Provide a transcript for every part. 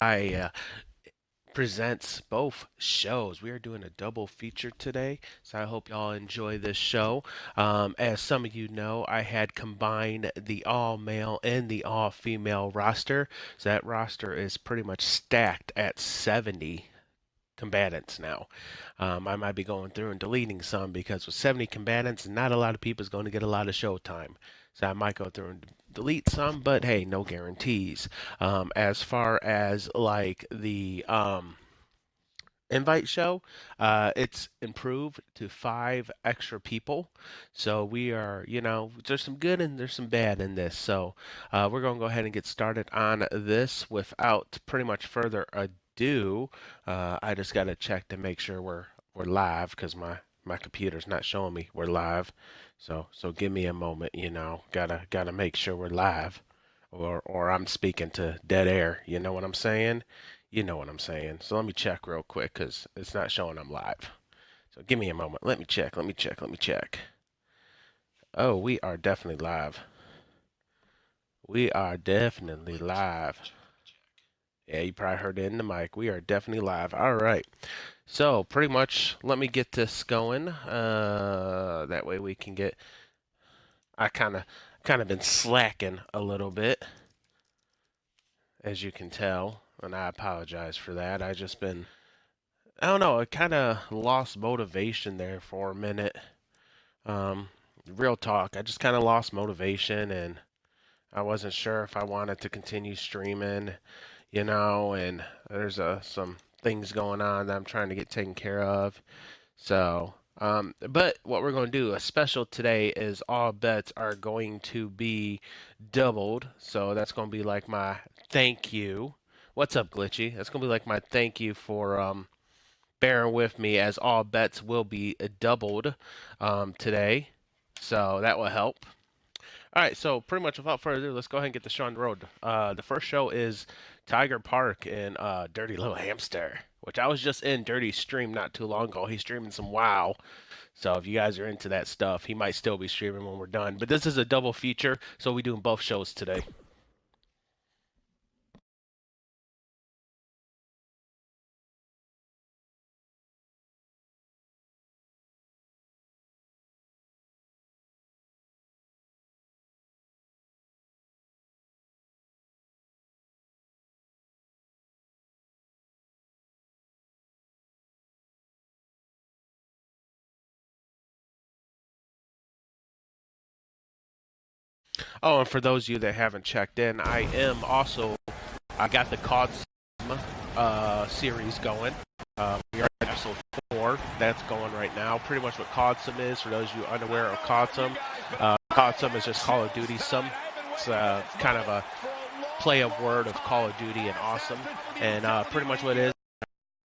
JJI presents both shows. We are doing a double feature today, so I hope y'all enjoy this show. As some of you know, I had combined the all male and the all female roster, so that roster is pretty much stacked at 70 combatants now. I might be going through and deleting some because with 70 combatants, not a lot of people is going to get a lot of show time. So I might go through and delete some, but hey, no guarantees. As far as like the invite show, it's improved to 5 extra people. So we are, there's some good and there's some bad in this. So we're going to go ahead and get started on this without pretty much further ado. I just got to check to make sure we're live because my computer's not showing me we're live. So give me a moment, gotta make sure we're live, or I'm speaking to dead air. You know what I'm saying? You know what I'm saying. So let me check real quick because it's not showing I'm live. So give me a moment. Let me check. Let me check. Let me check. Oh, we are definitely live. We are definitely live. Yeah, you probably heard it in the mic. We are definitely live. All right. So pretty much, let me get this going. That way we can get. I kind of been slacking a little bit, as you can tell, and I apologize for that. I don't know, I kind of lost motivation there for a minute. Um, Real talk, I just kind of lost motivation and I wasn't sure if I wanted to continue streaming, and there's some things going on that I'm trying to get taken care of. So, but what we're going to do, a special today is all bets are going to be doubled. So that's going to be like my thank you. What's up, Glitchy? That's going to be like my thank you for bearing with me as all bets will be doubled today. So that will help. All right, so pretty much without further ado, let's go ahead and get the show on the road. The first show is Tiger Park in Dirty Little Hamster, which I was just in Dirty's stream not too long ago. He's streaming some WoW. So if you guys are into that stuff, he might still be streaming when we're done. But this is a double feature, so we're doing both shows today. Oh, and for those of you that haven't checked in, I got the COD series going. We are at episode 4. That's going right now. Pretty much what CODSM is, for those of you unaware of CODSM, CODSM is just Call of Duty some. It's kind of a play of word of Call of Duty and awesome. And pretty much what it is,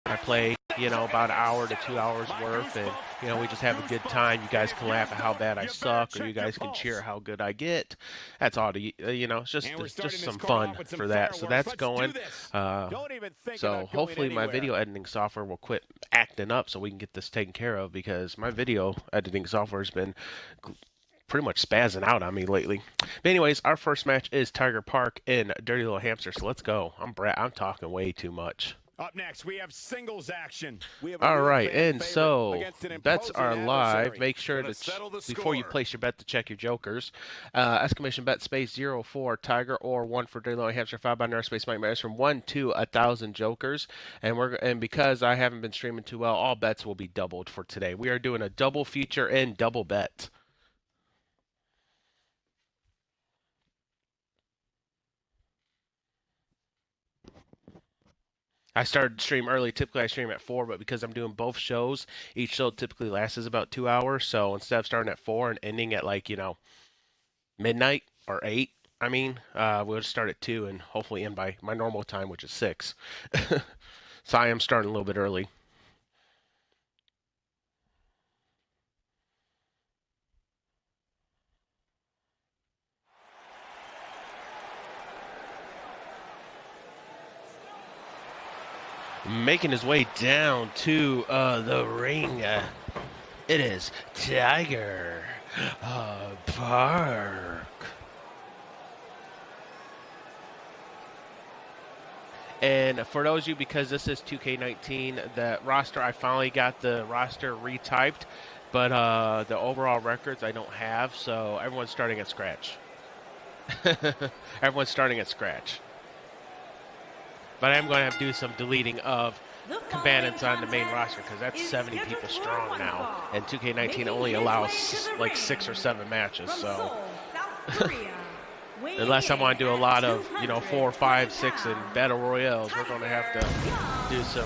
I play, about an hour to 2 hours worth, and we just have a good time. You guys can laugh at how bad I suck, or you guys can cheer how good I get. That's all. It's just some fun for that. So that's going. So hopefully my video editing software will quit acting up, so we can get this taken care of, because my video editing software has been pretty much spazzing out on me lately. But anyways, our first match is Tiger Park in Dirty Little Hamster. So let's go. I'm talking way too much. Up next, we have singles action. All right, and so bets are live. Make sure to, before you place your bet, to check your jokers. Exclamation bet space 04 Tiger, or 1 for Dirty Little Hampshire, 5 binary space Mike Myers, from 1 to 1,000 jokers. And because I haven't been streaming too well, all bets will be doubled for today. We are doing a double feature and double bet. I started to stream early. Typically, I stream at 4, but because I'm doing both shows, each show typically lasts about 2 hours. So instead of starting at 4 and ending at midnight or 8, we'll just start at 2 and hopefully end by my normal time, which is 6. So I am starting a little bit early. Making his way down to the ring, it is Tiger Park. And for those of you, because this is 2K19, the roster, I finally got the roster retyped, but the overall records I don't have, so everyone's starting at scratch. Everyone's starting at scratch. But I am going to have to do some deleting of combatants on the main roster because that's 70 people strong now, and 2K19 only allows like 6 or 7 matches, so unless I want to do a lot of 4, 5, 6 and battle royales, we're going to have to do some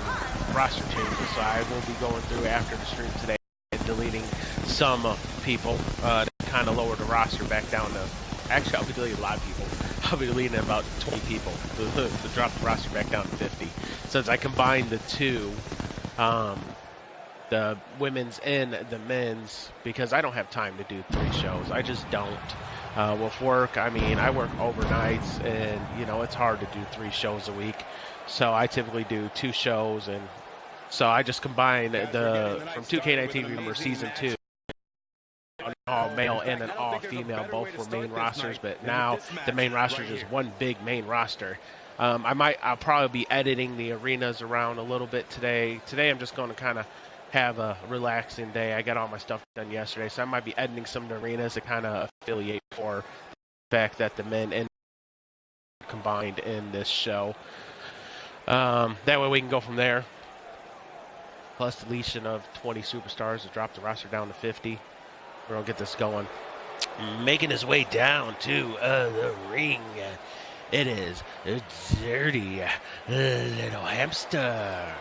roster changes. So I will be going through after the stream today and deleting some people to kind of lower the roster back down to, actually I'll be deleting a lot of people. I'll be deleting about 20 people to drop the roster back down to 50. Since I combined the two, the women's and the men's, because I don't have time to do 3 shows. I just don't. With work, I mean, I work overnights, and it's hard to do 3 shows a week. So I typically do 2 shows, and so I just combine from 2K19 Remember Season 2. An all-male and an all-female, both were main rosters, but now the main roster is just one big main roster. I'll probably be editing the arenas around a little bit today. Today I'm just going to kind of have a relaxing day. I got all my stuff done yesterday, so I might be editing some of the arenas to kind of affiliate for the fact that the men and combined in this show. That way we can go from there. Plus deletion of 20 superstars to drop the roster down to 50. We're going to get this going. Making his way down to the ring, it is a dirty little hamster.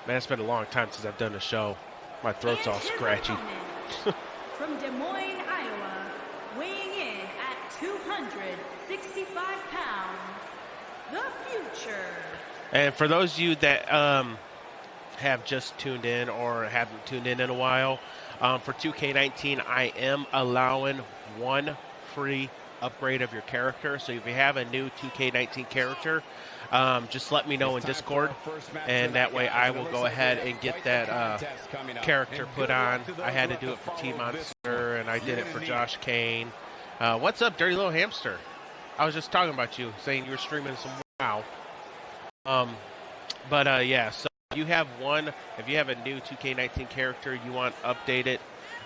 Man, it's been a long time since I've done a show. My throat's all scratchy. From Des Moines, Iowa, weighing in at 265 pounds, the future. And for those of you that have just tuned in or haven't tuned in a while, for 2K19, I am allowing 1 free upgrade of your character. So if you have a new 2K19 character, just let me know in Discord, and that way I will go ahead and get that character put on. I had to do it for T-Monster, and I did it for Josh Kane. What's up, Dirty Little Hamster? I was just talking about you, saying you were streaming some WoW. Yeah, so if you have a new 2K19 character you want updated,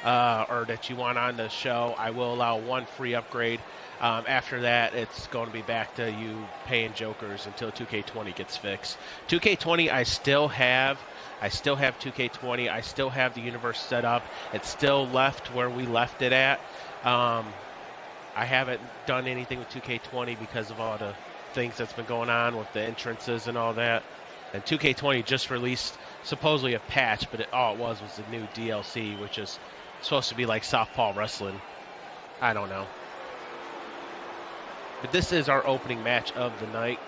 or that you want on the show, I will allow 1 free upgrade. After that, it's going to be back to you paying jokers until 2K20 gets fixed. 2K20, I still have 2K20. I still have the universe set up. It's still left where we left it at. I haven't done anything with 2K20 because of all the things that's been going on with the entrances and all that. And 2K20 just released supposedly a patch, but all it was the new DLC, which is supposed to be like Southpaw Wrestling. I don't know. But this is our opening match of the night.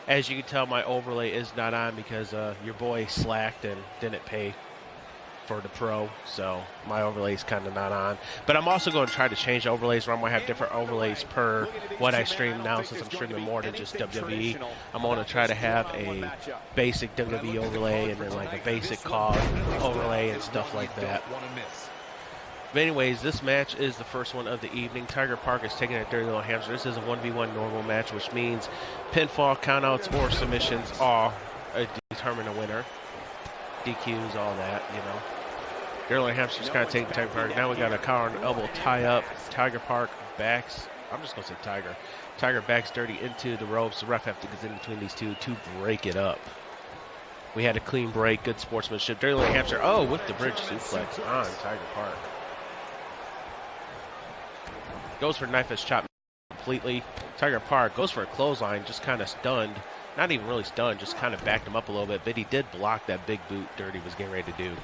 As you can tell, my overlay is not on because your boy slacked and didn't pay for the pro, so my overlay is kind of not on. But I'm also going to try to change overlays where I'm going to have different overlays per what I stream now, since I'm streaming more than just WWE. I'm going to try to have a basic WWE overlay and then like a basic COD overlay and stuff like that. But anyways, this match is the first one of the evening. Tiger Park is taking a Dirty Little Hamster. This is a 1v1 normal match, which means pinfall, countouts, or submissions all determine a winner. DQs, all that, Dirty Little Hamster's kind of taking Tiger Park. Now we got a collar and elbow tie up. Tiger Park backs. I'm just going to say Tiger. Tiger backs Dirty into the ropes. The ref have to get in between these two to break it up. We had a clean break. Good sportsmanship. Dirty Little Hamster. Oh, with the bridge suplex on Tiger Park. Goes for knife edge chop completely. Tiger Park goes for a clothesline, just kind of stunned. Not even really stunned, just kind of backed him up a little bit, but he did block that big boot Dirty was getting ready to do.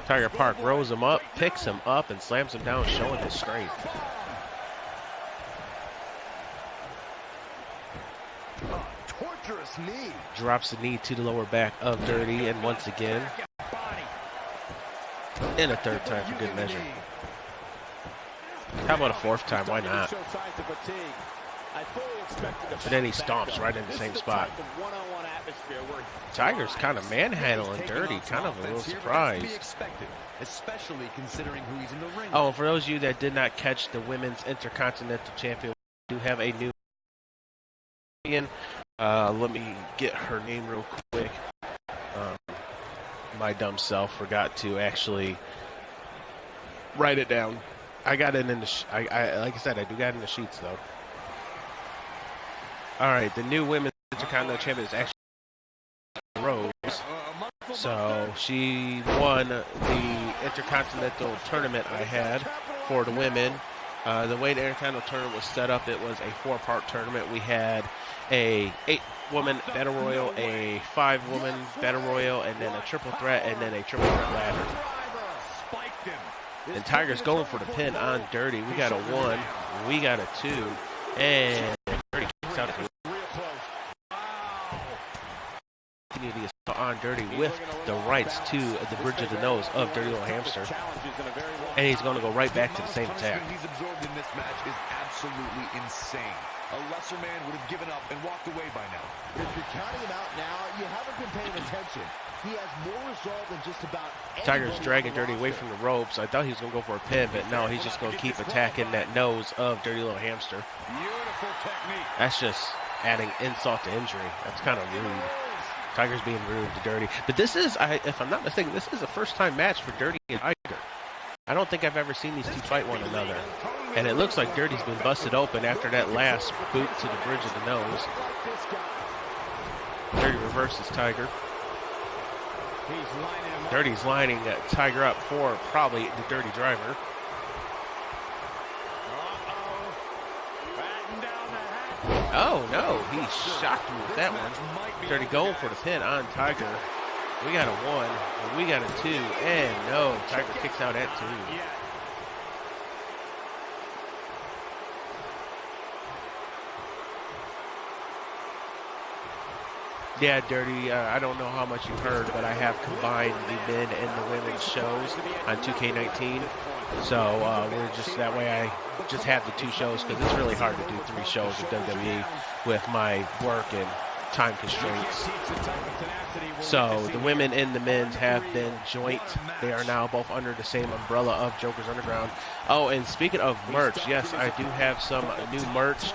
Tiger Park rolls him up, picks him up, and slams him down, showing his strength. Torturous knee. Drops the knee to the lower back of Dirty, and once again, and a third time for good measure. How about a fourth time? Why not? But then he stomps right in the same spot. Tiger's kind of manhandling Dirty, kind of a little surprised. Especially considering who he's in the ring. Oh, and for those of you that did not catch the Women's Intercontinental Champion, we do have a new champion. Let me get her name real quick. My dumb self forgot to actually write it down. I got it in the like I said, I do got it in the sheets though. All right, the new Women's Intercontinental Champion is actually Rose. So she won the Intercontinental Tournament I had for the women. The way the Intercontinental Tournament was set up, it was a 4-part tournament. We had a 8-woman Battle Royal, a 5-woman Battle Royal, and then a triple threat, and then a triple threat ladder. And Tiger's going for the pin on Dirty. We got a 1, we got a 2, and Dirty kicks out the on Dirty with the rights to the bridge of the nose of Dirty Little Hamster. And he's going to go right back to the same attack. He's absorbed in this match is absolutely insane. A lesser man would have given up and walked away by now. If you're counting him out now, you haven't been paying attention. He has more resolve than just about Tiger's dragging Dirty away from the ropes. I thought he was going to go for a pin, but no, he's just going to keep attacking that nose of Dirty Little Hamster. Beautiful technique. That's just adding insult to injury. That's kind of rude. Tiger's being rude to Dirty. But this is, if I'm not mistaken, this is a first-time match for Dirty and Tiger. I don't think I've ever seen these two fight one another. And it looks like Dirty's been busted open after that last boot to the bridge of the nose. Dirty reverses Tiger. Dirty's lining Tiger up for probably the Dirty driver. Oh, no, he shocked me with that one. Dirty going for the pin on Tiger. We got a 1, we got a 2, and no, Tiger kicks out at 2. Yeah, Dirty, I don't know how much you've heard, but I have combined the men and the women's shows on 2K19. So we're just, that way I just have the 2 shows because it's really hard to do 3 shows with WWE with my work and time constraints. So the women and the men's have been joint. They are now both under the same umbrella of Joker's Underground. Oh, and speaking of merch, yes, I do have some new merch.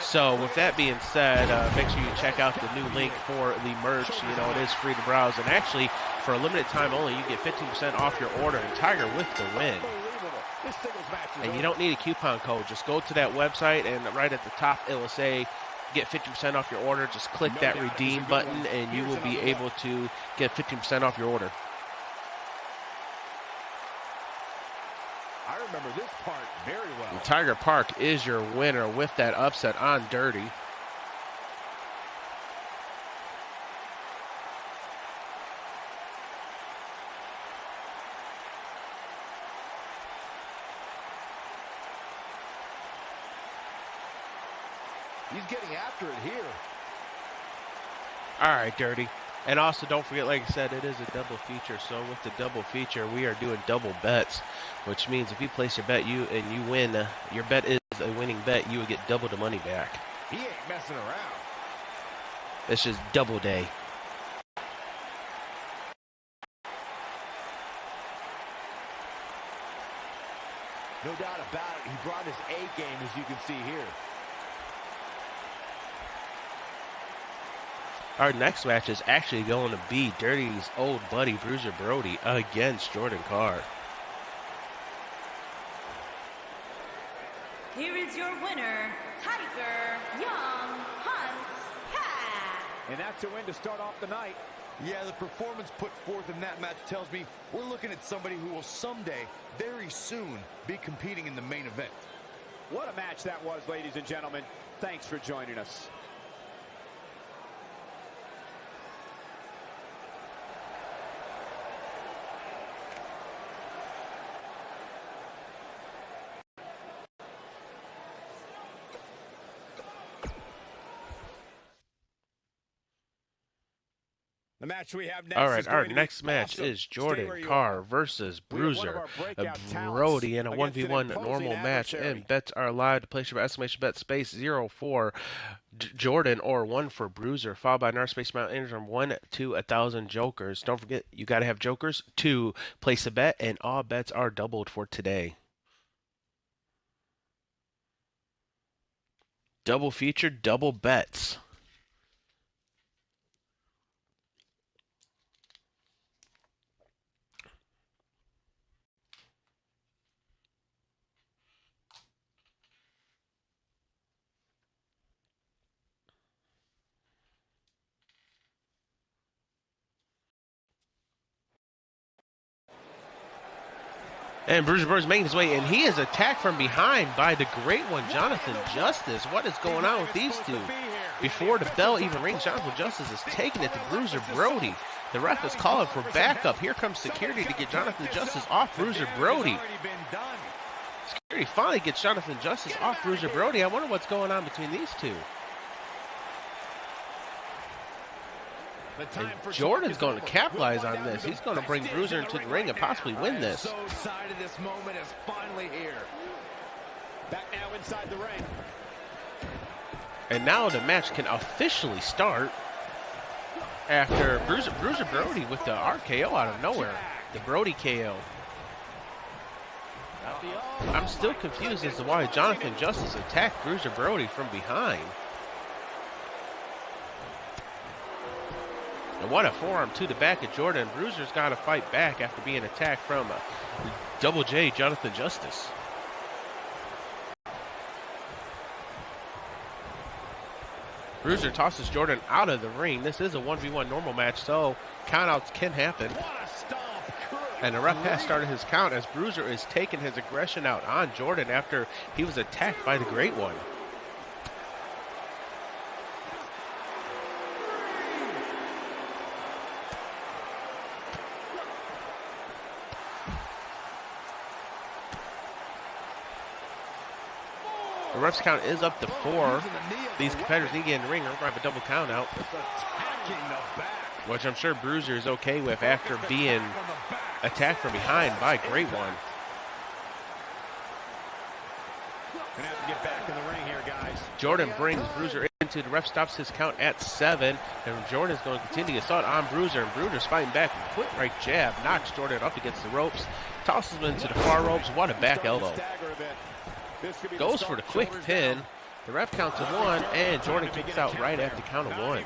So with that being said, make sure you check out the new link for the merch. You know, it is free to browse. And actually, for a limited time only, you get 15% off your order. And Tiger with the win. And you don't need a coupon code. Just go to that website, and right at the top, it will say, get 50% off your order. Just click that redeem button, and you will be able to get 15% off your order. I remember this part very well. And Tiger Park is your winner with that upset on Dirty. He's getting after it here. All right, Dirty. And also, don't forget, like I said, it is a double feature. So with the double feature, we are doing double bets, which means if you place your bet and you win, your bet is a winning bet, you will get double the money back. He ain't messing around. It's just double day. No doubt about it. He brought his A game, as you can see here. Our next match is actually going to be Dirty's old buddy, Bruiser Brody, against Jordan Carr. Here is your winner, Tiger Young Hunt Pack. And that's a win to start off the night. Yeah, the performance put forth in that match tells me we're looking at somebody who will someday, very soon, be competing in the main event. What a match that was, ladies and gentlemen. Thanks for joining us. The match we have next All is right, our going to be next match awesome. is Stay Jordan where you Carr are. versus We have one of Bruiser our breakout Brody in a talents against 1v1 an imposing normal match, adversary. and bets are live to place your estimation bet space 0 for Jordan or 1 for Bruiser, followed by another space amount enters from 1 to 1,000 jokers. Don't forget, you got to have jokers to place a bet, and all bets are doubled for today. Double feature, double bets. And Bruiser Bird's making his way, and he is attacked from behind by the great one, Jonathan Justice. What is going on with these two? Before the bell even rings, Jonathan Justice is taking it to Bruiser Brody. The ref is calling for backup. Here comes security to get Jonathan Justice off Bruiser Brody. Security finally gets Jonathan Justice off Bruiser Brody. I wonder what's going on between these two. And Jordan's going to capitalize on this. He's going to bring Bruiser into the ring and possibly win this. So excited this moment is finally here. Back now inside the ring. And now the match can officially start after Bruiser Brody with the RKO out of nowhere. The Brody KO. I'm still confused as to why Jonathan Justice attacked Bruiser Brody from behind. And what a forearm to the back of Jordan. Bruiser's got to fight back after being attacked from Double J, Jonathan Justice. Bruiser tosses Jordan out of the ring. This is a 1v1 normal match, so countouts can happen. And the ref has started his count as Bruiser is taking his aggression out on Jordan after he was attacked by the Great One. The ref's count is up to 4. These competitors need to get in the ring or grab a double count out, which I'm sure Bruiser is okay with after being attacked from behind by Great One. Gonna have to get back in the ring here, guys. Jordan brings Bruiser into the ref, stops his count at 7, and Jordan's going to continue to assault on Bruiser, and Bruiser's fighting back. Quick right jab knocks Jordan up against the ropes, tosses him into the far ropes. What a back elbow. Goes for the quick pin. The ref counts to 1, and Jordan kicks out right at the count of 1.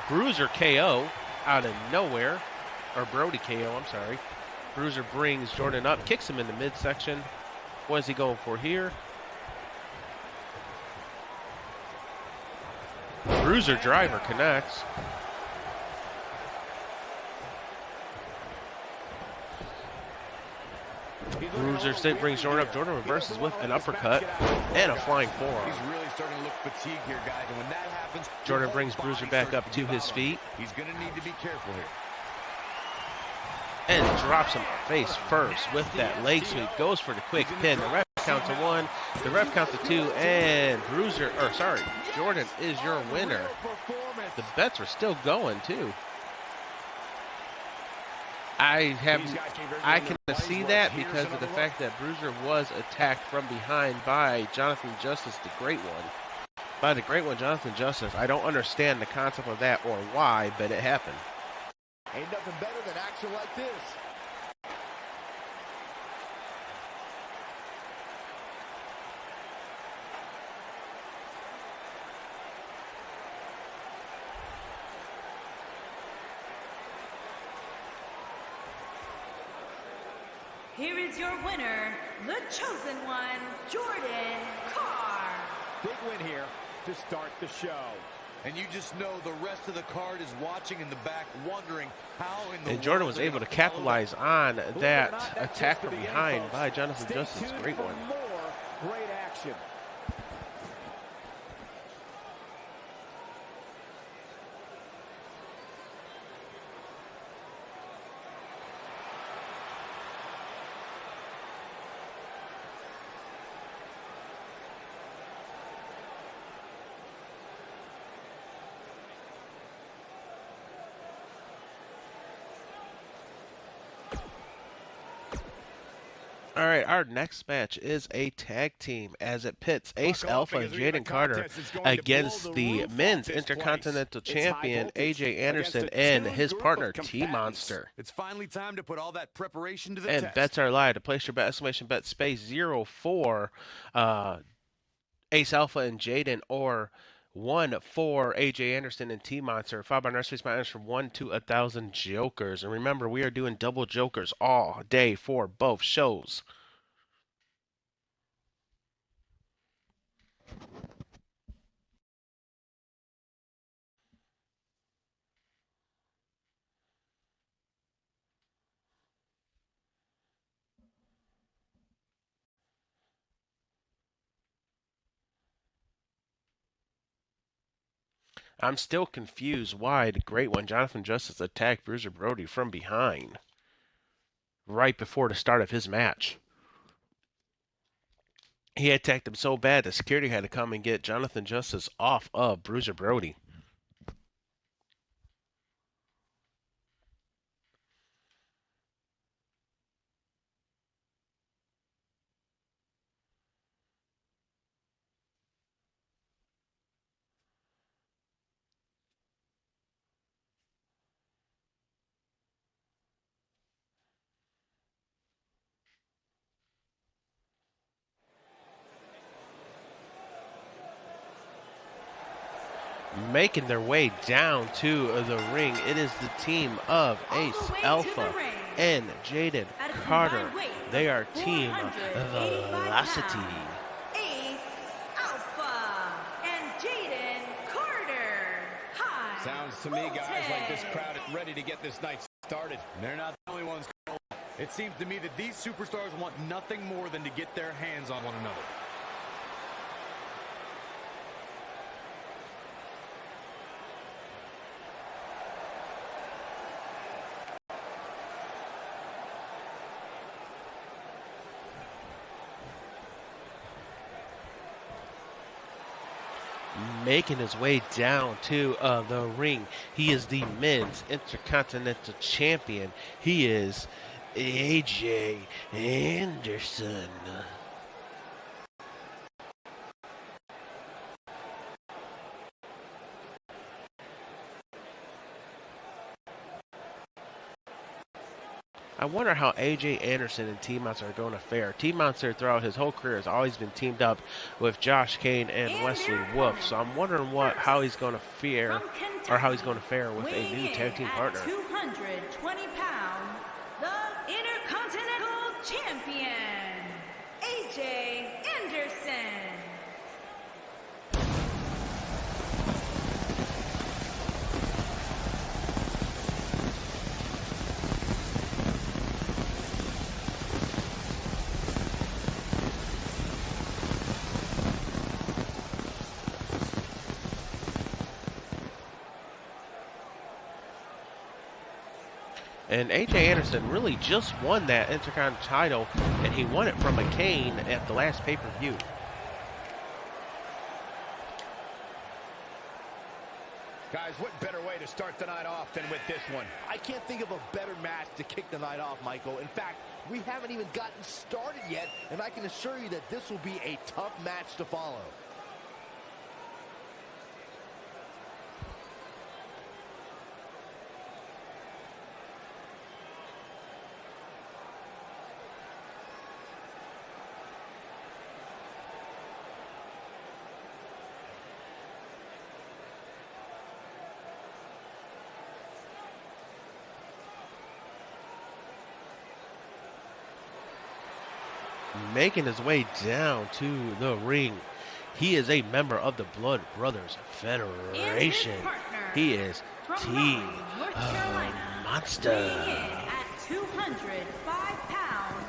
Bruiser KO out of nowhere, or Brody KO, I'm sorry. Bruiser brings Jordan up, kicks him in the midsection. What is he going for here? Bruiser driver connects. Bruiser brings Jordan up. Jordan reverses with an uppercut and a flying forearm. He's really starting to look fatigued here, guys. And when that happens, Jordan brings Bruiser back up to his feet. He's going to need to be careful here. And drops him face first with that leg sweep. Goes for the quick pin. The ref counts to 1. The ref counts to 2. And Jordan is your winner. The bets are still going too. I can see that because of the fact that Bruiser was attacked from behind by Jonathan Justice, the Great One. By the Great One, Jonathan Justice. I don't understand the concept of that or why, but it happened. Ain't nothing better than action like this. Here is your winner, the chosen one, Jordan Carr. Big win here to start the show. And you just know the rest of the card is watching in the back, wondering how in the And Jordan world was able to capitalize on that attack from behind by Jonathan Justice, Great One. More great action. All right, our next match is a tag team as it pits Ace Buckle up Alpha and because we have a Jaden Carter contest that's going to blow against the the roof men's off this Intercontinental place. It's high Champion voltage AJ against Anderson a and tuned his group partner of T combatants. Monster. It's finally time to put all that preparation to the And test. bets are live. To place your bet, exclamation bet space 04 Ace Alpha and Jaden, or 1 for AJ Anderson and T Monster. 5 by Nurseries by from 1 to 1,000 jokers. And remember, we are doing double jokers all day for both shows. I'm still confused why the great one, Jonathan Justice, attacked Bruiser Brody from behind right before the start of his match. He attacked him so bad that security had to come and get Jonathan Justice off of Bruiser Brody. Making their way down to the ring, it is the team of Ace Alpha and Jaden Carter. They are Team Velocity. Ace Alpha and Jaden Carter. High Sounds to me, guys, like this crowd is ready to get this night started. They're not the only ones. It seems to me that these superstars want nothing more than to get their hands on one another. Making his way down to the ring, he is the men's Intercontinental Champion. He is AJ Anderson. I wonder how AJ Anderson and T Monster are going to fare. T Monster throughout his whole career has always been teamed up with Josh Kane and Wesley Wolf. So I'm wondering how he's going to fare, or how he's going to fare with a new tag team partner. 220 pounds, the Intercontinental Champion, AJ Anderson. And AJ Anderson really just won that Intercontinental title, and he won it from McCain at the last pay-per-view. Guys, what better way to start the night off than with this one? I can't think of a better match to kick the night off, Michael. In fact, we haven't even gotten started yet, and I can assure you that this will be a tough match to follow. Making his way down to the ring, he is a member of the Blood Brothers Federation. He is Team Monster. At 205 pounds,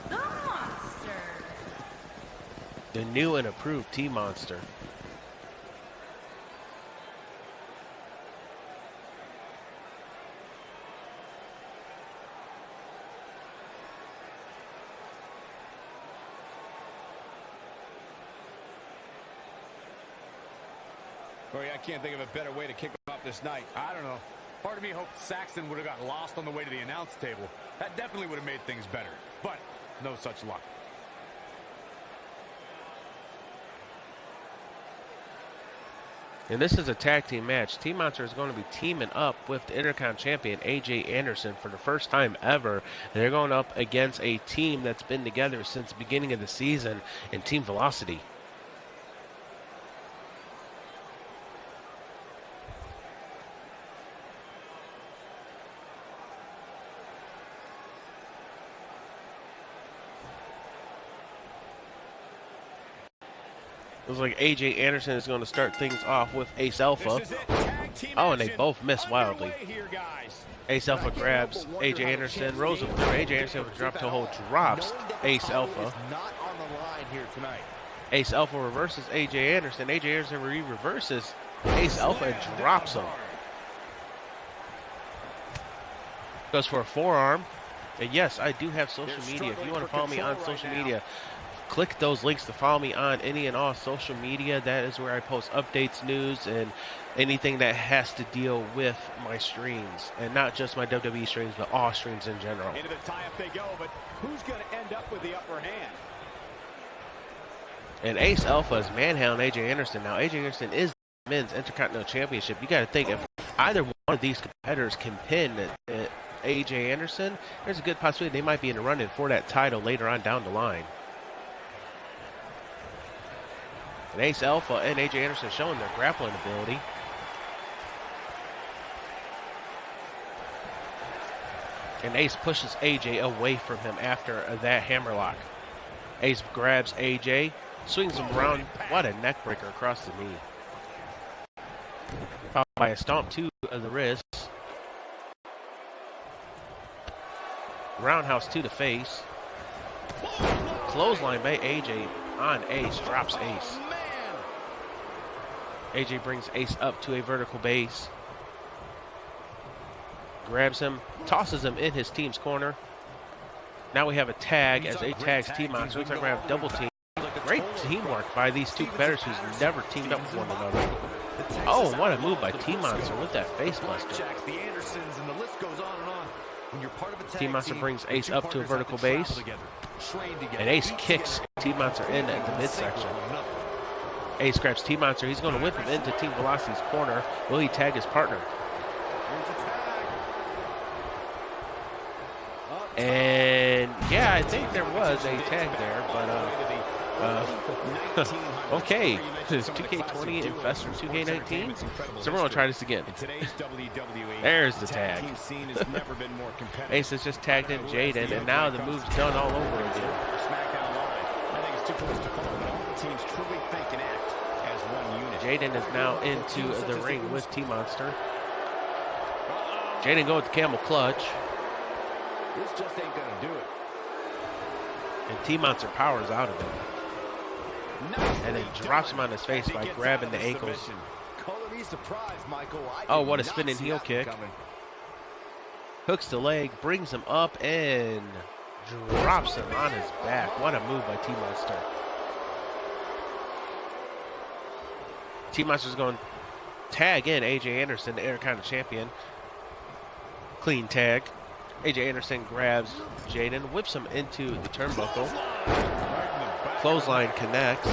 the Monster. The new and approved Team Monster. Corey, I can't think of a better way to kick off this night. I don't know. Part of me hoped Saxton would have got lost on the way to the announce table. That definitely would have made things better. But no such luck. And this is a tag team match. Team Monster is going to be teaming up with the Intercom champion, AJ Anderson, for the first time ever. They're going up against a team that's been together since the beginning of the season in Team Velocity. Looks like AJ Anderson is going to start things off with Ace Alpha. Oh, and they both miss wildly. Ace Alpha grabs AJ Anderson, rolls him through. AJ Anderson with drop toe hold, drops Ace Alpha. Ace Alpha reverses AJ Anderson. AJ Anderson reverses Ace Alpha and drops him. Goes for a forearm. And yes, I do have social media. If you want to follow me on social media, click those links to follow me on any and all social media. That is where I post updates, news, and anything that has to deal with my streams. And not just my WWE streams, but all streams in general. Into the tie-up they go, but who's going to end up with the upper hand? And Ace Alpha is manhandling AJ Anderson. Now, AJ Anderson is the men's Intercontinental Championship. You got to think, if either one of these competitors can pin AJ Anderson, there's a good possibility they might be in the running for that title later on down the line. And Ace Alpha and AJ Anderson showing their grappling ability. And Ace pushes AJ away from him after that hammerlock. Ace grabs AJ, swings him around. What a neck breaker across the knee. Followed by a stomp to the wrist. Roundhouse to the face. Clothesline by AJ on Ace, drops Ace. AJ brings Ace up to a vertical base. Grabs him, tosses him in his team's corner. Now we have a tag as a tags Team Monster. Looks like we have double team. Great teamwork by these two competitors who's never teamed up with one another. Oh, what a move by Team Monster with that face buster. Team Monster brings Ace up to a vertical base. And Ace kicks Team Monster in at the midsection. Ace grabs Team Monster. He's going to whip him into Team Velocity's corner. Will he tag his partner? And yeah, I think there was a tag there, but okay. Is 2K20 infest from 2K19? So we're going to try this again. There's the tag. Ace has just tagged in Jaden, and now the move's done all over again. Jaden is now into the ring with Team Monster. Jaden going with the camel clutch. This just ain't gonna do it. And Team Monster powers out of him. And then drops him on his face by grabbing the ankles. Oh, what a spinning heel kick. Hooks the leg, brings him up, and drops him on his back. What a move by Team Monster. Team Monster's going to tag in AJ Anderson, the Intercontinental Champion. Clean tag. AJ Anderson grabs Jaden, whips him into the turnbuckle. Clothesline connects.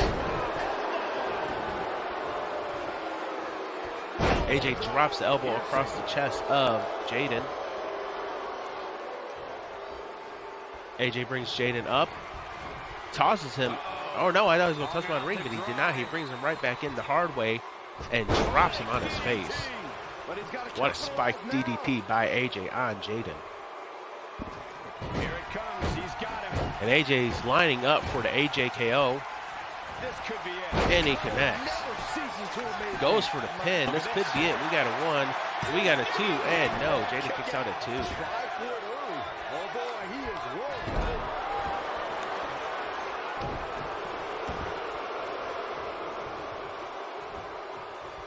AJ drops the elbow across the chest of Jaden. AJ brings Jaden up. Tosses him. Oh no, I thought he was going to touch him on the ring, but he did not. He brings him right back in the hard way and drops him on his face. What a spiked DDT by AJ on Jaden. Here it comes. He's got him. And AJ's lining up for the AJ KO. This could be it. And he connects. Goes for the pin. This could be it. We got a 1. We got a 2. And no, Jaden kicks out at 2.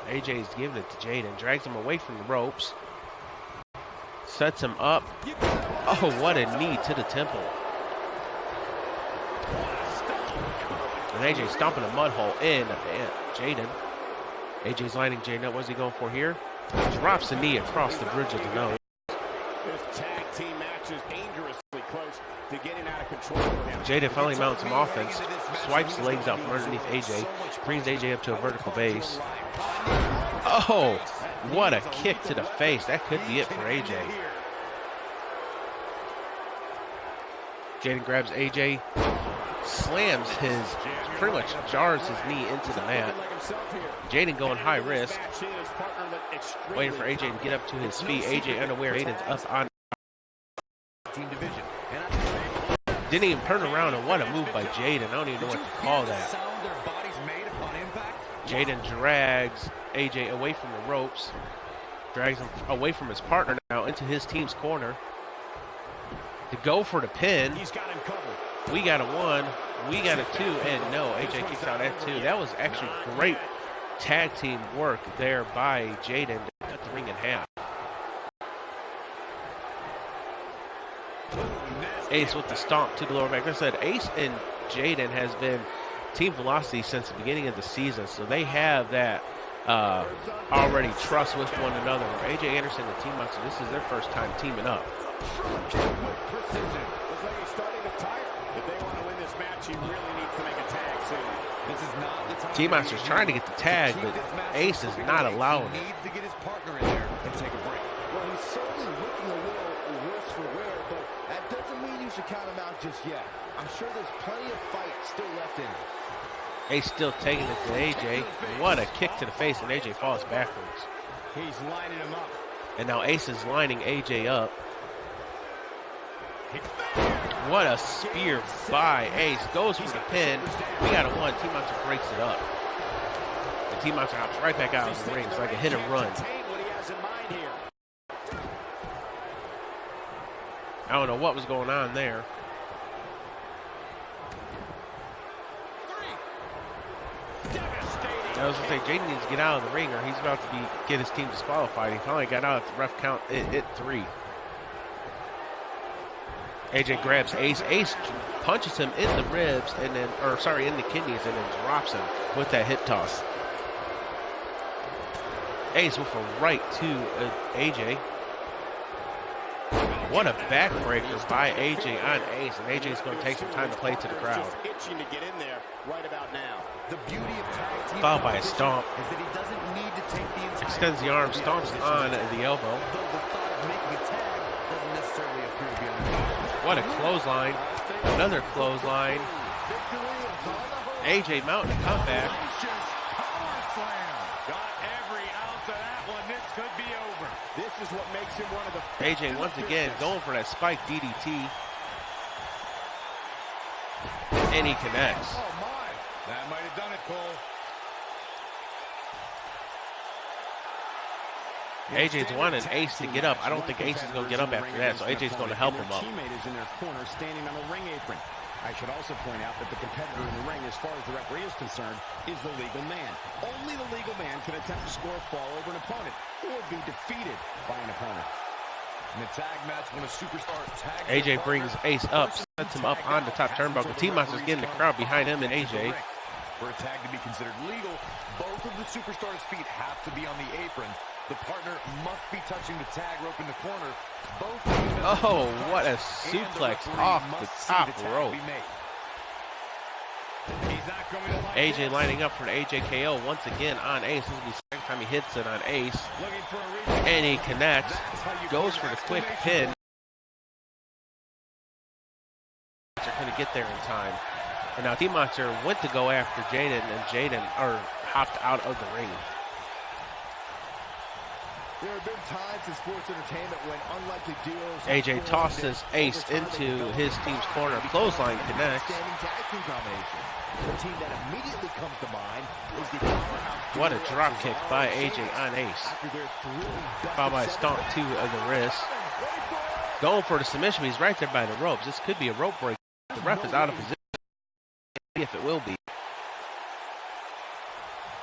AJ's giving it to Jaden. Drags him away from the ropes. Sets him up. Oh, what a knee to the temple. And AJ stomping a mud hole in Jaden. AJ's lining Jaden up. What's he going for here? Drops the knee across the bridge of the nose. This tag team match is dangerously close. to getting out of control for him. Jaden finally mounts some offense, swipes the legs out from underneath AJ, brings AJ up to a vertical base. Oh, what a kick to the face. That could be it for AJ. Jaden grabs AJ, slams his, pretty much jars his knee into the mat. Jaden going high risk, waiting for AJ to get up to his feet. AJ unaware, Jaden's up on Team division. didn't even turn around, and what a move by Jaden. I don't even know what to call that. Jaden drags AJ away from the ropes, drags him away from his partner now into his team's corner to go for the pin. He's got him covered. We got a 1, we got a 2, and no, AJ kicks out at 2. That was actually great tag team work there by Jaden to cut the ring in half. Ace with the stomp to the lower back. Like I said, Ace and Jaden has been team velocity since the beginning of the season, so they have that already trust with one another. AJ Anderson and Team Monster, this is their first time teaming up. Precision. Looks like he's starting to tire. If they want to win this match, he really needs to make a tag soon. This is not the time. Team Monster's trying to get the tag, but Ace is not allowing it. He needs to get his partner in there and take a break. Well, he's certainly looking a little worse for wear, but that doesn't mean you should count him out just yet. I'm sure there's plenty of fight still left in him. Ace still taking it to AJ. What a kick to the face, and AJ falls backwards. He's lining him up. And now Ace is lining AJ up. What a spear by Ace. Goes for the pin. We got a 1. Team Monster breaks it up. The Team Monster hops right back out of the ring. It's like a hit and run. What he has in mind here. I don't know what was going on there. I was going to say, Jaden needs to get out of the ring or he's about to get his team disqualified. He finally got out at the ref count at 3. AJ grabs Ace. Ace punches him in the ribs and then, in the kidneys, and then drops him with that hip toss. Ace with a right to AJ. What a backbreaker by AJ on Ace, and AJ's going to take some time to play to the crowd. Itching to get in there right about now. The beauty of tag team Followed by a stomp. is that he doesn't need to take the entire Extends the arm, stomps on the elbow. Though the thought of making a tag doesn't necessarily appear to be on the table. What a clothesline. Another clothesline. AJ mounting a comeback. Got every ounce of that one. This could be over. This is what makes him one of the AJ once again going for that spike DDT. And he connects. Oh my! That might have done it, Cole. AJ's wanting Ace to get up. I don't think Ace is going to get up after that, so AJ's going to help him up. Teammate is in their corner standing on the ring apron. I should also point out that the competitor in the ring, as far as the referee is concerned, is the legal man. Only the legal man can attempt to score a fall over an opponent or be defeated by an opponent. In the tag match, when a superstar tags AJ brings Ace up, sets him up on the top turnbuckle. Team Monster's getting the crowd behind him and AJ. For a tag to be considered legal, both of the superstars' feet have to be on the apron. The partner must be touching the tag rope in the corner. Oh, what a suplex off the top rope. AJ lining up for the AJKO once again on Ace. This will be the second time he hits it on Ace. And he connects. Goes for the quick pin. They're going to get there in time. And now Team Monster went to go after Jaden, and Jaden hopped out of the ring. There have been times in sports entertainment when unlikely duos. AJ tosses Ace into his team's corner. Clothesline connects. Tag team combination. The team that immediately comes to mind is the powerhouse. What a drop kick by AJ on Ace. Followed by a stomp to the wrist. Going for the submission. He's right there by the ropes. This could be a rope break. The ref is out of position. If it will be.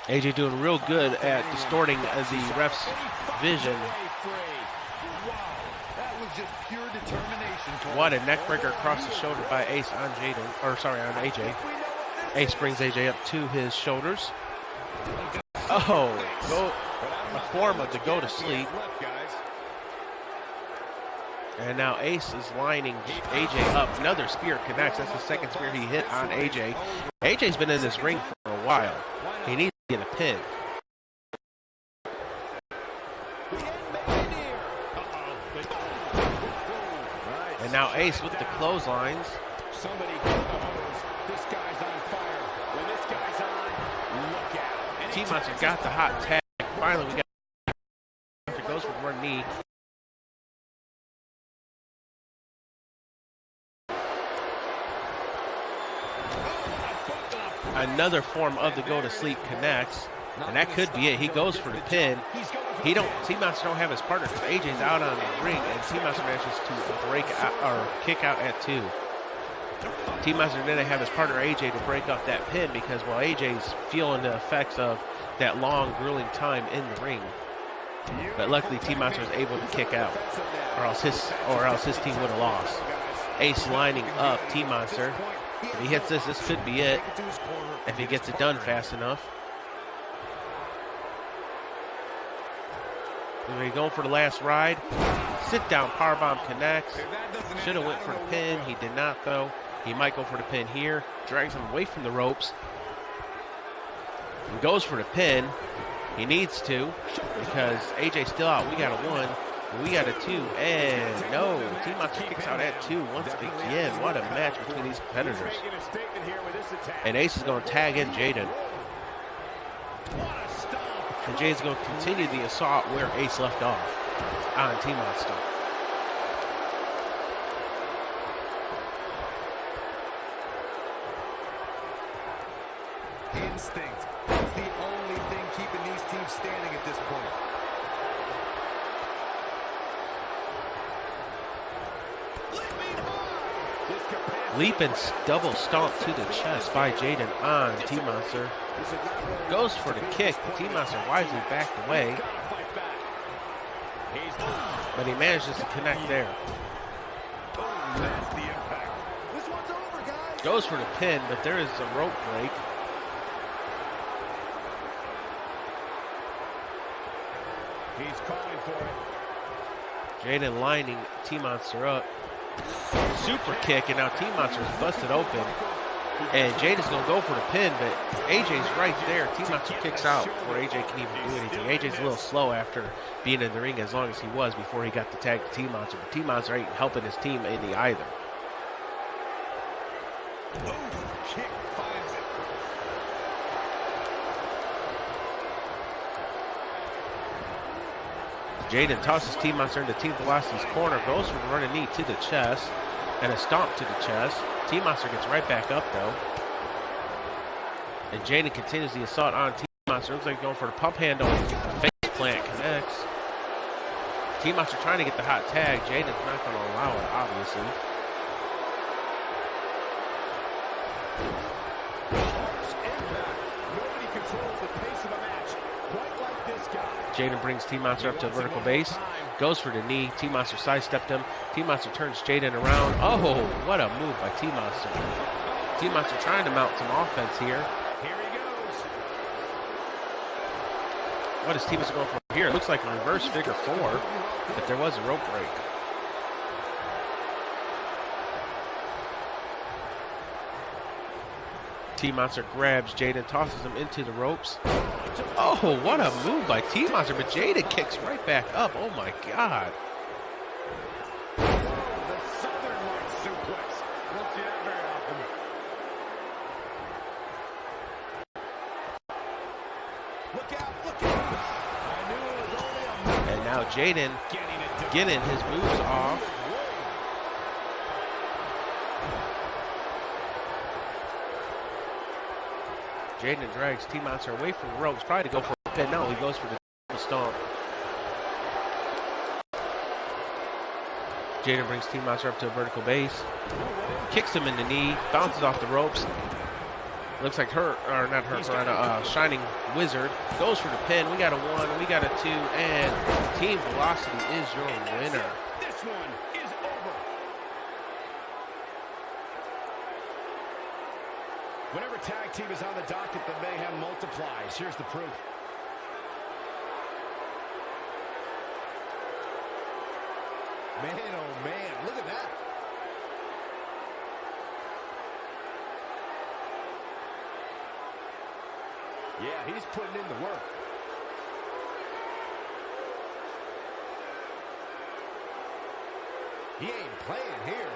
AJ doing real good at distorting the ref's vision. What a neck breaker across the shoulder by Ace on on AJ. Ace brings AJ up to his shoulders. Oh, a form of the go to sleep. And now Ace is lining AJ up. Another spear connects. That's the second spear he hit on AJ. AJ's been in this ring for a while. He needs to get a pin. And now Ace with the clotheslines. Somebody get the hose. This guy's on fire. When this guy's on, look out. T-Monster got the hot tag. Finally, we got after goes for one knee. Another form of the go to sleep connects, and that could be it. He goes for the pin. T-Monster don't have his partner because AJ's out on the ring, and T-Monster manages to break out or kick out at 2. T-Monster didn't have his partner AJ to break up that pin because while AJ's feeling the effects of that long grueling time in the ring, but luckily T-Monster was able to kick out, or else his team would have lost. Ace lining up T-Monster. If he hits this, this could be it. If he gets it done fast enough. He's going for the last ride. Sit down powerbomb connects. Should have went for the pin. He did not though. He might go for the pin here. Drags him away from the ropes. And goes for the pin. He needs to because AJ's still out. We got a 1. We got a 2, and no, T-Monster kicks out at 2 once again. What a match between these competitors. And Ace is going to tag in Jaden. And Jaden's going to continue the assault where Ace left off on T-Monster. Instinct. It's the only thing keeping these teams standing at this point. Leap and double stomp to the chest by Jaden on T-Monster. Goes for the kick, but T-Monster wisely backed away. But he manages to connect there. Goes for the pin, but there is a rope break. He's calling for it. Jaden lining T-Monster up. Super kick, and now T-Monster is busted open. And Jaden's going to go for the pin, but AJ's right there. T-Monster kicks out before AJ can even do anything. AJ's a little slow after being in the ring as long as he was before he got the tag to T-Monster. But T-Monster ain't helping his team any either. Kick finds it. Jaden tosses T-Monster into Team Velocity's corner, goes for the running knee to the chest, and a stomp to the chest. T-Monster gets right back up, though. And Jaden continues the assault on T-Monster. Looks like he's going for the pump handle. Face plant connects. T-Monster trying to get the hot tag. Jaden's not going to allow it, obviously. Nobody controls the pace of a match quite like this guy. Jaden brings T-Monster up to vertical base. Goes for the knee. T-Monster sidestepped him. T-Monster turns Jaden around. Oh, what a move by T-Monster. T-Monster trying to mount some offense here. Here he goes. What is T-Monster going for here? It looks like a reverse figure 4, but there was a rope break. T-Monster grabs Jaden, tosses him into the ropes. Oh, what a move by T-Monster, but Jaden kicks right back up. Oh my God. The Southern Light suplex. Don't see that very often. Look out, look out. I knew it was only a... And now Jaden getting his moves off. Jaden drags T-Monster away from the ropes, probably to go for a pin. No, he goes for the stomp. Jaden brings T-Monster up to a vertical base, kicks him in the knee, bounces off the ropes. Looks like Shining Wizard goes for the pin. We got a 1, we got a 2, and Team Velocity is your winner. This one is over. Whenever tag team is on the docket, the mayhem multiplies. Here's the proof. Man, oh man, look at that. Yeah, he's putting in the work. He ain't playing here.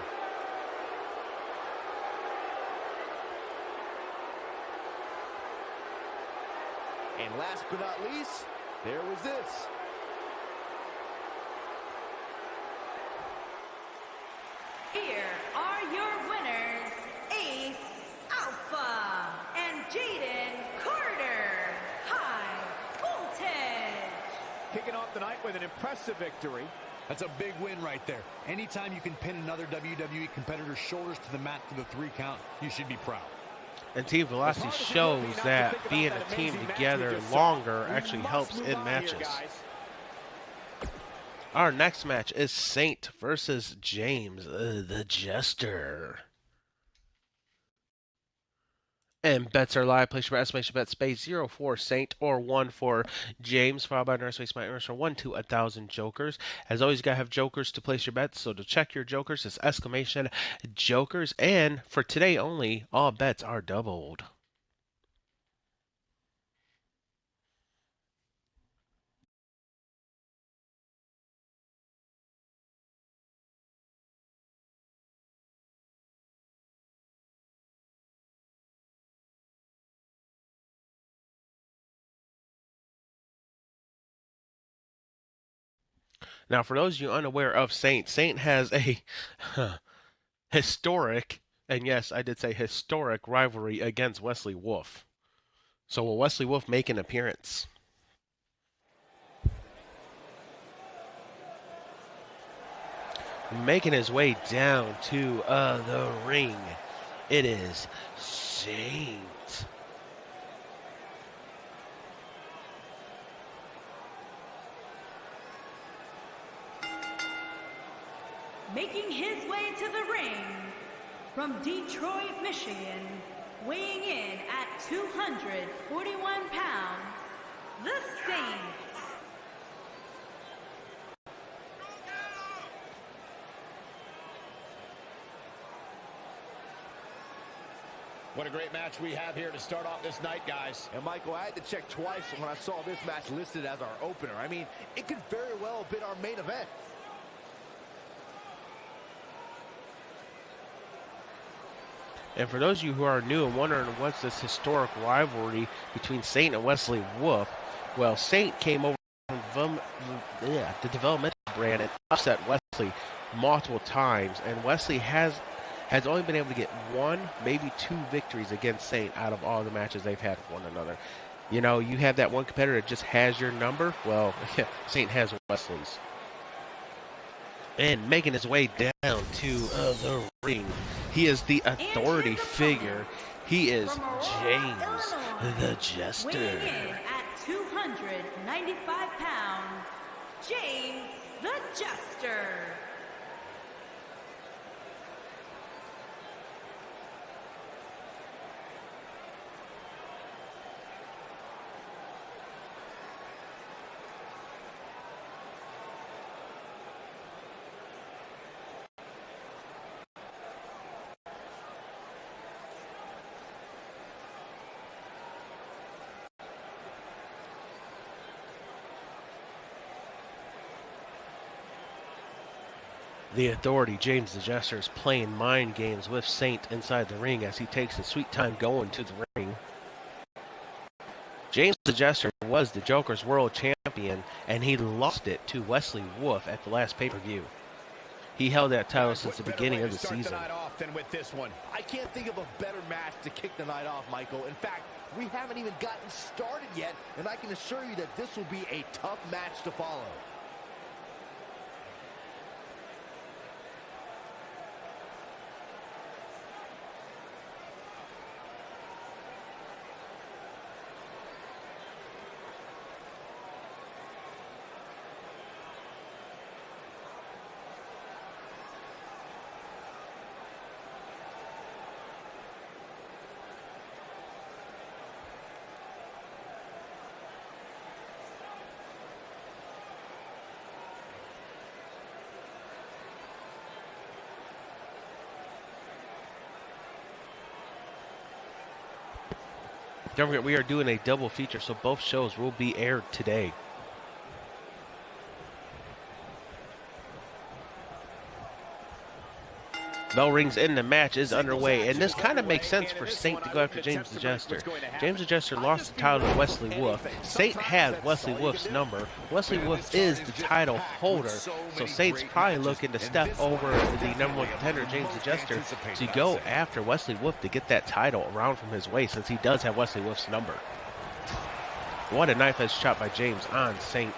And last but not least, there was this. Here are your winners, Ace Alpha and Jaden Carter, High Voltage. Kicking off the night with an impressive victory. That's a big win right there. Anytime you can pin another WWE competitor's shoulders to the mat for the 3 count, you should be proud. And Team Velocity shows that being a team together longer actually helps in matches. Our next match is Saint versus James, the Jester. And bets are live. Place your bet, exclamation bet, space 0 for Saint or 1 for James, followed by another space, my earners from 1 to 1,000 jokers. As always, you gotta have jokers to place your bets. So to check your jokers, it's exclamation jokers. And for today only, all bets are doubled. Now, for those of you unaware of Saint, Saint has a historic, and yes, I did say historic rivalry against Wesley Wolf. So will Wesley Wolf make an appearance? Making his way down to the ring, it is Saint. Making his way to the ring from Detroit, Michigan, weighing in at 241 pounds, the Saint. What a great match we have here to start off this night, guys. And Michael, I had to check twice when I saw this match listed as our opener. I mean, it could very well have been our main event. And for those of you who are new and wondering what's this historic rivalry between Saint and Wesley Wolf, well, Saint came over from the developmental brand and upset Wesley multiple times, and Wesley has only been able to get 1, maybe 2 victories against Saint out of all the matches they've had with one another. You know, you have that one competitor that just has your number. Well, Saint has Wesley's. And making his way down to the ring, he is the authority figure. He is James, the Jester. Weighing in at 295 pounds, James the Jester. The authority, James the Jester, is playing mind games with Saint inside the ring as he takes his sweet time going to the ring. James the Jester was the Joker's world champion, and he lost it to Wesley Wolf at the last pay-per-view. He held that title since the beginning of the season. With this one. I can't think of a better match to kick the night off, Michael. In fact, we haven't even gotten started yet, and I can assure you that this will be a tough match to follow. Don't forget, we are doing a double feature, so both shows will be aired today. Bell rings in, the match is underway, and this kind of makes sense for Saint to go after James the Jester. James the Jester lost the title to Wesley Wolf. Saint has Wesley Wolf's number. Wesley Wolf is the title holder, so Saint's probably looking to step over the #1 contender, James the Jester, to go after Wesley Wolf to get that title around from his waist, since he does have Wesley Wolf's number. What a knife edge shot by James on Saint.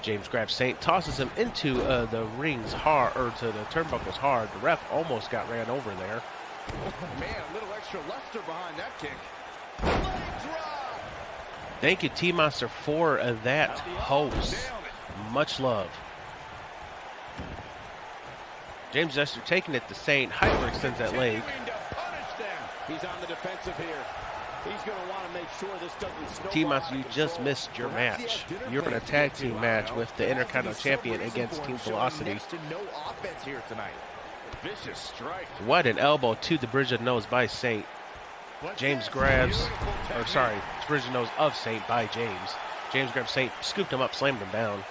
James grabs Saint, tosses him into the rings hard, or to the turnbuckles hard. The ref almost got ran over there. Man, a little extra luster behind that kick. Leg drop. Thank you, T-Monster, for that host. Much love. James Jester taking it to Saint. Hyperextends that leg. He's on the defensive here. He's going to want to make sure this doesn't snowball. T-Monster, you just missed your match. You're in a tag team match with the Intercontinental Champion against Team Velocity. No offense here tonight. Vicious strike. What an elbow to the bridge of the nose by Saint. James grabs, or sorry, bridge of the nose of Saint by James. James grabs Saint, scooped him up, slammed him down.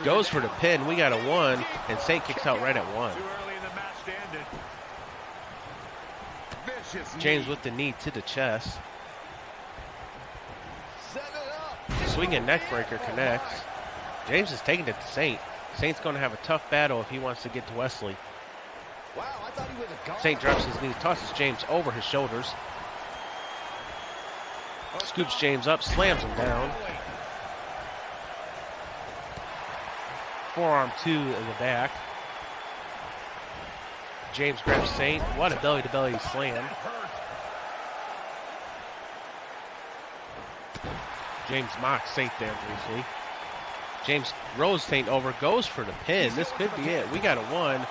Goes for the pin. We got a 1, and Saint kicks out right at 1. James with the knee to the chest. Swinging neck breaker connects. James is taking it to Saint. Saint's going to have a tough battle if he wants to get to Wesley. Saint drops his knee, tosses James over his shoulders. Scoops James up, slams him down. Forearm to the back. James grabs Saint. What a belly-to-belly slam. James mocks Saint there briefly. James rolls Saint over, goes for the pin. This could be it. We got a 1.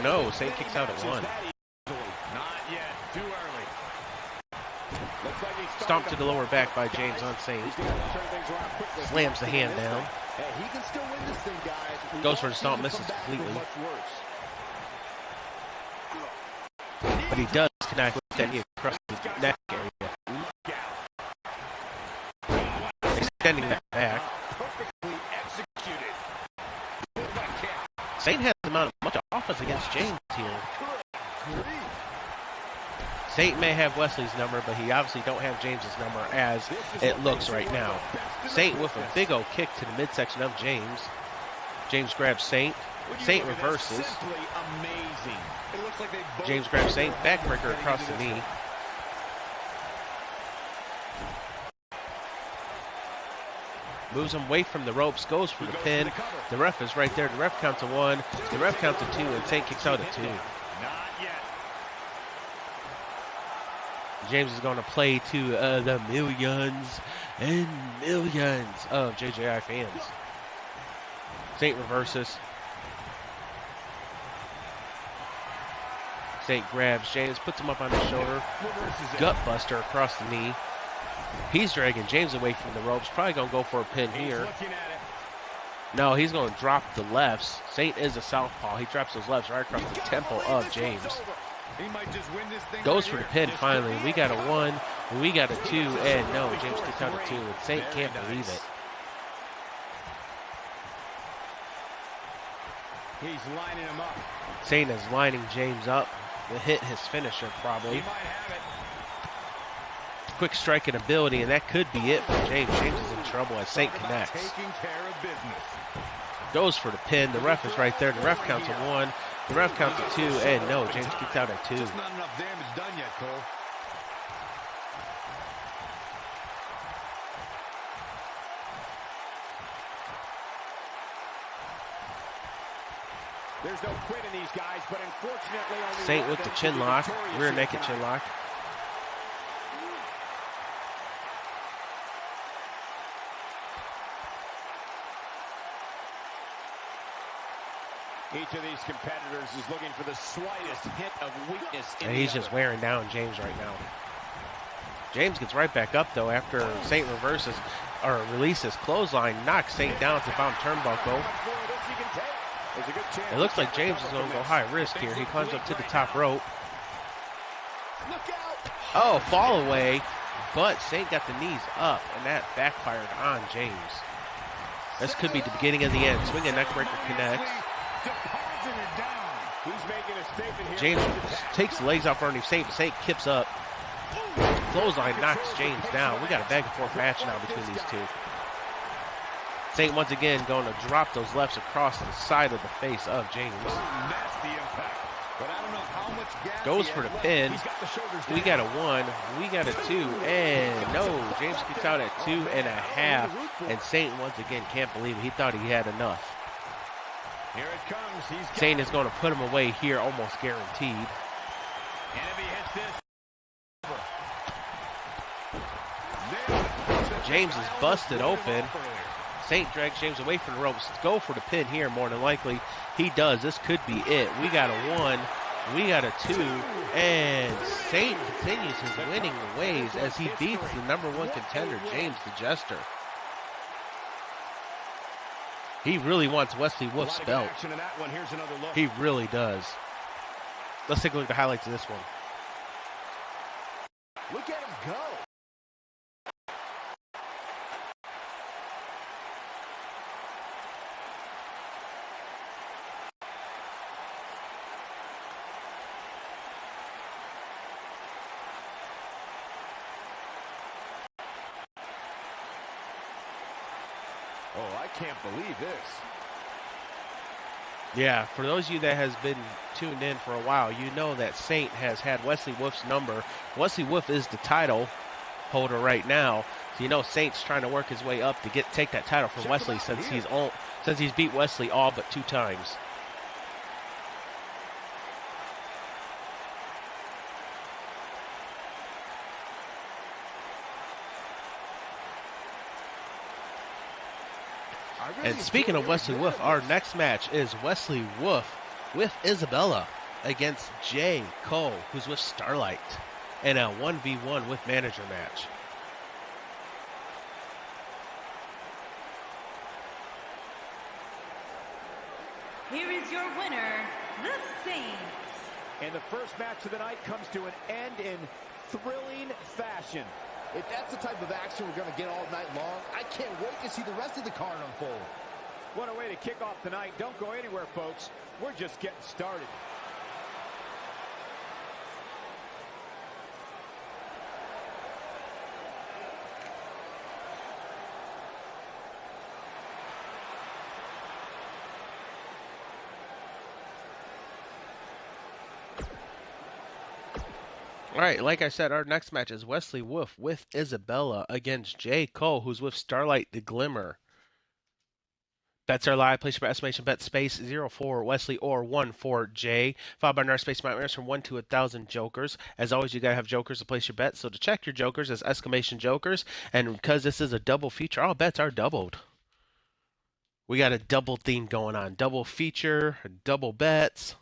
No, Saint kicks out at 1. Not yet. Too early. Stomp to the lower back by James on Saint. Slams the hand down. He can still win this thing, guys. Goes for the stomp, misses completely. But he does connect with that knee across the neck area. Extending that back. Saint has him out much offense against James here. Saint may have Wesley's number, but he obviously don't have James's number as it looks right now. Saint with a big old kick to the midsection of James. James grabs Saint. Saint reverses. James grabs Saint. Backbreaker across the knee. Moves him away from the ropes. Goes for the pin. The ref is right there. The ref counts a 1. The ref counts a 2, and Saint kicks out a 2. James is going to play to the millions and millions of JJI fans. Saint reverses. Saint grabs James, puts him up on his shoulder. Gut buster across the knee. He's dragging James away from the ropes. Probably going to go for a pin here. No, he's going to drop the lefts. Saint is a southpaw. He drops those lefts right across the temple of James. Goes for the pin finally. We got a 1, and we got a 2, and no, James kicks out a 2, and Saint can't believe it. He's lining him up. Saint is lining James up to hit his finisher probably. Quick striking ability, and that could be it for James. James is in trouble as Saint connects. Goes for the pin. The ref is right there. The ref counts a 1. The ref counts a 2, and no, James kicks out at 2. Just not enough damage done yet, Cole. There's no quit in these guys, but unfortunately only Saint with the chin lock, rear naked chin lock. Each of these competitors is looking for the slightest hint of weakness. And he's just wearing down James right now. James gets right back up though after Saint reverses or releases clothesline, knocks Saint down to the bottom turnbuckle. There's a good chance It looks like James is going to go high risk here. He climbs up to the top rope. Look out! Oh, fall away. But Saint got the knees up, and that backfired on James. This could be the beginning of the end. Swinging neckbreaker connects. He's making a statement here. James takes the legs off underneath Saint, but Saint kips up. Clothesline knocks James down. We got a back and forth match now between these two. Saint once again going to drop those lefts across the side of the face of James. Nasty impact. But I don't know how much gas Goes he for has the left. pin. He's got the shoulders We down. got a 1, we got a 2, and no, James gets out at 2.5, and Saint once again can't believe it. He thought he had enough. Here it comes. He's got Saint is going to put him away here, almost guaranteed. And if he hits this, James is busted open. Saint drags James away from the ropes. Go for the pin here, more than likely. He does. This could be it. We got a 1. We got a 2. And Saint continues his winning ways as he beats the #1 contender, James the Jester. He really wants Wesley Wolf's belt. action in that one. Here's another look. He really does. Let's take a look at the highlights of this one. Look at him go. Oh, I can't believe this. Yeah, for those of you that has been tuned in for a while, you know that Saint has had Wesley Wolf's number. Wesley Wolf is the title holder right now. So you know Saint's trying to work his way up to take that title from Wesley since he's beat Wesley all but 2 times. And speaking of Wesley Wolf, our next match is Wesley Wolf with Isabella against J. Cole, who's with Starlight, in a 1v1 with manager match. Here is your winner, the Saint. And the first match of the night comes to an end in thrilling fashion. If that's the type of action we're going to get all night long, I can't wait to see the rest of the card unfold. What a way to kick off the night. Don't go anywhere, folks. We're just getting started. All right, like I said, our next match is Wesley Wolf with Isabella against J. Cole, who's with Starlight the Glimmer. Bets are live. Place your bet estimation bet space 0 for Wesley or 1 for Jay. Followed by our space amount winners from 1 to 1,000 jokers. As always, you got to have jokers to place your bets. So to check your jokers as exclamation jokers. And because this is a double feature, all bets are doubled. We got a double theme going on. Double feature, double bets.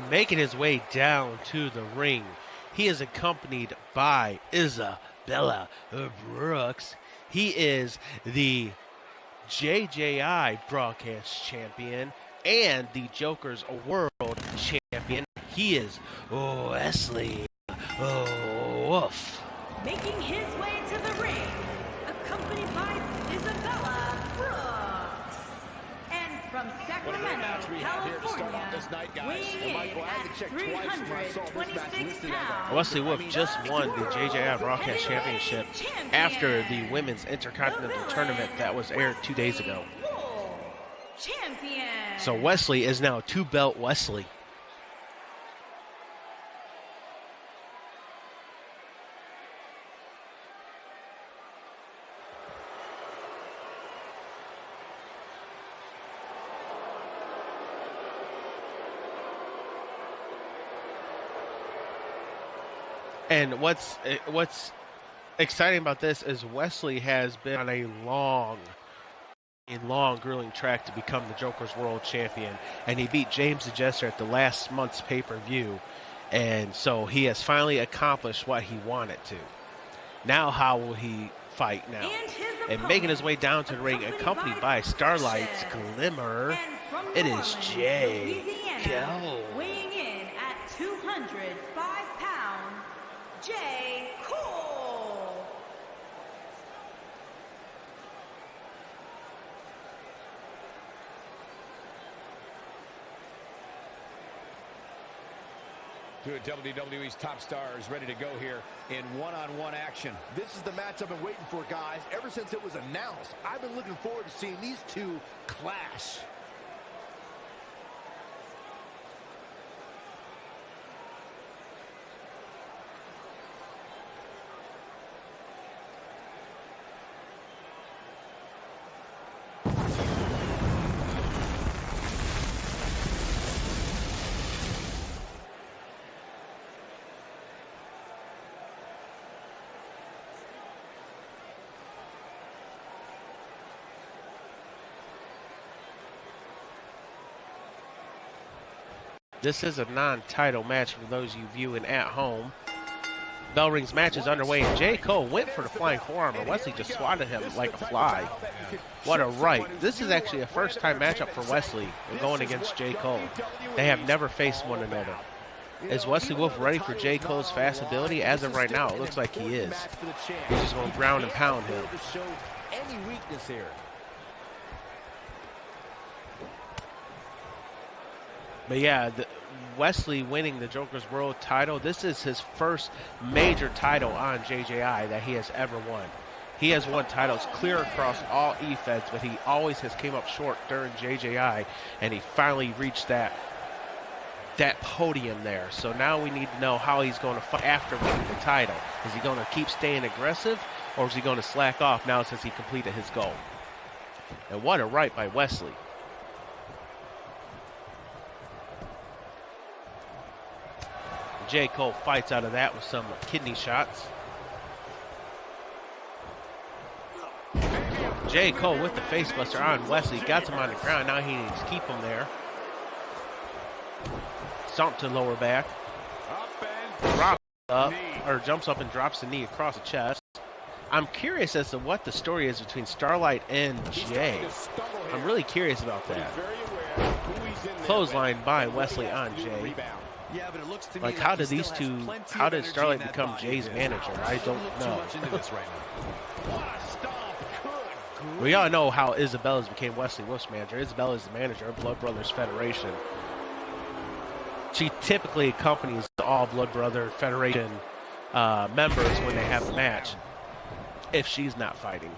Making his way down to the ring, he is accompanied by Isabella Brooks. He is the JJI broadcast champion and the Joker's world champion. He is Wesley Wolf. Making his way to the ring, accompanied by Isabella Brooks. And from Sacramento, California, weighing in at 326 pounds. Wesley Wolf just won the JJI Broadcast Championship after the Women's Intercontinental Tournament that was aired 2 days ago. Champion. So Wesley is now two-belt Wesley. And what's exciting about this is Wesley has been on a long grueling track to become the Joker's World Champion, and he beat James the Jester at the last month's pay-per-view, and so he has finally accomplished what he wanted to. Now how will he fight now? And making his way down to the ring, accompanied by Starlight's Glimmer, it is Jay Cole. Weighing in at 205 pounds, Jay Cole. Two of WWE's top stars ready to go here in one-on-one action. This is the match I've been waiting for, guys. Ever since it was announced, I've been looking forward to seeing these two clash. This is a non-title match for those you viewing at home. Bell rings match is underway, and Jay Cole went for the flying forearm, and Wesley just swatted him like a fly. What a right. This is actually a first-time matchup for Wesley going against Jay Cole. They have never faced one another. Is Wesley Wolf ready for Jay Cole's fast ability? As of right now, it looks like he is. He's just going to ground and pound him. Any weakness here. But yeah, Wesley winning the Joker's World title, this is his first major title on JJI that he has ever won. He has won titles clear across all E-Feds, but he always has came up short during JJI, and he finally reached that podium there. So now we need to know how he's going to fight after winning the title. Is he going to keep staying aggressive, or is he going to slack off now since he completed his goal? And what a right by Wesley. Jay Cole fights out of that with some kidney shots. Jay Cole with the facebuster on Wesley. Got him on the ground. Now he needs to keep him there. Stomp to lower back. Drops up, or jumps up and drops the knee across the chest. I'm curious as to what the story is between Starlight and Jay. I'm really curious about that. Clothesline by Wesley on Jay. Yeah, but it looks to me Like, how did these two, how did Starlight become Jay's manager? I don't know. We all know how Isabella's became Wesley Wolf's manager. Isabella's the manager of Blood Brothers Federation. She typically accompanies all Blood Brother Federation members when they have a match, if she's not fighting.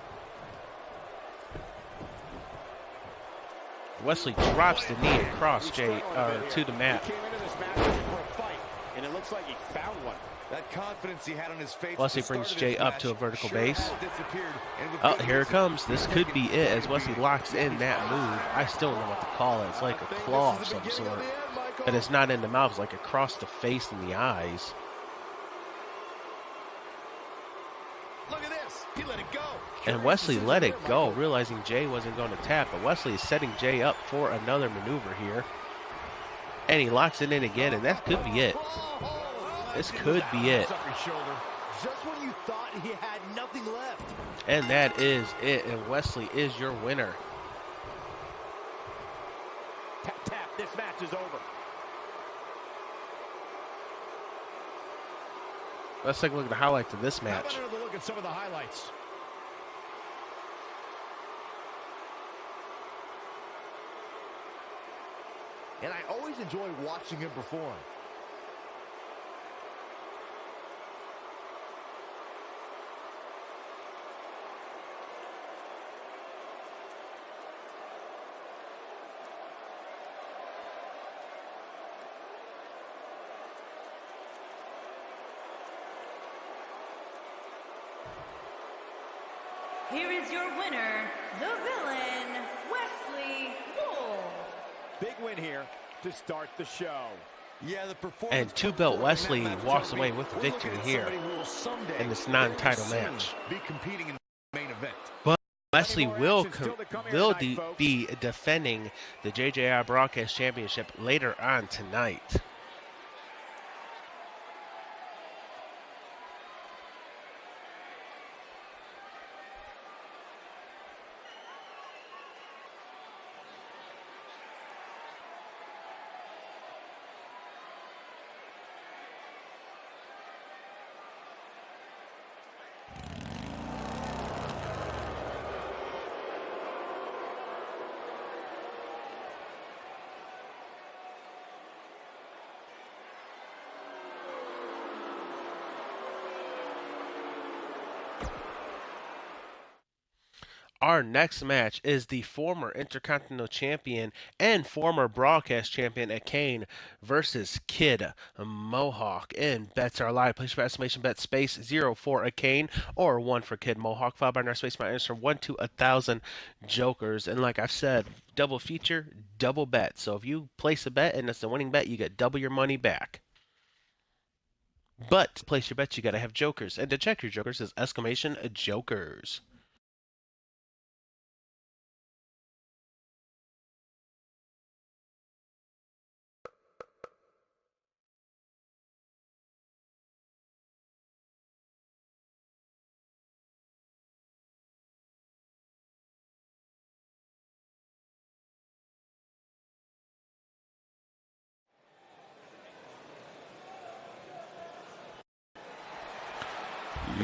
Wesley drops the knee across Jay to the mat. And it looks like he found one. That confidence he had on his face. Wesley brings Jay up to a vertical base. Oh, here it comes. This could be it as Wesley locks in that move. I still don't know what to call it. It's like a claw of some sort. But it's not in the mouth. It's like across the face and the eyes. Look at this. He let it go. And Wesley let it go, realizing Jay wasn't going to tap. But Wesley is setting Jay up for another maneuver here. And he locks it in again, and that could be it. This could be it. just when you thought he had nothing left. And that is it. And Wesley is your winner. Tap, tap. This match is over. Let's take a look at the highlights of this How about match. another look at some of the highlights? And I always enjoy watching him perform. Here is your winner, the villain, Wesley Wolf. Big win here to start the show. Yeah, the performance. And two-belt Wesley walks away with the victory here in this non-title match. Be competing in the main event. But Wesley will be defending the JJI Broadcast Championship later on tonight. Our next match is the former Intercontinental Champion and former Broadcast Champion Kane versus Kid Mohawk. And bets are live. Place your estimation bet space 0 for Kane or 1 for Kid Mohawk, followed by our space my answer 1 to 1,000 jokers. And like I've said, double feature, double bet. So if you place a bet and it's a winning bet, you get double your money back. But to place your bets, you got to have jokers. And to check your jokers is exclamation jokers.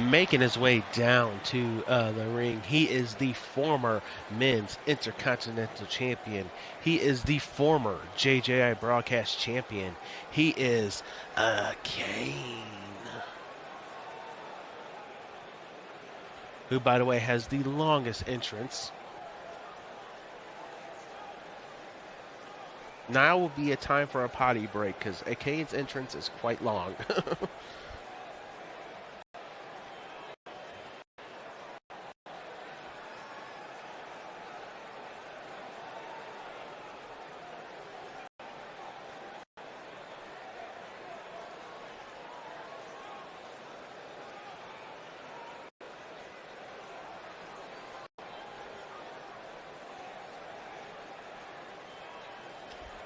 Making his way down to the ring, he is the former men's Intercontinental Champion. He is the former JJI Broadcast Champion. He is Kane, who, by the way, has the longest entrance. Now will be a time for a potty break because Kane's entrance is quite long.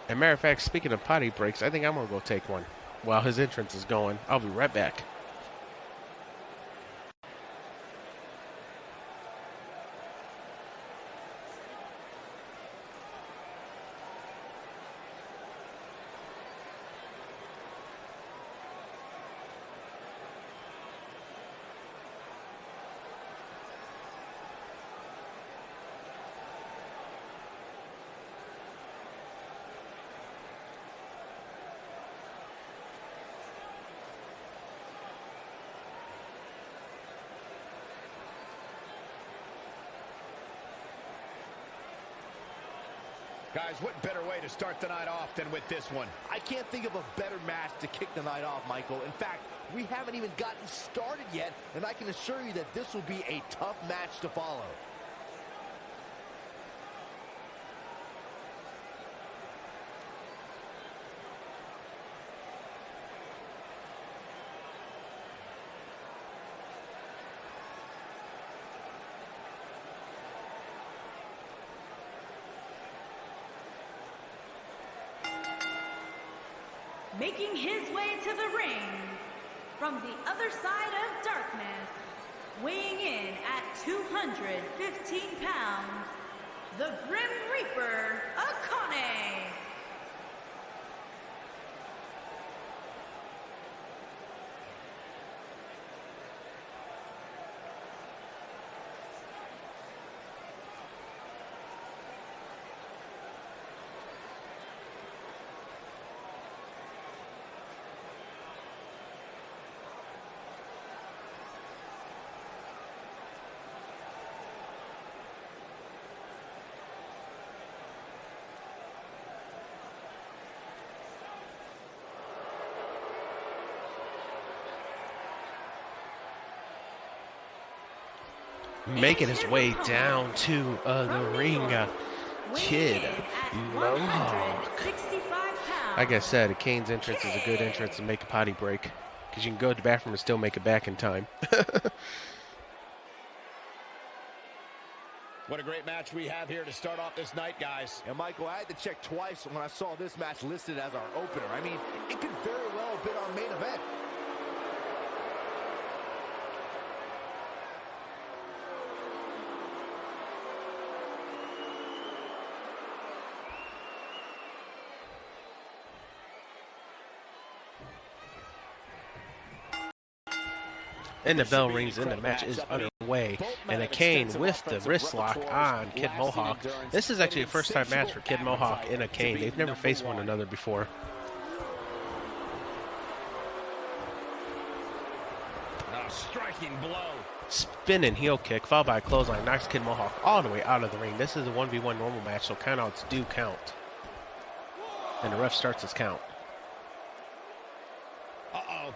As a matter of fact, speaking of potty breaks, I think I'm going to go take one while his entrance is going. I'll be right back. Guys, what better way to start the night off than with this one? I can't think of a better match to kick the night off, Michael. In fact, we haven't even gotten started yet, and I can assure you that this will be a tough match to follow. Making his way to the ring from the other side of darkness, weighing in at 215 pounds, the Grim Reaper, Akane. Making his way down to the ring, Kid Mohawk. Like I said, Kane's entrance is a good entrance to make a potty break, because you can go to the bathroom and still make it back in time. What a great match we have here to start off this night, guys. And Michael, I had to check twice when I saw this match listed as our opener. I mean, it could very well have been our main event. And the bell rings and the match is underway. And a Kane with the wrist lock on Kid Mohawk. This is actually a first time match for Kid Mohawk and a Kane. They've never faced one another before. A striking blow. Spinning heel kick followed by a clothesline knocks Kid Mohawk all the way out of the ring. This is a 1v1 normal match, so countouts do count. And the ref starts his count.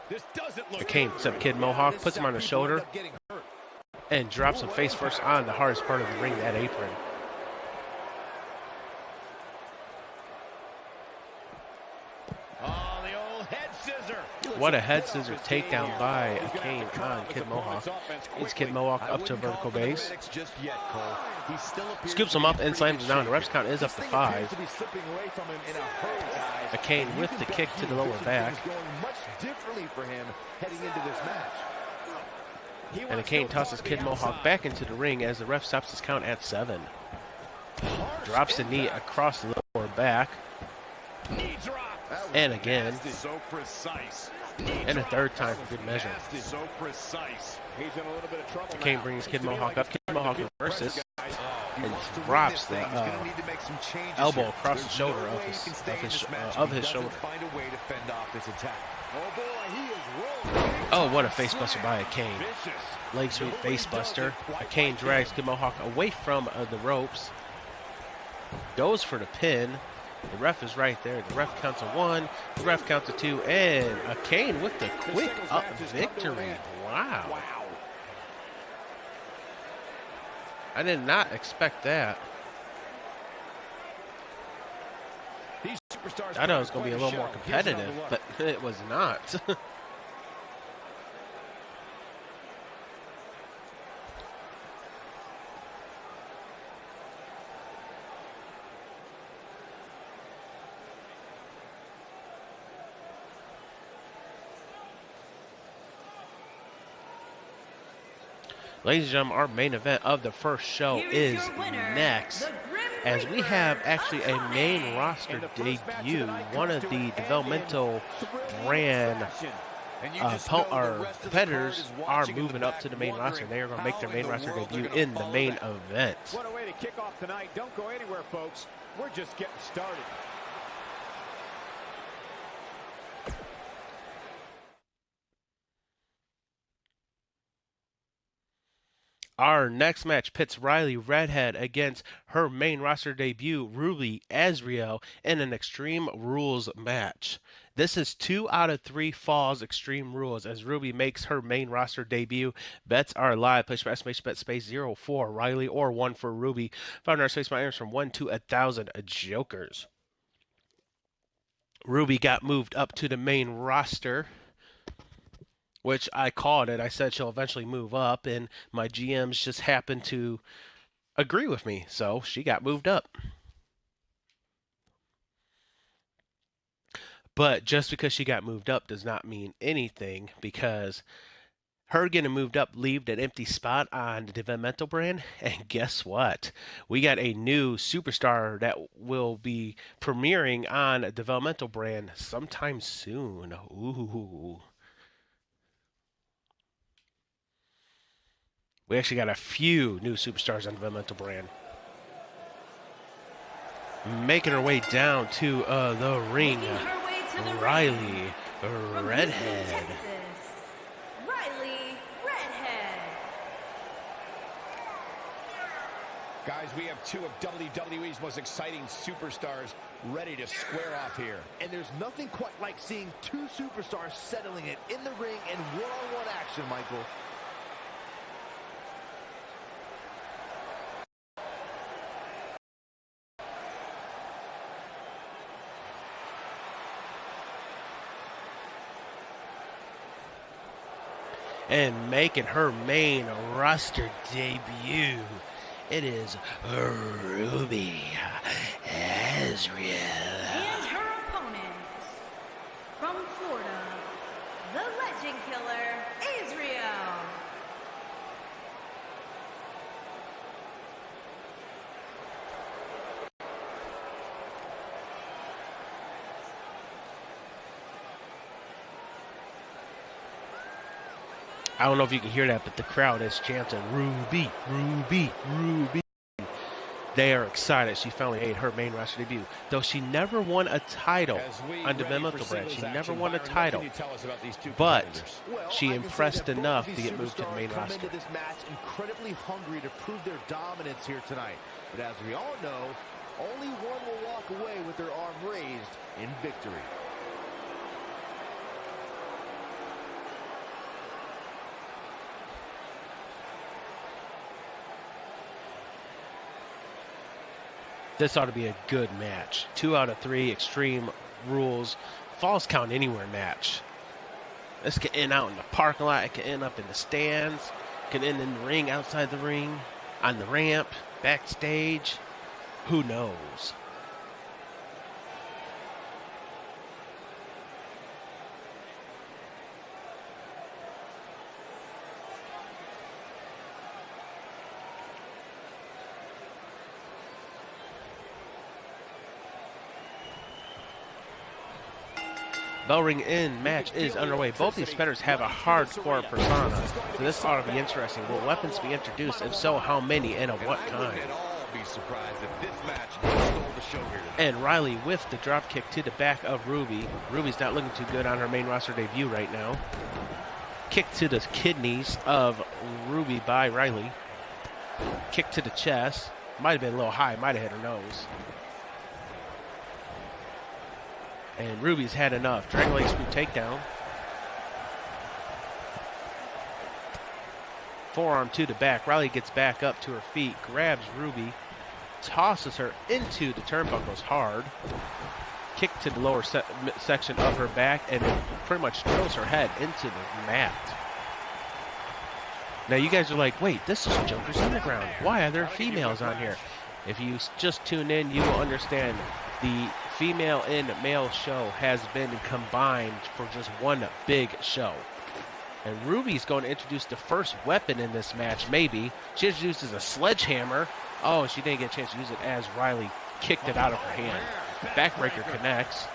This doesn't look. The Kane picks up Kid Mohawk, puts him on the shoulder, and drops him face first on the hardest part of the ring, that apron. Oh, the old head scissor. What a head scissor takedown by a Kane on Kid Mohawk. It's Kid Mohawk up to a vertical base. Scoops him up and slams him down. The ref's count is up to 5. A Kane with the kick to the lower back. And a Kane tosses Kid Mohawk back into the ring as the ref stops his count at 7. Drops the knee across the lower back. And again. And a third time for good measure. The Kane brings Kid Mohawk up. Kid Mohawk reverses and drops the elbow across the shoulder of his shoulder. Oh, what a facebuster by a Kane. Leg sweep facebuster. A Kane drags Kid Mohawk away from the ropes. Goes for the pin. The ref is right there. The ref counts a 1. The ref counts a 2. And a Kane with the quick up victory. Wow. I did not expect that. I thought it was going to be a little more competitive, but it was not. Ladies and gentlemen, our main event of the first show is next, as we have actually a main roster debut. One of the developmental brand competitors are moving up to the main roster. They are going to make their main roster debut in the main event. What a way to kick off tonight. Don't go anywhere, folks. We're just getting started. Our next match pits Riley Redhead against her main roster debut, Ruby Azriel, in an Extreme Rules match. This is 2 out of 3 falls Extreme Rules as Ruby makes her main roster debut. Bets are live. Push for estimation bet space 0 for Riley or 1 for Ruby. Found our space my items from 1 to 1,000 jokers. Ruby got moved up to the main roster, which I called it. I said she'll eventually move up, and my GMs just happened to agree with me, so she got moved up. But just because she got moved up does not mean anything, because her getting moved up leaved an empty spot on the developmental brand. And guess what? We got a new superstar that will be premiering on a developmental brand sometime soon. Ooh. We actually got a few new superstars on developmental brand. Making her way down to the ring, Riley Redhead. Guys, we have two of WWE's most exciting superstars ready to square off here. And there's nothing quite like seeing two superstars settling it in the ring in one-on-one action, Michael. And making her main roster debut, it is Ruby Azriel. And her opponent, from Florida, the Legend Killer, Azriel. I don't know if you can hear that, but the crowd is chanting, Ruby, Ruby, Ruby. They are excited. She finally made her main roster debut. Though she never won a title on developmental brand. She never won a title. But she impressed enough to get moved to the main roster. Into this match incredibly hungry to prove their dominance here tonight. But as we all know, only one will walk away with their arm raised in victory. This ought to be a good match. 2 out of 3 Extreme Rules Falls Count Anywhere match. This can end out in the parking lot. It can end up in the stands. It can end in the ring, outside the ring, on the ramp, backstage. Who knows? Bell ring in match is underway. Both these competitors have a hardcore persona, so this ought to be interesting. Will weapons be introduced? If so, how many and of what kind? And Riley with the drop kick to the back of Ruby. Ruby's not looking too good on her main roster debut right now. Kick to the kidneys of Ruby by Riley. Kick to the chest. Might have been a little high, might have hit her nose. And Ruby's had enough. Dragon leg screw takedown. Forearm to the back. Riley gets back up to her feet, grabs Ruby, tosses her into the turnbuckles hard. Kick to the lower section of her back, and then pretty much drills her head into the mat. Now you guys are like, wait, this is Joker's Underground. Why are there females on here? If you just tune in, you will understand the female and male show has been combined for just one big show. And Ruby's going to introduce the first weapon in this match, maybe. She introduces a sledgehammer. Oh, she didn't get a chance to use it as Riley kicked it out of her hand. Backbreaker connects.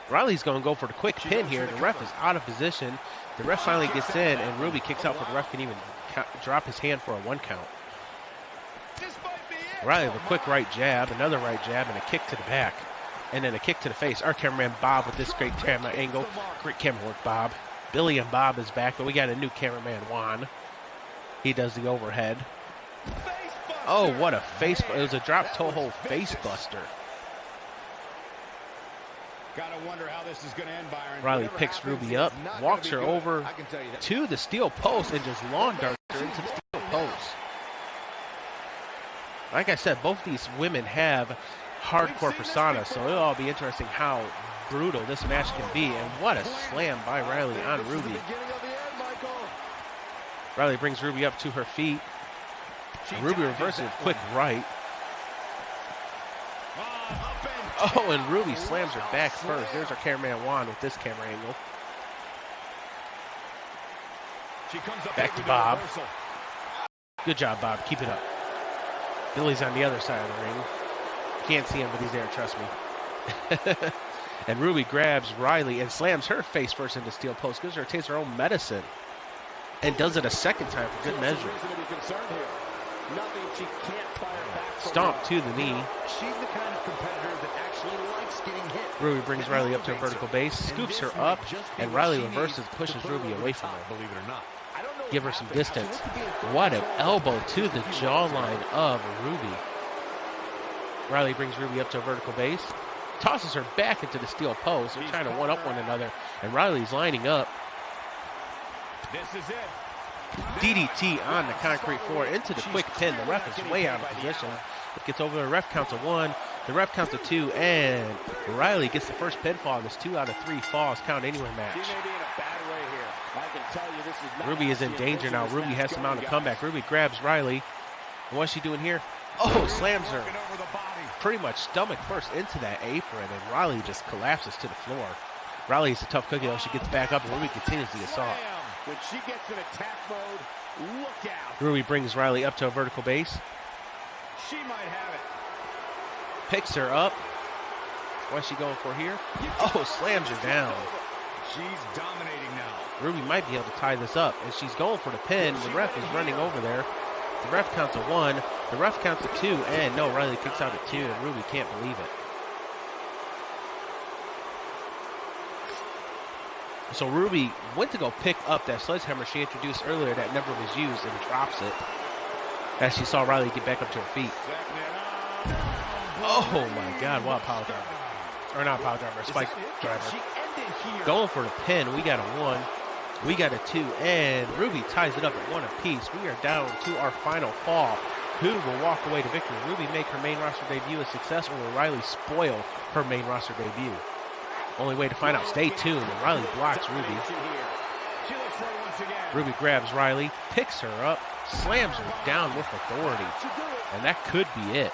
Riley's going to go for the quick pin here. The ref is out of position. The ref finally gets in, and Ruby kicks out before the ref can even drop his hand for a 1 count. Riley with a quick right jab, another right jab, and a kick to the back. And then a kick to the face. Our cameraman Bob with this great camera angle. Great camera work, Bob. Billy and Bob is back, but we got a new cameraman, Juan. He does the overhead. Oh, what a face. It was a drop toe hold face buster. Gotta wonder how this is going to end, Byron. Riley picks Ruby up, walks her over to the steel post, and just lawn darts her into the steel post. Like I said, both these women have hardcore personas, so it'll all be interesting how brutal this match can be. And what a slam by Riley on Ruby. Riley brings Ruby up to her feet. Ruby reverses a quick right. Oh, and Ruby slams her back first. There's our cameraman Juan with this camera angle. Back to Bob. Good job, Bob. Keep it up. Billy's on the other side of the ring. Can't see him, but he's there. Trust me. And Ruby grabs Riley and slams her face first into steel post. Gives her a taste of her own medicine. And does it a second time for good measure. Stomp to the knee. She's the kind of competitor that actually likes getting hit. Ruby brings Riley up to a vertical base, scoops her up, and Riley reverses, pushes Ruby away from her. Believe it or not. Give her some distance. What an elbow to the jawline of Ruby. Riley brings Ruby up to a vertical base, tosses her back into the steel post. They're trying to one-up one another, and Riley's lining up. This is it. DDT on the concrete floor into the quick pin. The ref is way out of position. It gets over. The ref counts a 1. The ref counts a 2, and Riley gets the first pinfall. This 2 out of 3 falls count anywhere match. She may be in a bad way here. I can tell you this is not Ruby is in danger now. Ruby has to mount a comeback. Ruby grabs Riley. And what's she doing here? Oh, slams her pretty much stomach first into that apron, and Riley just collapses to the floor. Riley's a tough cookie, though. She gets back up, and Ruby continues the assault. When she gets in attack mode, look out. Ruby brings Riley up to a vertical base. She might have it. Picks her up. What's she going for here? Oh, slams her down. She's dominating now. Ruby might be able to tie this up, and she's going for the pin. The ref is running over there. The ref counts a 1. The ref counts a 2, and no, Riley kicks out at 2, and Ruby can't believe it. So Ruby went to go pick up that sledgehammer she introduced earlier that never was used and drops it as she saw Riley get back up to her feet. Oh my God, what a power driver. Or not power driver, a spike driver. Going for the pin. We got a 1. We got a 2, and Ruby ties it up at 1 apiece. We are down to our final fall. Who will walk away to victory? Ruby make her main roster debut a success, or will Riley spoil her main roster debut? Only way to find out. Stay tuned. And Riley blocks Ruby. Ruby grabs Riley, picks her up, slams her down with authority, and that could be it.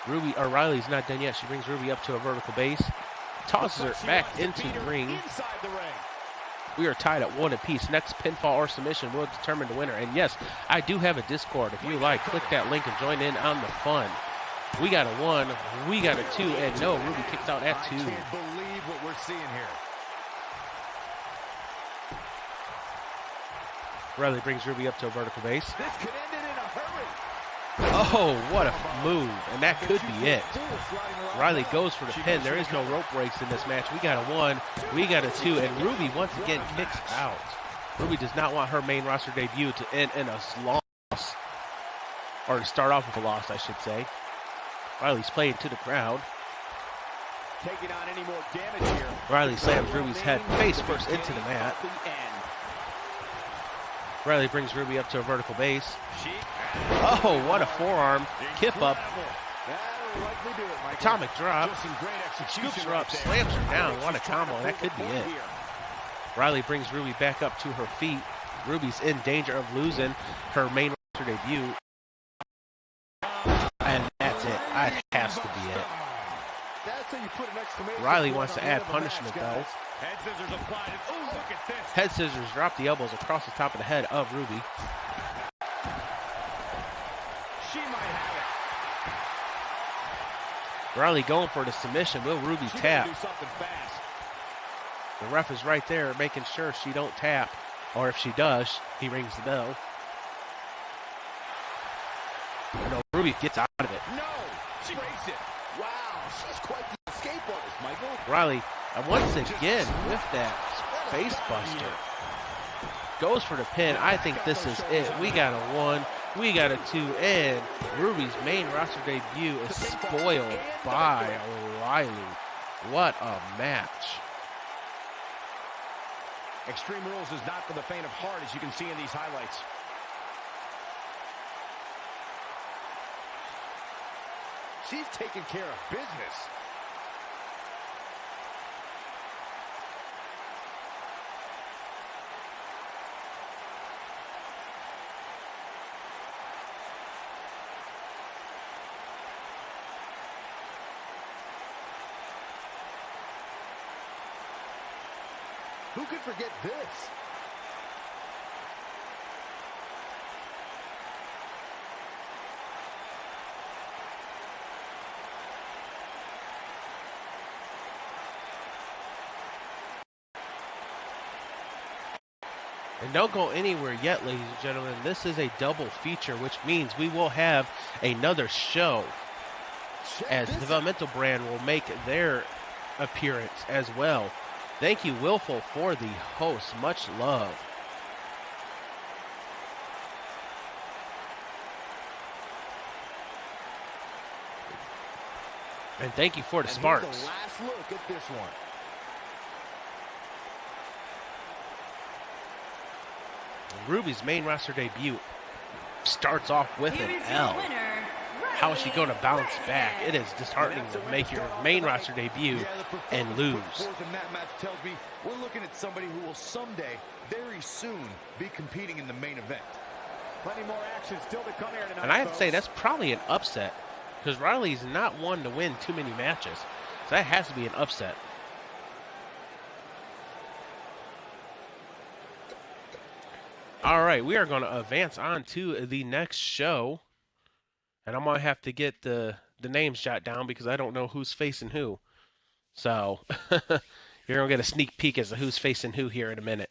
Riley's not done yet. She brings Ruby up to a vertical base, tosses her back into the ring. We are tied at 1 apiece. Next pinfall or submission will determine the winner. And yes, I do have a Discord. If you like, click that link and join in on the fun. We got a 1, we got a 2, and no, Ruby kicks out at 2. I can't believe what we're seeing here. Riley brings Ruby up to a vertical base. This could end it in a hurry. Oh, what a move, and that could be it. Riley goes for the pin. There is no rope breaks in this match. We got a 1, we got a 2, and Ruby once again kicks out. Ruby does not want her main roster debut to end in a loss, or to start off with a loss, I should say. Riley's playing to the crowd. Taking on any more damage here. Riley slams Ruby's head face first into the mat. Riley brings Ruby up to a vertical base. Oh, what a forearm. Kip up. Atomic drop. Scoops her up, slams her down. What a combo. That could be it. Riley brings Ruby back up to her feet. Ruby's in danger of losing her main roster debut. And that's it. That has to be it. Riley wants to add punishment, though. Head scissors applied. Ooh, look at this. Head scissors drop the elbows across the top of the head of Ruby. She might have it. Riley going for the submission. Will Ruby tap? Do something fast. The ref is right there making sure she don't tap. Or if she does, he rings the bell. No, Ruby gets out of it. No, she breaks it. Wow, she's quite the escape artist, Michael. Riley, once again, with that face buster, goes for the pin. I think this is it. We got a 1, we got a 2, and Ruby's main roster debut is spoiled by Riley. What a match. Extreme Rules is not for the faint of heart, as you can see in these highlights. She's taking care of business. Who could forget this? And don't go anywhere yet, ladies and gentlemen. This is a double feature, which means we will have another show as Developmental Brand will make their appearance as well. Thank you, Willful, for the host. Much love. And thank you for the Sparks. Here's the last look at this one. Ruby's main roster debut starts off with Here an is L. your winner, How is she going to bounce Riley back? It Red. is disheartening to make your main roster debut and lose. Forth in that match tells me we're looking at somebody who will someday, very soon, be competing in the main event. Plenty more action still to come here tonight, And I have to say, folks. that's probably an upset because Riley's not one to win too many matches. So that has to be an upset. All right, we are going to advance on to the next show. And I'm going to have to get the names jot down because I don't know who's facing who. So you're going to get a sneak peek as to who's facing who here in a minute.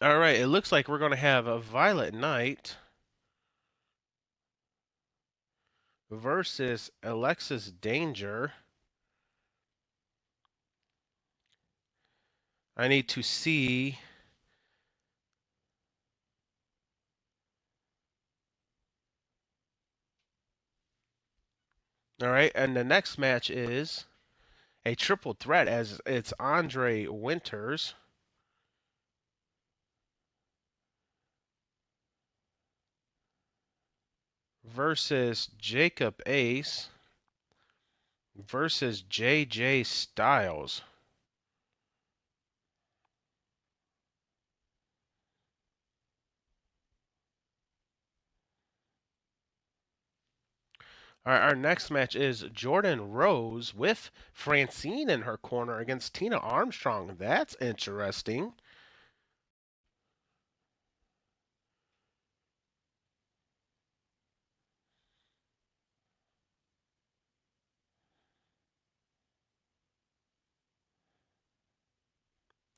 All right, it looks like we're going to have a Violet Knight versus Alexis Danger. I need to see. All right, and the next match is a triple threat as it's Andre Winters versus Jacob Ace versus JJ Styles. All right, our next match is Jordan Rose with Francine in her corner against Tina Armstrong. That's interesting.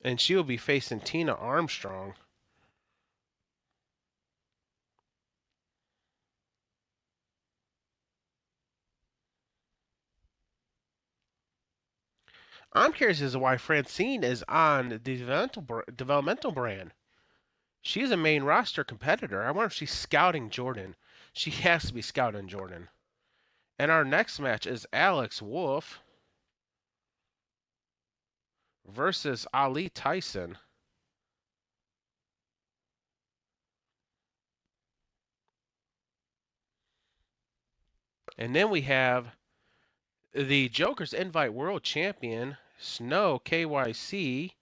And she will be facing Tina Armstrong. I'm curious as to why Francine is on the developmental brand. She's a main roster competitor. I wonder if she's scouting Jordan. She has to be scouting Jordan. And our next match is Alex Wolf versus Ali Tyson. And then we have the Joker's Invite World Champion, Snow KYC,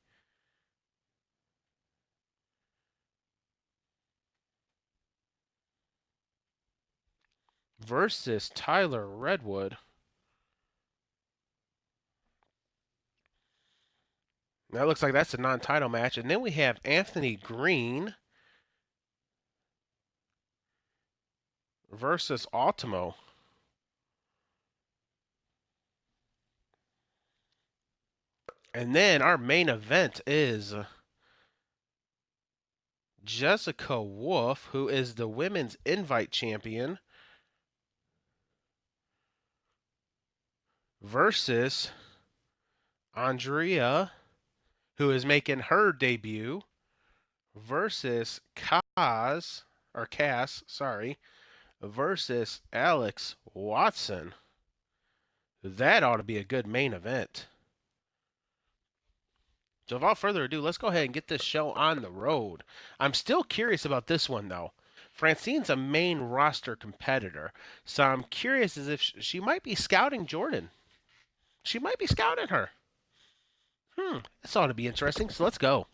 versus Tyler Redwood. That looks like that's a non-title match. And then we have Anthony Green versus Ultimo. And then our main event is Jessica Wolf, who is the Women's Invite Champion, versus Andrea, who is making her debut, versus Cass, versus Alex Watson. That ought to be a good main event. So without further ado, let's go ahead and get this show on the road. I'm still curious about this one, though. Francine's a main roster competitor, so I'm curious as if she might be scouting Jordan. She might be scouting her. This ought to be interesting, so let's go.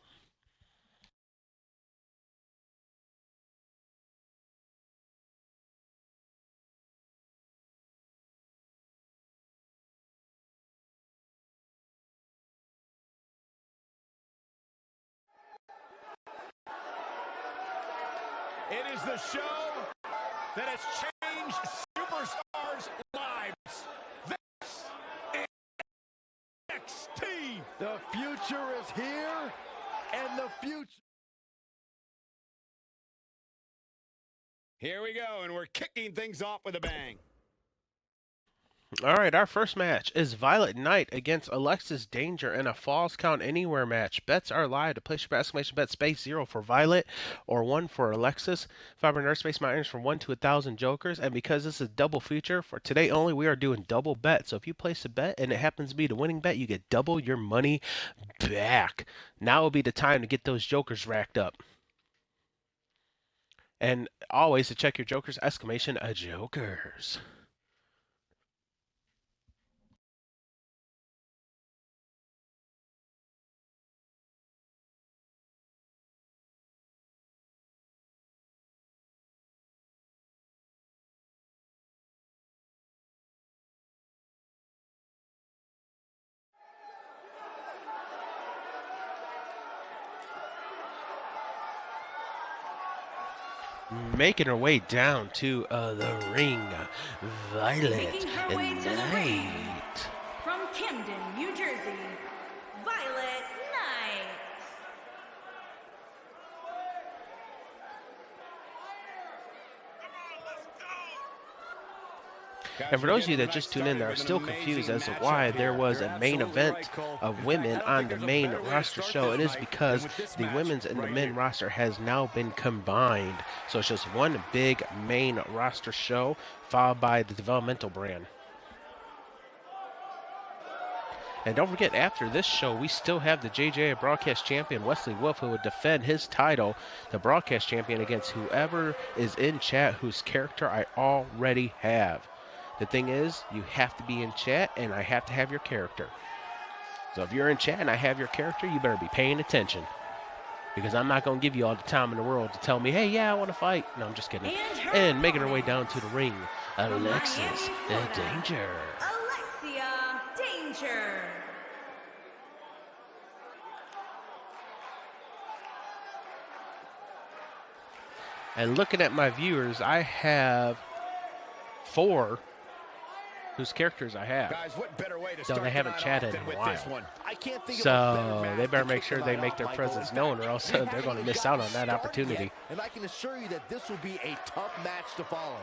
It is the show that has changed superstars' lives. This is NXT. The future is here, and the future... Here we go, and we're kicking things off with a bang. All right, our first match is Violet Knight against Alexis Danger in a Falls Count Anywhere match. Bets are live. To place your bet, exclamation bet space 0 for Violet or 1 for Alexis. Fiber nurse space minus from 1 to 1,000 jokers. And because this is a double feature, for today only, we are doing double bet. So if you place a bet and it happens to be the winning bet, you get double your money back. Now will be the time to get those jokers racked up. And always to check your jokers, exclamation jokers. Making her way down to the ring, Violet Knight. From Camden, New Jersey, Violet Knight. And for those of you that just tuned in that are still confused as to why there was a main event of women on the main roster show, it is because the women's and the men roster has now been combined. So it's just one big main roster show followed by the developmental brand. And don't forget, after this show, we still have the JJI broadcast champion, Wesley Wolf, who would defend his title, the broadcast champion, against whoever is in chat whose character I already have. The thing is, you have to be in chat, and I have to have your character. So if you're in chat and I have your character, you better be paying attention. Because I'm not going to give you all the time in the world to tell me, hey, yeah, I want to fight. No, I'm just kidding. And making her way down to the ring, Alexis Danger. Alexia Danger. And looking at my viewers, I have 4 whose characters I have. Guys, what better way to So start they haven't chatted in a while. I can't think of a So better match they better to make kick sure the they night make off, their Michael. presence known, or else We they're haven't going to even miss out on gotten that started opportunity. yet, and I can assure you that this will be a tough match to follow.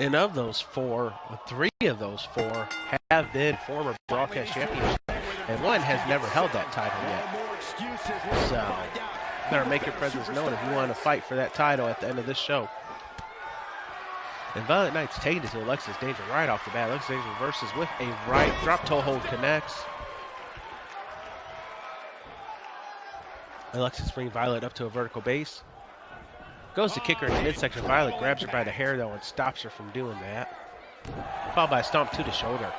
And of those 4, 3 of those 4 have been former broadcast champions, and one has never held that title yet. So better make your presence known if you want to fight for that title at the end of this show. And Violet Knight's taken it to Alexis Danger right off the bat. Alexis Danger reverses with a right drop toe hold, connects. Alexis brings Violet up to a vertical base. Goes to kick her in the midsection. Violet grabs her by the hair, though, and stops her from doing that. Followed by a stomp to the shoulder.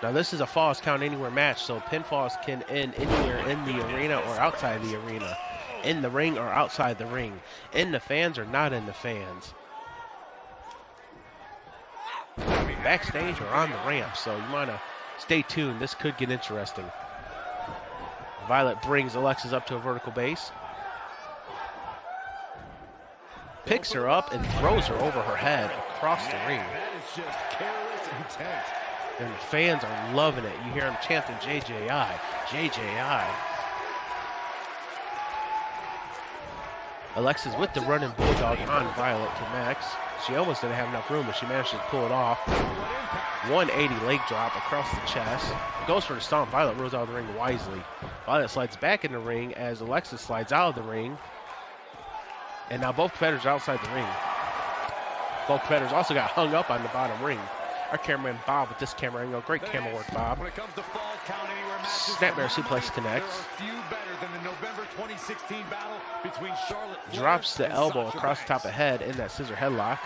Now, this is a Falls Count Anywhere match, so pinfalls can end anywhere in the arena or outside the arena. In the ring or outside the ring. In the fans or not in the fans. Backstage or on the ramp, so you want to stay tuned. This could get interesting. Violet brings Alexis up to a vertical base. Picks her up and throws her over her head across the ring. That is just careless intent. And the fans are loving it. You hear them chanting JJI, JJI. Alexis with the running bulldog on Violet connects. She almost didn't have enough room, but she managed to pull it off. 180 leg drop across the chest. Goes for the stomp. Violet rolls out of the ring wisely. Violet slides back in the ring as Alexis slides out of the ring. And now both competitors are outside the ring. Both competitors also got hung up on the bottom ring. Our cameraman Bob with this camera angle. Great camera work, Bob. When it comes to Falls Count Anywhere matches, Snapmare suplex connects. there are few better than the November 2016 battle between Charlotte Flair Drops the and elbow Sasha across the top of Banks. the head in that scissor headlock.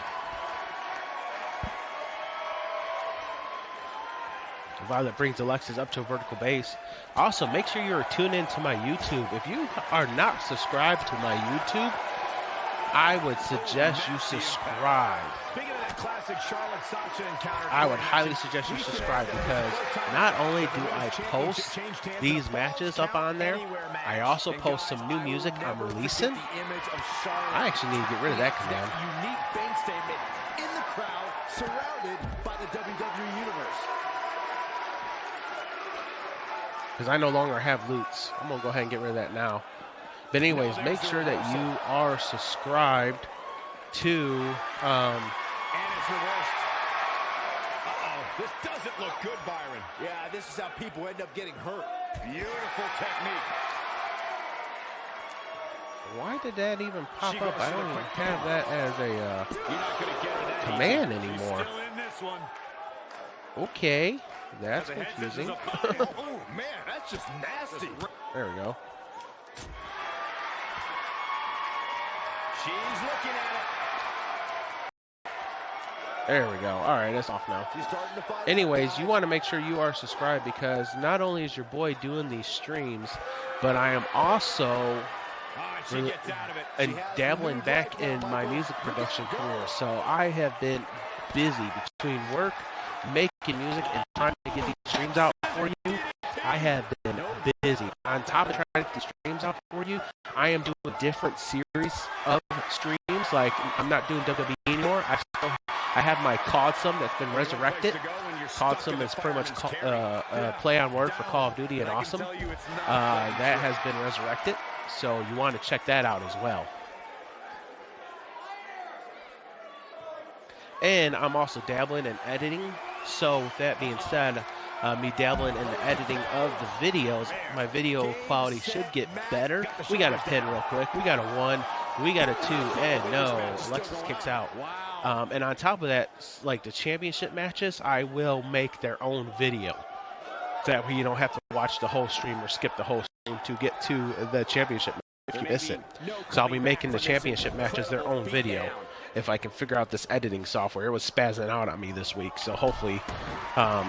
Violet brings Alexis up to a vertical base. Also, make sure you're tuned into my YouTube. If you are not subscribed to my YouTube, I would suggest you subscribe. I would highly suggest you subscribe because not only do I post these matches up on there, I also post some new music I'm releasing. I actually need to get rid of that command. Unique bank statement in the crowd, surrounded by the WWE Universe. Because I no longer have loots. I'm going to go ahead and get rid of that now. But anyways, make sure that you are subscribed to... And it's reversed. Uh-oh, this doesn't look good, Byron. Yeah, this is how people end up getting hurt. Beautiful technique. Why did that even pop up? I don't even have that as a You're not gonna get it that command easy. anymore. She's still in this one. Okay, that's confusing. Oh, man, that's just nasty. There we go. She's looking at it. There we go. All right, it's off now. She's starting to find Anyways, you want to make sure you are subscribed because not only is your boy doing these streams, but I am also She gets out of it. and dabbling back in my music production career. So I have been busy between work, making music, and trying to get these streams out for you. I have been busy. On top of trying to get these streams out for you, I am doing a different series of streams. Like, I'm not doing WWE anymore. I have my CODSum that's been resurrected. CODSum is pretty much play on word for Call of Duty and Awesome. That has been resurrected. So you want to check that out as well. And I'm also dabbling in editing. So with that being said, me dabbling in the editing of the videos, my video quality should get better. We got a pin real quick. We got a 1. We got a 2. And no, Alexis kicks out. And on top of that, like the championship matches, I will make their own video. So that way you don't have to watch the whole stream or skip the whole stream to get to the championship match if you miss it. So I'll be making the championship matches their own video if I can figure out this editing software. It was spazzing out on me this week, so hopefully it'll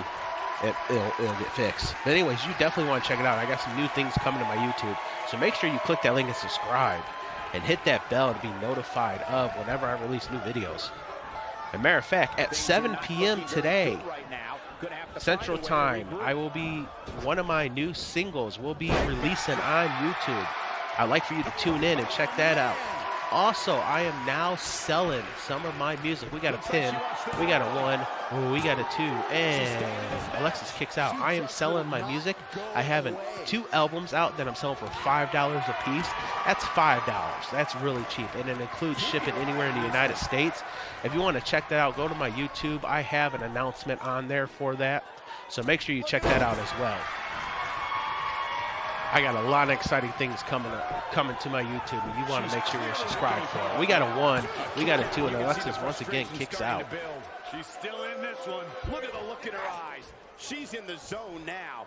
get fixed. But anyways, you definitely want to check it out. I got some new things coming to my YouTube, so make sure you click that link and subscribe and hit that bell to be notified of whenever I release new videos. As a matter of fact, at 7 p.m. today, Central Time, one of my new singles will be releasing on YouTube. I'd like for you to tune in and check that out. Also, I am now selling some of my music. We got a pin, we got a 1, we got a 2, and Alexis kicks out. I am selling my music. I have 2 albums out that I'm selling for $5 a piece. That's $5. That's really cheap, and it includes shipping anywhere in the United States. If you want to check that out, go to my YouTube. I have an announcement on there for that, so make sure you check that out as well. I got a lot of exciting things coming to my YouTube, and you want to make sure you're subscribed for it. We got a 1, we got a 2, and Alexis once again kicks out. She's still in this one. Look at the look in her eyes. She's in the zone now.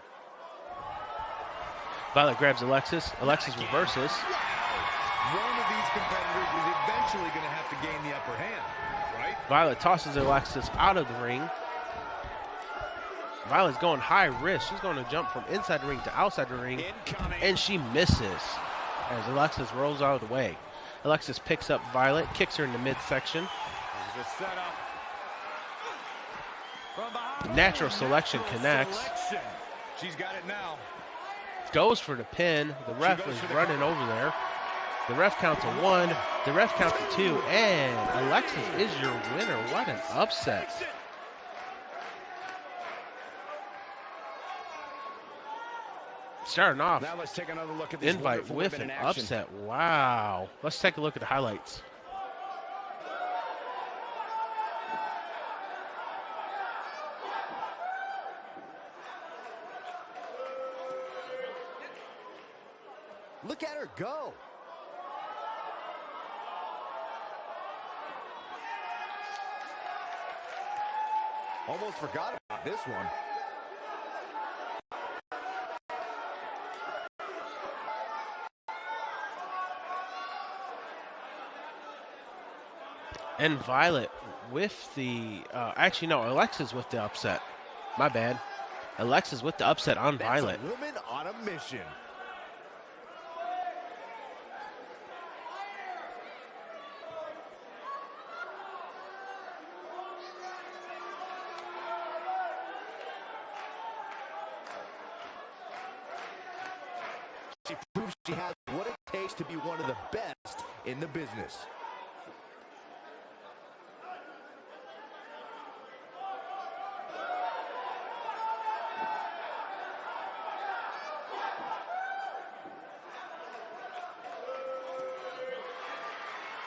Violet grabs Alexis. Alexis reverses. One of these competitors is eventually going to have to gain the upper hand, right? Violet tosses Alexis out of the ring. Violet's going high risk. She's going to jump from inside the ring to outside the ring, and she misses as Alexis rolls out of the way. Alexis picks up Violet, kicks her in the midsection. Natural selection connects. She's got it now. Goes for the pin. The ref is running over there. The ref counts a 1. The ref counts a 2. And Alexis is your winner. What an upset. Starting off, now let's take another look at this invite with an upset. Wow. Let's take a look at the highlights. Look at her go. Almost forgot about this one. And Violet with the, actually no, Alexis with the upset. My bad. Alexis with the upset on That's Violet. a woman on a mission. She proves she has what it takes to be one of the best in the business.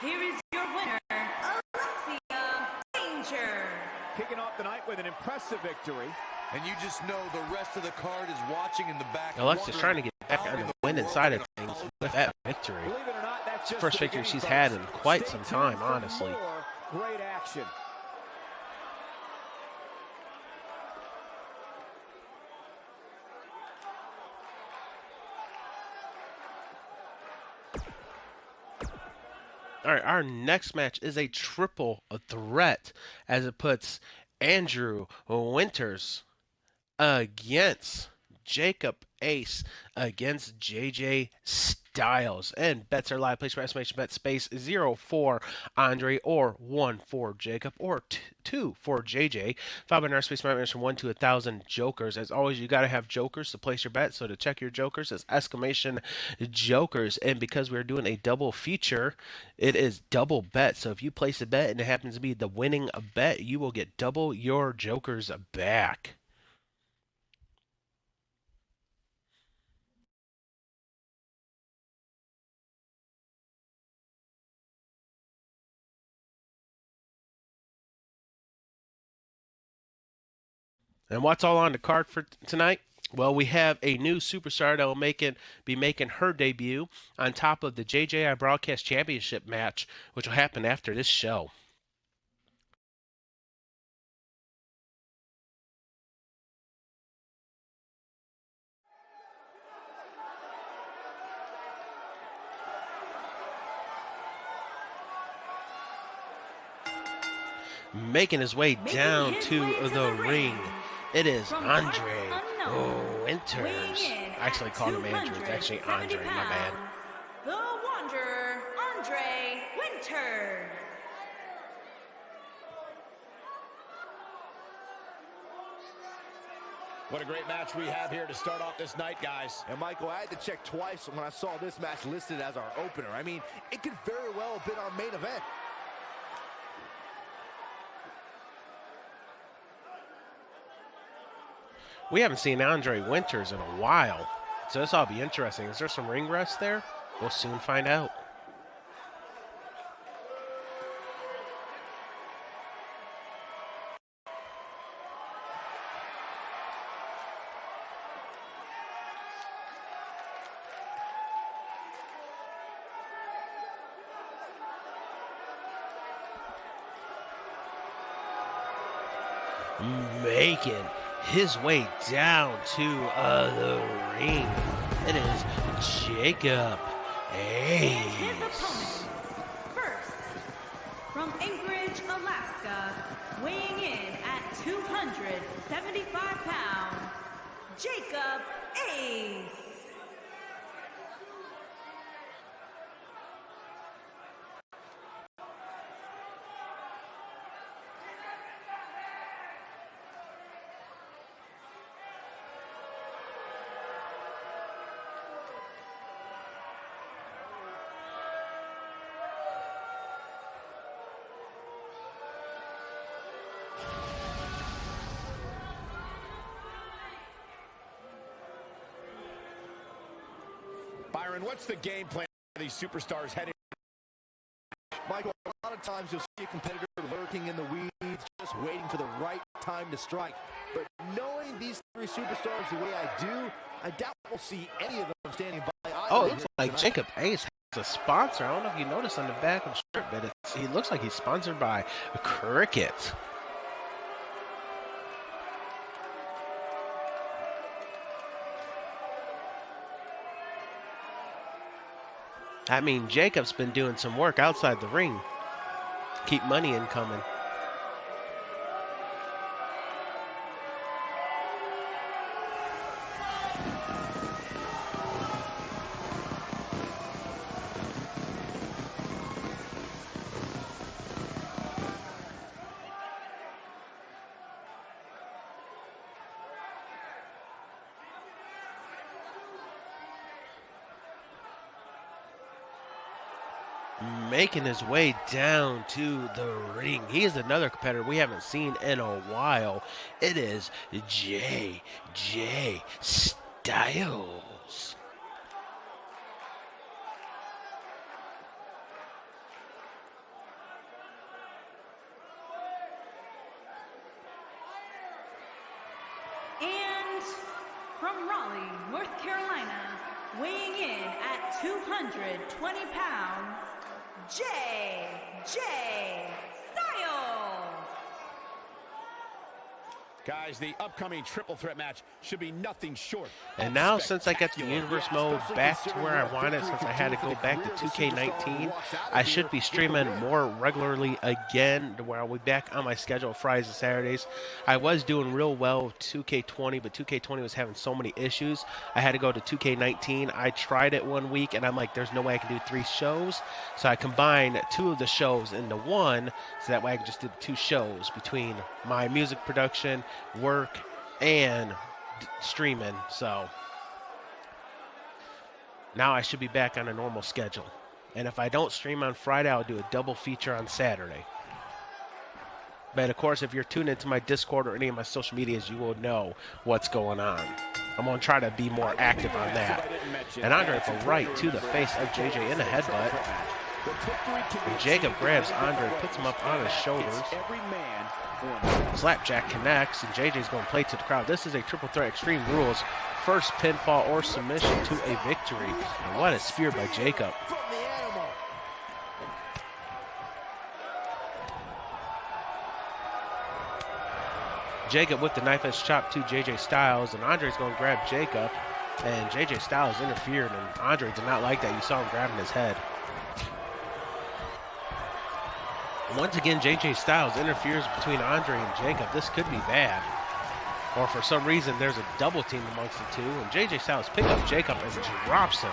Here is your winner, Alexia Danger. Kicking off the night with an impressive victory. And you just know the rest of the card is watching in the back. Alexis trying to get back on the winning side of things with that victory. Believe it or not, that's just First the victory beginning, she's had folks. in quite Stay some tuned time, for honestly. more great action. All right, our next match is a triple threat as it puts Andrew Winters against Jacob Ace against JJ Styles. And bets are live. Place your estimation bet space 0 for Andre or 1 for Jacob or 2 for JJ. 500 space bet from 1 to 1,000 jokers. As always, you got to have jokers to place your bet. So to check your jokers, it's exclamation jokers. And because we're doing a double feature, it is double bet. So if you place a bet and it happens to be the winning bet, you will get double your jokers back. And what's all on the card for tonight? Well, we have a new superstar that will be making her debut on top of the JJI Broadcast Championship match, which will happen after this show. Making his way down to the ring, it is Andre Winters. I actually called him Andrew. It's actually Andre, my bad. The Wanderer, Andre Winters. What a great match we have here to start off this night, guys. And Michael, I had to check twice when I saw this match listed as our opener. I mean, it could very well have been our main event. We haven't seen Andre Winters in a while, so this will be interesting. Is there some ring rust there? We'll soon find out. Making his way down to the ring, it is Jacob And his Ace. opponent, first, from Anchorage, Alaska, weighing in at 275 pounds, Jacob Ace. Byron, what's the game plan for these superstars heading? Michael, a lot of times you'll see a competitor lurking in the weeds, just waiting for the right time to strike. But knowing these three superstars the way I do, I doubt we'll see any of them standing by. Oh, it looks like Jacob Ace has a sponsor. I don't know if you noticed on the back of the shirt, but he looks like he's sponsored by Cricket. I mean, Jacob's been doing some work outside the ring. Keep money incoming. making his way down to the ring. He is another competitor we haven't seen in a while. It is JJ Styles. And from Raleigh, North Carolina, weighing in at 220 pounds, JJ Styles. Guys, the upcoming triple threat match should be nothing short. And now, since I got the universe mode back to where I want it, since I had to go back to 2K19, I should be streaming more regularly again, to where I'll be back on my schedule Fridays and Saturdays. I was doing real well with 2K20, but 2K20 was having so many issues. I had to go to 2K19. I tried it one week, and I'm like, there's no way I can do 3 shows. So I combined 2 of the shows into one, so that way I can just do 2 shows between my music production, work, and streaming. So now I should be back on a normal schedule, and if I don't stream on Friday, I'll do a double feature on Saturday. But of course, if you're tuned into my Discord or any of my social medias, you will know what's going on. I'm going to try to be more active on that. And Andre with a right to the face of JJ in the headbutt, and Jacob grabs Andre, puts him up on his shoulders. Slapjack connects, and JJ's going to play to the crowd. This is a triple threat Extreme Rules first pinfall or submission to a victory. And what a spear by Jacob. Jacob with the knife edge chop to JJ Styles, and Andre's going to grab Jacob, and JJ Styles interfered, and Andre did not like that. You saw him grabbing his head. Once again, JJ Styles interferes between Andre and Jacob. This could be bad. Or for some reason, there's a double team amongst the two. And JJ Styles picks up Jacob and drops him.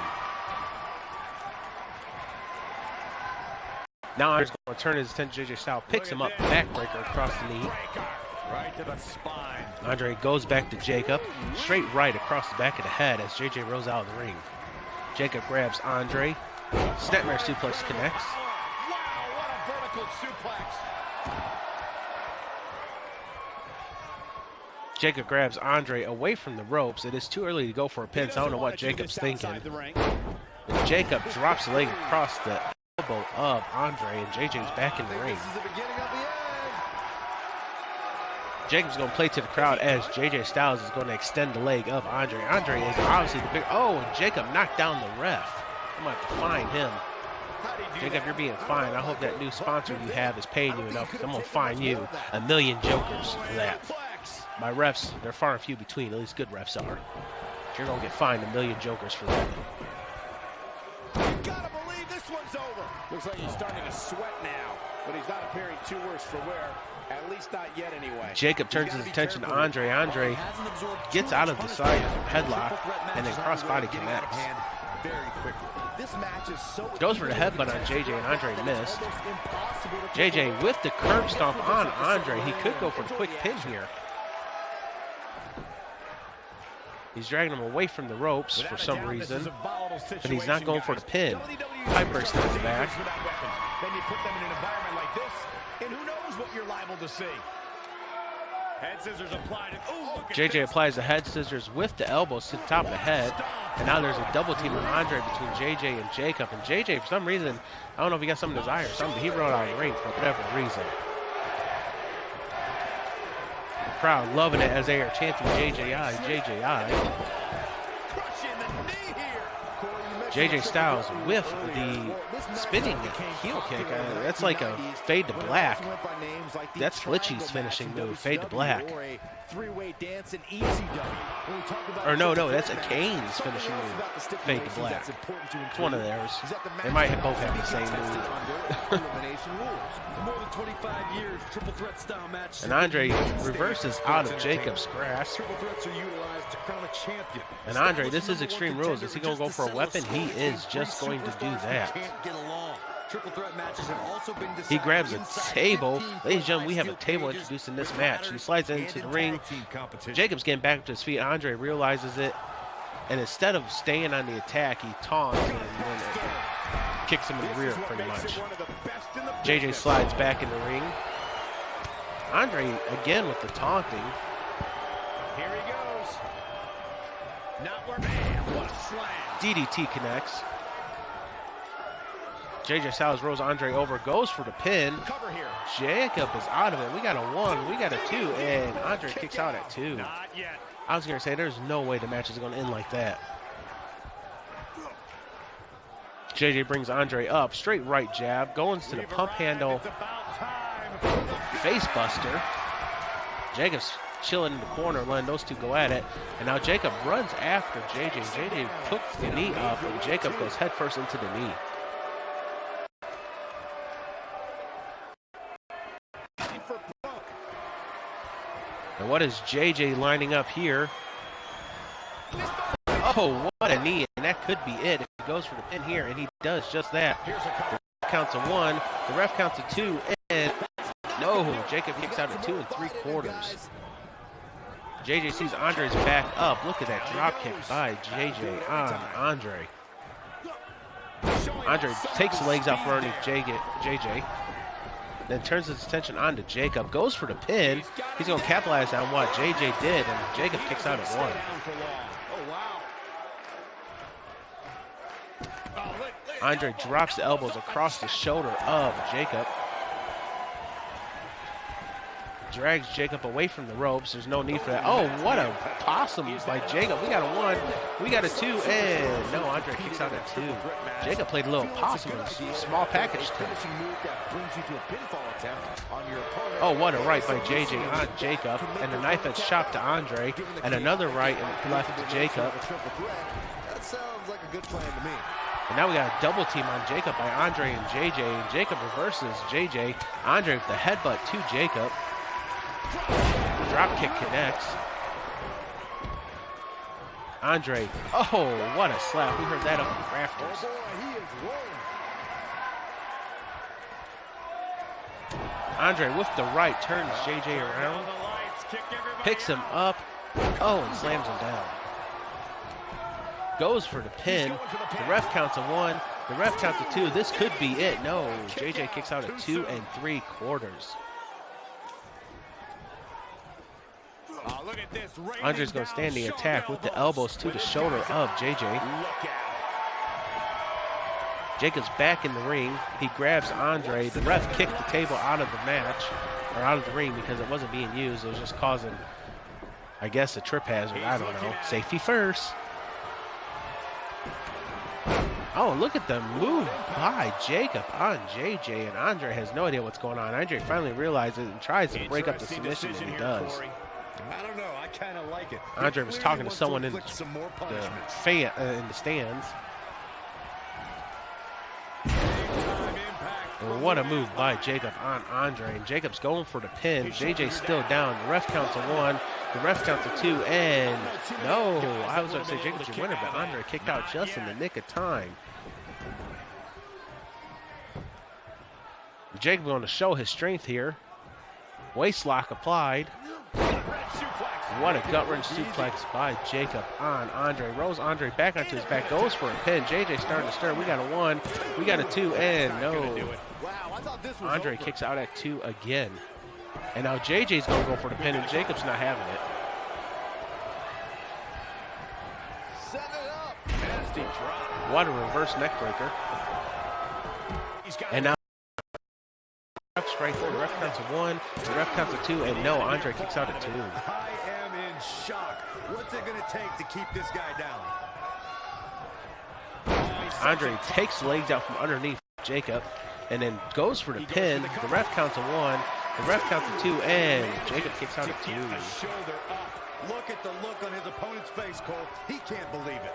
Now Andre's going to turn his attention to JJ Styles. Picks him up, backbreaker across the knee. Right to the spine. Andre goes back to Jacob. Straight right across the back of the head as JJ rolls out of the ring. Jacob grabs Andre. Snapmare suplex connects. Suplex. Jacob grabs Andre away from the ropes. It is too early to go for a pin, so I don't know what Jacob's thinking. And Jacob drops the leg across the elbow of Andre, and JJ's back in the ring. Jacob's going to play to the crowd as JJ Styles is going to extend the leg of Andre. Andre is obviously the big... Oh, and Jacob knocked down the ref. I'm going to have to fine him. Jacob, you're being fined. I hope that new sponsor you have is paying you enough, because I'm going to fine you $1 million jokers for that. My refs, they're far and few between. At least good refs are. You're going to get fined $1 million jokers for that. You gotta believe this one's over. Looks like he's starting to sweat now, but he's not appearing too worse for wear. At least not yet, anyway. Jacob turns his attention to Andre. Andre gets out of the side headlock and then crossbody connects. Very quickly. This match is so Goes for the headbutt on JJ, and Andre missed. JJ with the curb stomp on Andre. He could go for the quick pin here. He's dragging him away from the ropes for some reason, but he's not going for the pin. Pipe breaks to the back. Then you put them in an environment like this, and who knows what you're liable to see. Head scissors applied. JJ applies the head scissors with the elbows to the top of the head. And now there's a double team on Andre between JJ and Jacob. And JJ, for some reason, I don't know if he got something in his eye or something, but he rolled out of the ring for whatever reason. The crowd loving it as they are chanting JJI, JJI. JJ Styles with the spinning heel kick. That's like a fade to black. That's Glitchy's finishing move, fade to black. Or no, that's a Kane's finishing move, fade to black. It's one of theirs. They might both have the same move. And Andre reverses out of Jacob's grasp. And Andre, this is Extreme Rules. Is he going to go for a weapon? He is just going to do that. He grabs a table. Ladies and gentlemen, we have a table introduced in this match. He slides into the ring. Jacob's getting back to his feet. Andre realizes it. And instead of staying on the attack, he taunts. kicks him in the rear pretty much. JJ slides back in the ring. Andre again with the taunting. Here he goes. Not where man. What a slam. DDT connects. JJ Styles rolls Andre over, goes for the pin. Cover here. Jacob is out of it. We got a 1, we got a 2, and Andre kicks out at 2. Not yet. I was going to say, there's no way the match is going to end like that. JJ brings Andre up, straight right jab, goes to the pump handle, face buster. Jacob's chilling in the corner, letting those two go at it. And now Jacob runs after JJ. JJ puts the knee up, and Jacob goes headfirst into the knee. And what is JJ lining up here? Oh, what a knee, and that could be it if he goes for the pin here, and he does just that. The ref counts a 1, the ref counts a 2, and no, Jacob kicks out at 2 3/4. JJ sees Andre's back up. Look at that drop kick by JJ on Andre. Andre takes the legs out from underneath JJ. Then turns his attention onto Jacob, goes for the pin. He's going to capitalize on what JJ did, and Jacob kicks out at 1. Andre drops the elbows across the shoulder of Jacob. Drags Jacob away from the ropes. There's no need for that. Oh, what a possum by Jacob. We got a 1, we got a 2, and no, Andre kicks out at 2. Jacob played a little possum in a small package too. Oh, what a right by JJ on Jacob, and a knife edge shot to Andre, and another right and left to Jacob. That sounds like a good plan to me. And now we got a double team on Jacob by Andre and JJ, and Jacob reverses JJ. Andre with the headbutt to Jacob. Drop kick connects. Andre, oh, what a slap. We heard that up in the rafters. Andre with the right turns JJ around. Picks him up. Oh, and slams him down. Goes for the pin. The ref counts a 1. The ref counts a 2. This could be it. No, JJ kicks out at 2 3/4. Andre's going to stand the attack with the elbows to the shoulder of JJ. Jacob's back in the ring. He grabs Andre. The ref kicked the table out of the match, or out of the ring, because it wasn't being used. It was just causing, I guess, a trip hazard. I don't know. Safety first. Oh, look at the move by Jacob on JJ, and Andre has no idea what's going on. Andre finally realizes and tries to break up the submission, and he does. I don't know. I kind of like it. Andre was talking to someone in the stands. And what a move by Jacob on Andre. And Jacob's going for the pin. JJ's still down. The ref counts a 1. The ref counts a 2. And no, I was going to say Jacob's your winner, but Andre kicked out just in the nick of time. Jacob going to show his strength here. Waist lock applied. What a gut-wrench suplex by Jacob on Andre. Rolls Andre back onto his back, goes for a pin. JJ starting to stir. We got a 1, we got a 2, and no. Andre kicks out at 2 again. And now JJ's going to go for the pin, and Jacob's not having it. What a reverse neckbreaker. And now right there. The ref counts a 1, the ref counts a 2, and no, Andre kicks out at 2. I am in shock. What's it going to take to keep this guy down? Andre takes the legs out from underneath Jacob and then goes for the pin. The ref counts a 1, the ref counts a 2, and Jacob kicks out at 2. Look at the look on his opponent's face, Cole. He can't believe it.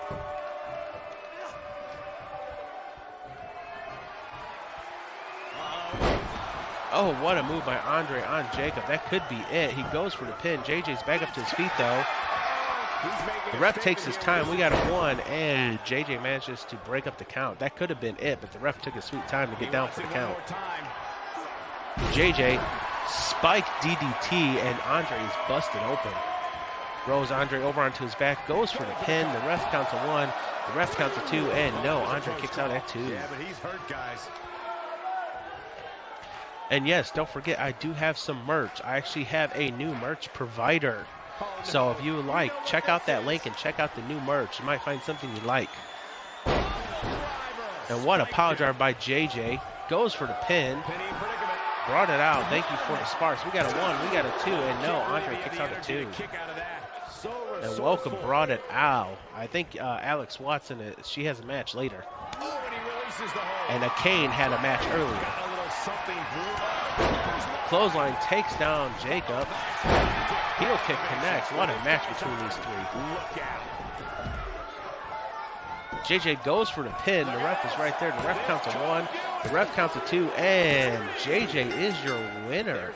Oh, what a move by Andre on Jacob. That could be it. He goes for the pin. JJ's back up to his feet, though. The ref takes his time. We got a 1, and JJ manages to break up the count. That could have been it, but the ref took his sweet time to get down for the count. JJ spiked DDT, and Andre is busted open. Rolls Andre over onto his back, goes for the pin. The ref counts a 1. The ref counts a 2, and no, Andre kicks out at 2. Yeah, but he's hurt, guys. And yes, don't forget, I do have some merch. I actually have a new merch provider. So if you would like, check out that link and check out the new merch. You might find something you like. And what a power drive by JJ. Goes for the pin. Brought it out. Thank you for the sparks. We got a 1, we got a 2, and no, Andre kicks out a 2. And Welcome brought it out. I think Alex Watson, she has a match later. And Kane had a match earlier. Clothesline takes down Jacob. Heel kick connects. What a match between these three. JJ goes for the pin. The ref is right there. The ref counts a 1. The ref counts a 2. And JJ is your winner.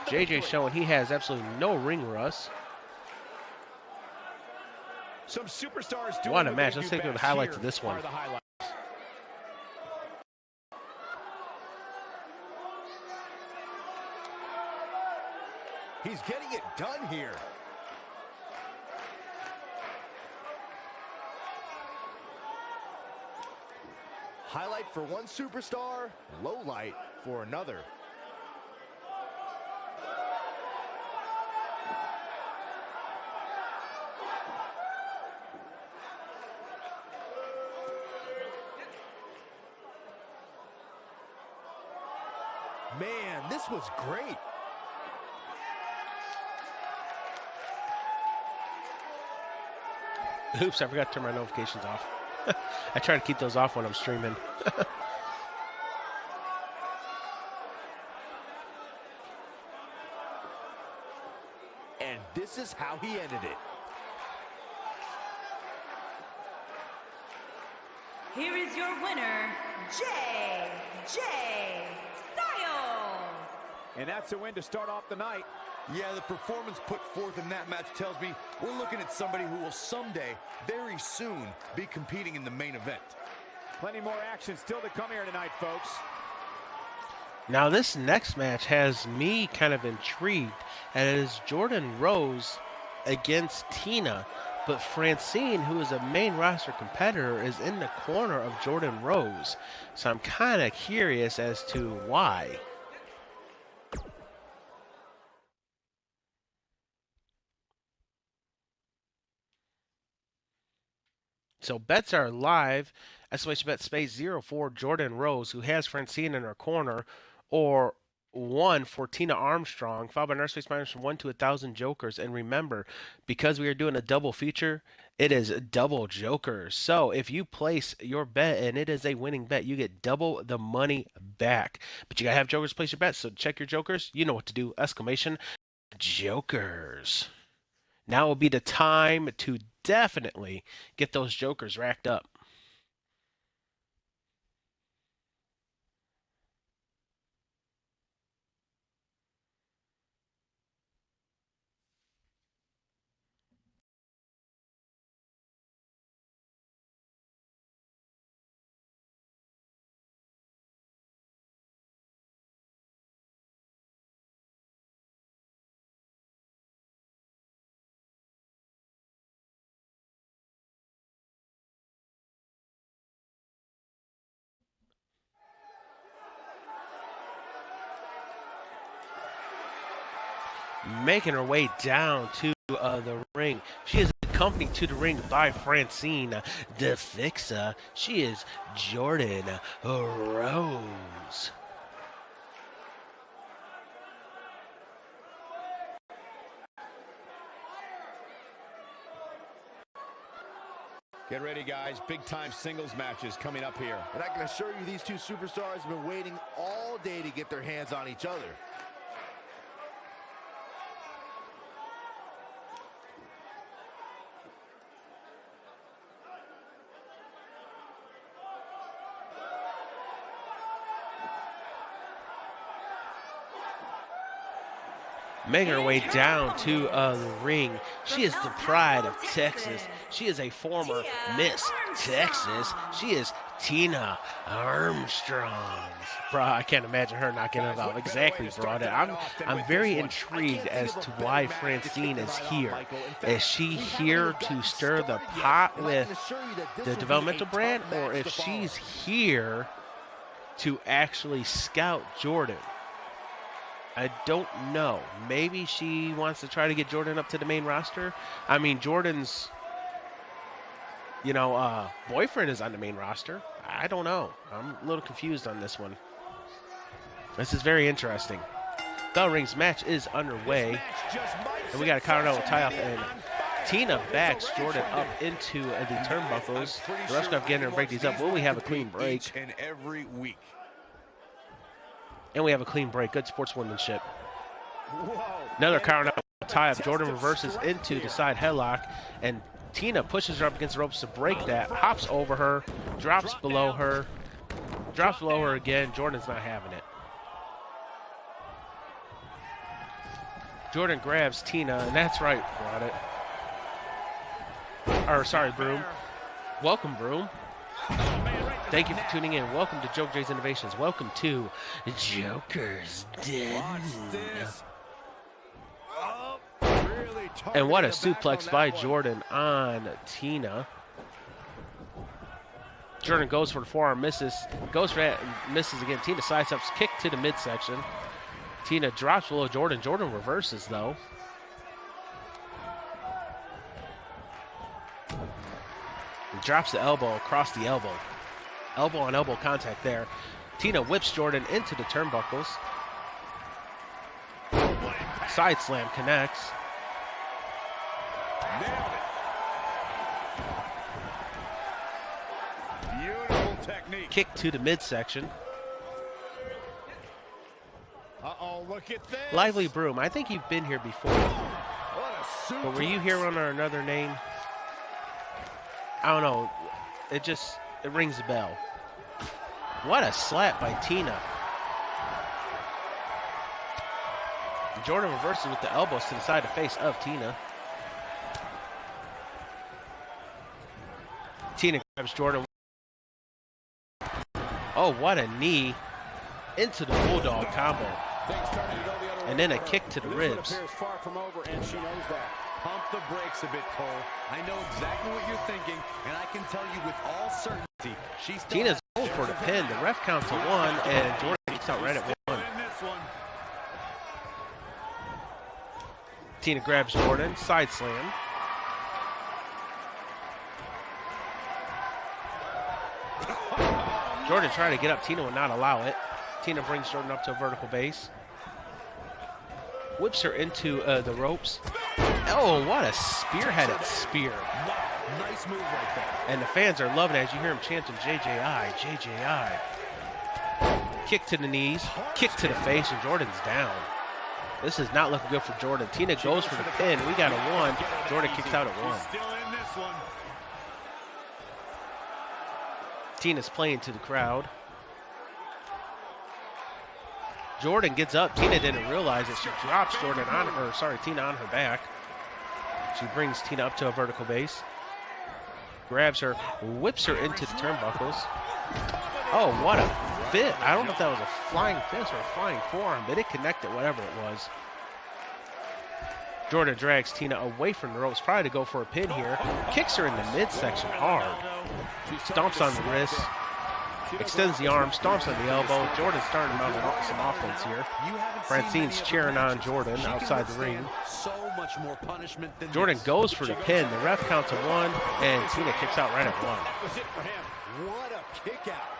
JJ showing he has absolutely no ring rust. Some superstars What a match. Let's take a look at the highlights of this one. He's getting it done here. Highlight for one superstar, low light for another. Man, this was great. Oops, I forgot to turn my notifications off. I try to keep those off when I'm streaming. And this is how he ended it. Here is your winner, JJI. And that's a win to start off the night. Yeah, the performance put forth in that match tells me we're looking at somebody who will someday, very soon, be competing in the main event. Plenty more action still to come here tonight, folks. Now this next match has me kind of intrigued, and it is Jordan Rose against Tina. But Francine, who is a main roster competitor, is in the corner of Jordan Rose. So I'm kind of curious as to why. So bets are live. Exclamation bet space 0 for Jordan Rose, who has Francine in her corner, or 1 for Tina Armstrong, followed by nurse space minus from 1 to 1,000 jokers. And remember, because we are doing a double feature, it is double jokers. So if you place your bet and it is a winning bet, you get double the money back. But you gotta have jokers place your bets. So check your jokers. You know what to do. Exclamation jokers. Now will be the time to definitely get those jokers racked up. Making her way down to the ring. She is accompanied to the ring by Francine the Fixer. She is Jordan Rose. Get ready, guys. Big-time singles matches coming up here. And I can assure you these two superstars have been waiting all day to get their hands on each other. Making her way down to the ring. She is the pride of Texas. She is a former Miss Texas. She is Tina Armstrong. Bro, I can't imagine her not getting it out. Exactly, bro. I'm very intrigued as to why Francine is here. Is she here to stir the pot with the developmental brand, or if she's here to actually scout Jordan? I don't know. Maybe she wants to try to get Jordan up to the main roster. I mean, Jordan's, boyfriend is on the main roster. I don't know. I'm a little confused on this one. This is very interesting. Bell rings match is underway. And we got a Colorado tie-off, and Tina backs Jordan up into the turnbuckles. The ref's going to get in and break these up. Will we have a clean break? And every week. And we have a clean break. Good sportswomanship. Another Colorado tie-up. Jordan reverses into the side headlock, and Tina pushes her up against the ropes to break that. Hops over her, drops below her again. Jordan's not having it. Jordan grabs Tina, and that's right, brought it. Or, sorry, Broom. Welcome, Broom. Thank you for tuning in. Welcome to Joke J's Innovations. Welcome to Joker's Den. And what a suplex by Jordan on Tina. Jordan goes for the forearm, misses. Goes for that, misses again. Tina sidesteps, kick to the midsection. Tina drops below Jordan. Jordan reverses, though. And drops the elbow across the elbow. Elbow on elbow contact there. Tina whips Jordan into the turnbuckles. Side slam connects. Beautiful technique. Kick to the midsection. Uh-oh, look at this. Lively Broom, I think you've been here before. But were you here under another name? I don't know. It rings a bell. What a slap by Tina. Jordan reverses with the elbows to the side of the face of Tina. Tina grabs Jordan. Oh, what a knee into the bulldog combo. And then a kick to the ribs. And she knows that. Pump the brakes a bit, Cole. I know exactly what you're thinking, and I can tell you with all certainty, she's Tina's going for the pin. The ref counts to 1, and Jordan kicks out right at 1. Tina grabs Jordan, side slam. Jordan trying to get up. Tina would not allow it. Tina brings Jordan up to a vertical base. Whips her into the ropes. Oh, what a spearheaded spear. Nice move right there. And the fans are loving it as you hear them chanting JJI, JJI. Kick to the knees, kick to the face, and Jordan's down. This is not looking good for Jordan. Tina goes for the pin. We got a 1. Jordan kicks out at 1. Still in this one. Tina's playing to the crowd. Jordan gets up. Tina didn't realize it. She drops Tina on her back. She brings Tina up to a vertical base. Grabs her, whips her into the turnbuckles. Oh, what a fit. I don't know if that was a flying fist or a flying forearm, but it connected, whatever it was. Jordan drags Tina away from the ropes, probably to go for a pin here. Kicks her in the midsection hard. Stomps on the wrist. Extends the arm, stomps on the elbow. Jordan's starting to mount some offense here. Francine's cheering on Jordan outside the ring. So much more punishment than Jordan goes for the pin. The ref counts to 1, and Tina kicks out right at 1. That was it for him. What a kick out.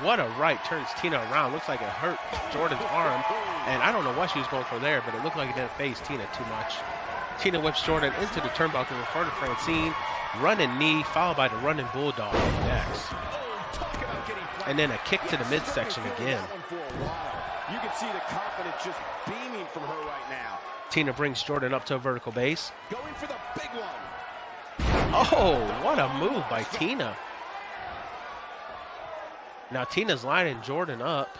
What a right turns Tina around. Looks like it hurt Jordan's arm, and I don't know what she was going for there, but it looked like it didn't phase Tina too much. Tina whips Jordan into the turnbuckle in front of Francine. Running knee, followed by the running bulldog next. And then a kick to the midsection again. You can see the confidence just beaming from her right now. Tina brings Jordan up to a vertical base. Going for the big one. Oh, what a move by Tina. Now Tina's lining Jordan up.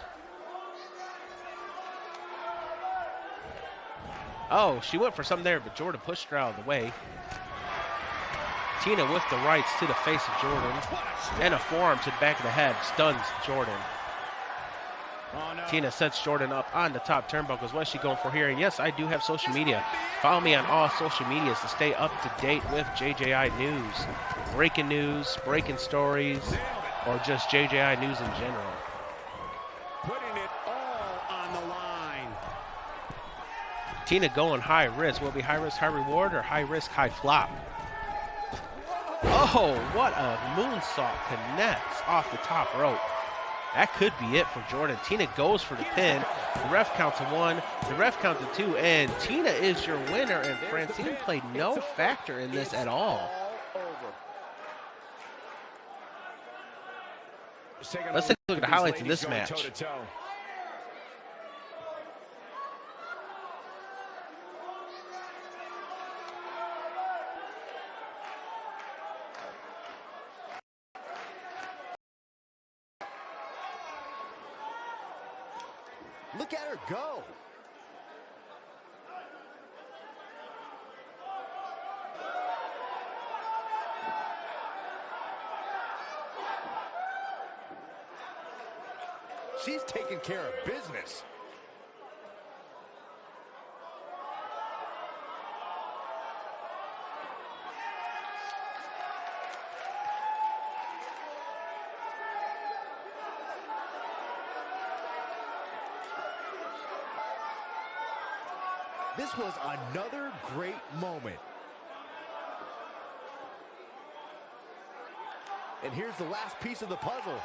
Oh, she went for something there, but Jordan pushed her out of the way. Tina with the rights to the face of Jordan. And a forearm to the back of the head. Stuns Jordan. Oh, no. Tina sets Jordan up on the top turnbuckles. What is she going for here? And yes, I do have social media. Follow me on all social medias to stay up to date with JJI news. Breaking news, breaking stories, or just JJI news in general. Putting it all on the line. Tina going high risk. Will it be high risk, high reward, or high risk, high flop? Oh, what a moonsault connects off the top rope. That could be it for Jordan. Tina goes for the pin. The ref counts a 1. The ref counts a 2. And Tina is your winner. And Francine played no factor in this at all. Let's take a look at the highlights of this match. Look at her go. She's taking care of business. This was another great moment. And here's the last piece of the puzzle.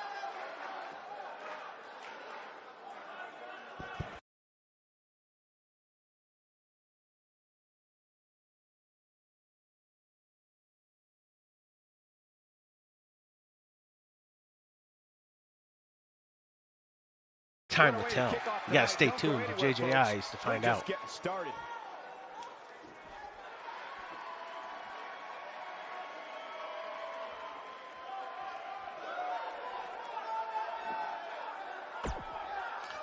Time to tell. You gotta stay tuned to JJI's to find out.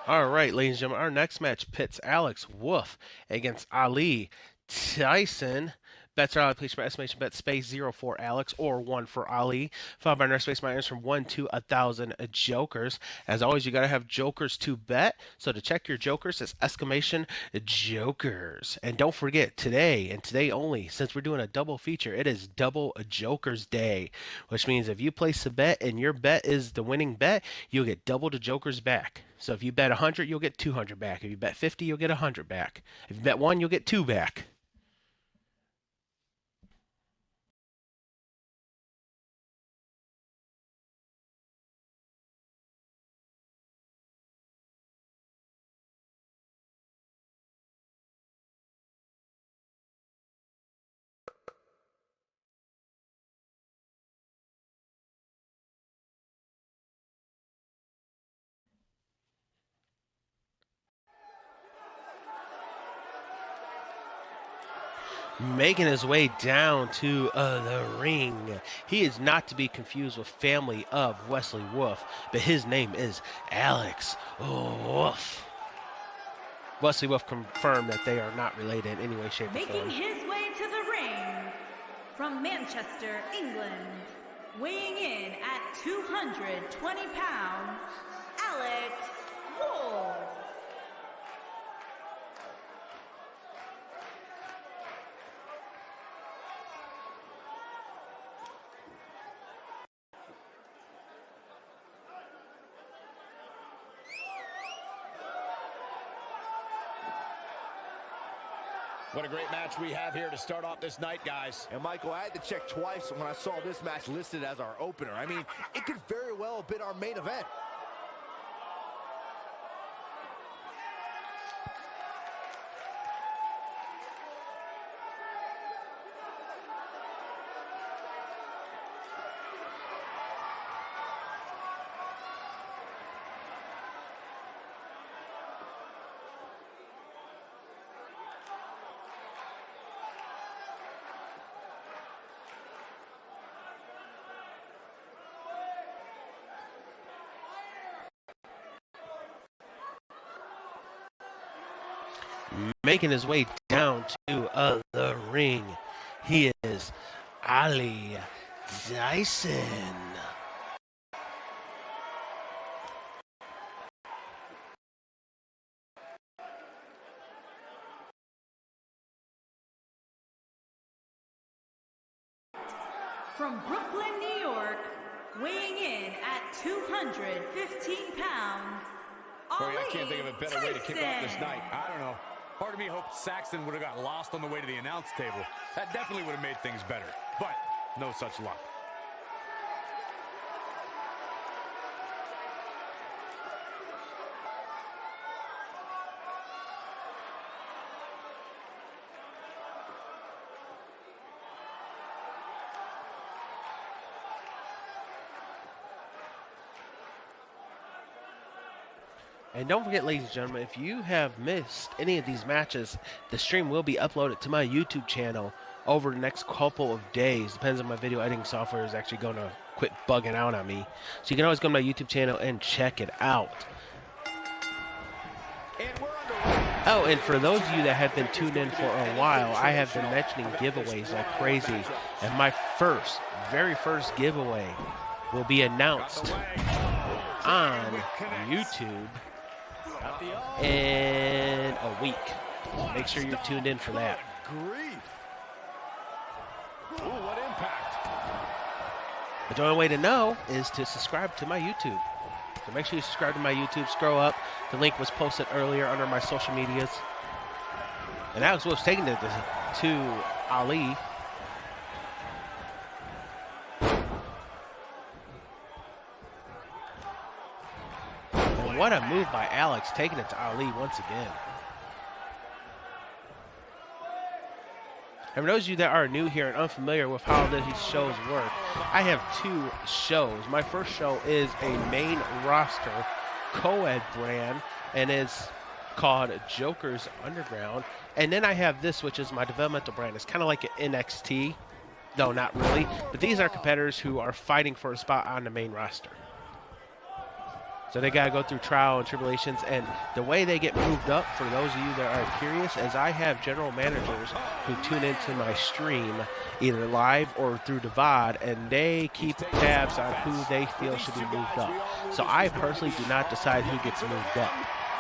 All right, ladies and gentlemen, our next match pits Alex Wolf against Ali Tyson. Bets are allocated by estimation bet space 0 for Alex or 1 for Ali. Followed by another space minus from 1 to 1,000 jokers. As always, you got to have jokers to bet. So to check your jokers, it's exclamation jokers. And don't forget, today and today only, since we're doing a double feature, it is double jokers day. Which means if you place a bet and your bet is the winning bet, you'll get double the jokers back. So if you bet 100, you'll get 200 back. If you bet 50, you'll get 100 back. If you bet 1, you'll get 2 back. Making his way down to the ring. He is not to be confused with family of Wesley Wolf, but his name is Alex Wolf. Wesley Wolf confirmed that they are not related in any way, shape, or form. Making his way to the ring from Manchester, England, weighing in at 220 pounds, Alex Wolf. What a great match we have here to start off this night, guys. And Michael, I had to check twice when I saw this match listed as our opener. I mean, it could very well have been our main event. Making his way down to the ring, he is Ali Dyson. From Brooklyn, New York, weighing in at 215 pounds, Corey, I can't think of a better way to kick off this Tyson. night. I don't know. Part of me hoped Saxton would have got lost on the way to the announce table. That definitely would have made things better. But no such luck. And don't forget, ladies and gentlemen, if you have missed any of these matches, the stream will be uploaded to my YouTube channel over the next couple of days. Depends on my video editing software is actually going to quit bugging out on me. So you can always go to my YouTube channel and check it out. Oh, and for those of you that have been tuned in for a while, I have been mentioning giveaways like crazy. And my very first giveaway will be announced on YouTube in a week. Make sure you're tuned in for that. Grief. Ooh, what impact. But the only way to know is to subscribe to my YouTube. So make sure you subscribe to my YouTube. Scroll up. The link was posted earlier under my social medias. And Alex was taking it to Ali. And what a move by Alex, taking it to Ali once again. And for those of you that are new here and unfamiliar with how these shows work, I have two shows. My first show is a main roster co-ed brand and is called Joker's Underground. And then I have this, which is my developmental brand. It's kind of like an NXT. No, not really. But these are competitors who are fighting for a spot on the main roster. So they got to go through trial and tribulations. And the way they get moved up, for those of you that are curious, is I have general managers who tune into my stream, either live or through the VOD, and they keep tabs on who they feel should be moved up. So I personally do not decide who gets moved up.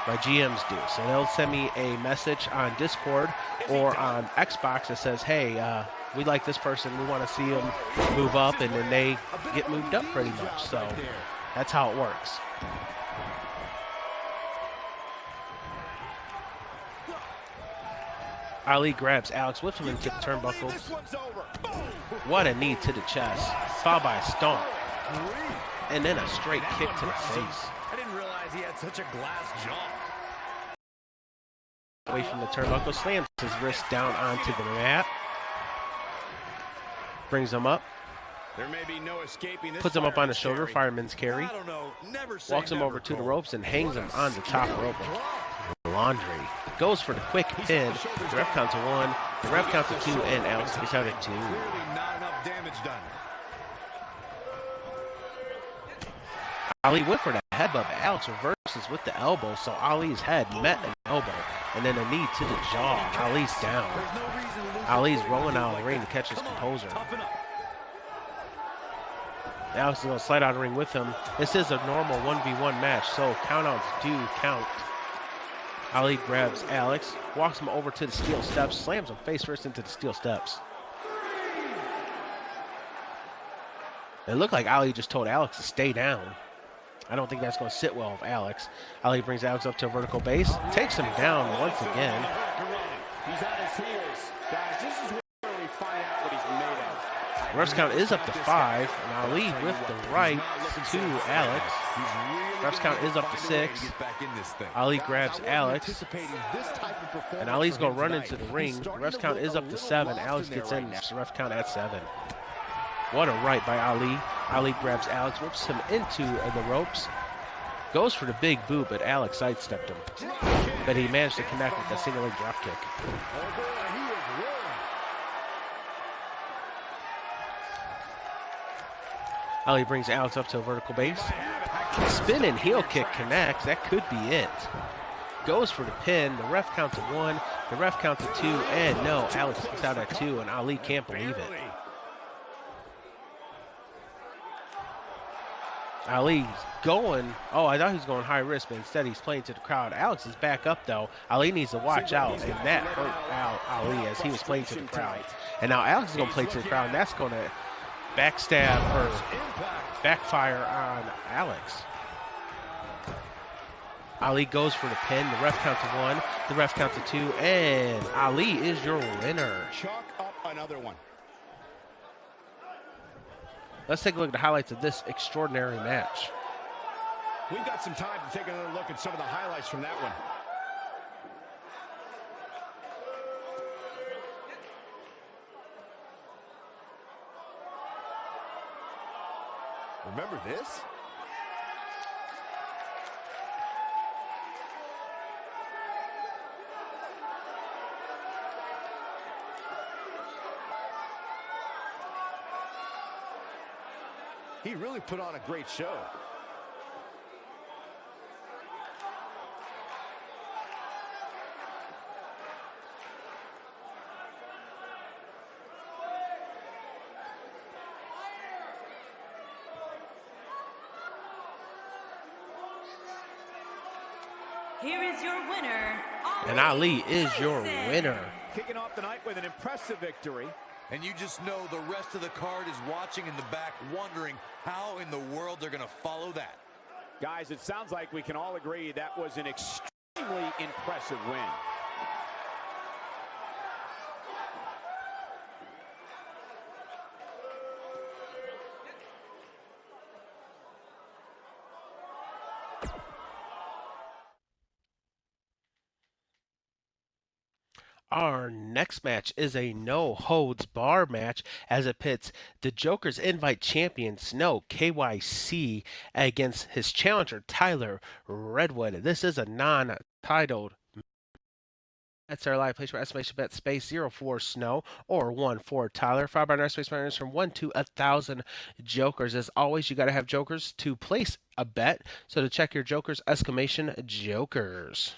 My GMs do. So they'll send me a message on Discord or on Xbox that says, hey, we like this person. We want to see them move up, and then they get moved up pretty much. So that's how it works. Ali grabs Alex, whips him into the turnbuckle. What a knee to the chest, followed by a stomp. And then a straight kick to the face. I didn't realize he had such a glass jaw. Away from the turnbuckle, slams his wrist down onto the mat. Brings him up. There may be no escaping this. Puts him up on the shoulder, fireman's carry. I don't know. Never say Walks him never, over to the Cole. ropes and hangs him on the top rope. Laundry. Goes for the quick pin. The ref counts to 1. The ref counts to 2, and Alex gets out at 2. Clearly not enough damage done. Ali went for the headbutt, but Alex reverses with the elbow, so Ali's head met an elbow, and then a knee to the jaw. Ali's down. Ali's rolling out of the ring to catch his composure. Alex is going to slide out of the ring with him. This is a normal 1v1 match, so countouts do count. Ali grabs Alex, walks him over to the steel steps, slams him face first into the steel steps. It looked like Ali just told Alex to stay down. I don't think that's going to sit well with Alex. Ali brings Alex up to a vertical base, takes him down once again. He's on his heels. Guys, this is where we find out what he's made of. Ref's count is up to 5, and Ali with the right to Alex. Ref's count is up to 6. Ali grabs Alex, and Ali's going to run into the ring. The ref's count is up to 7. Alex gets in, the ref count at 7. What a right by Ali. Ali grabs Alex, whips him into the ropes. Goes for the big boot, but Alex sidestepped him. But he managed to connect with a single leg drop kick. Ali brings Alex up to a vertical base. Spin and heel kick connects. That could be it. Goes for the pin. The ref counts to 1. The ref counts to 2. And no, Alex gets out at 2, and Ali can't believe it. Ali's going. Oh, I thought he was going high risk, but instead he's playing to the crowd. Alex is back up, though. Ali needs to watch out, and that hurt Ali as he was playing to the crowd. And now Alex is going to play to the crowd, and that's going to backstab or backfire on Alex. Ali goes for the pin. The ref counts to 1. The ref counts to 2. And Ali is your winner. Chalk up another one. Let's take a look at the highlights of this extraordinary match. We've got some time to take another look at some of the highlights from that one. Remember this? He really put on a great show. Here is your winner, And Ali is your winner. Kicking off the night with an impressive victory. And you just know the rest of the card is watching in the back, wondering how in the world they're going to follow that. Guys, it sounds like we can all agree that was an extremely impressive win. Our next match is a no-holds-bar match as it pits the Joker's Invite champion Snow KYC against his challenger Tyler Redwood. This is a non-titled bets are live. Place for estimation bet space 04 Snow or 1 for Tyler. Followed by our space minus from 1 to 1,000 jokers. As always, you got to have jokers to place a bet. So to check your jokers, exclamation jokers.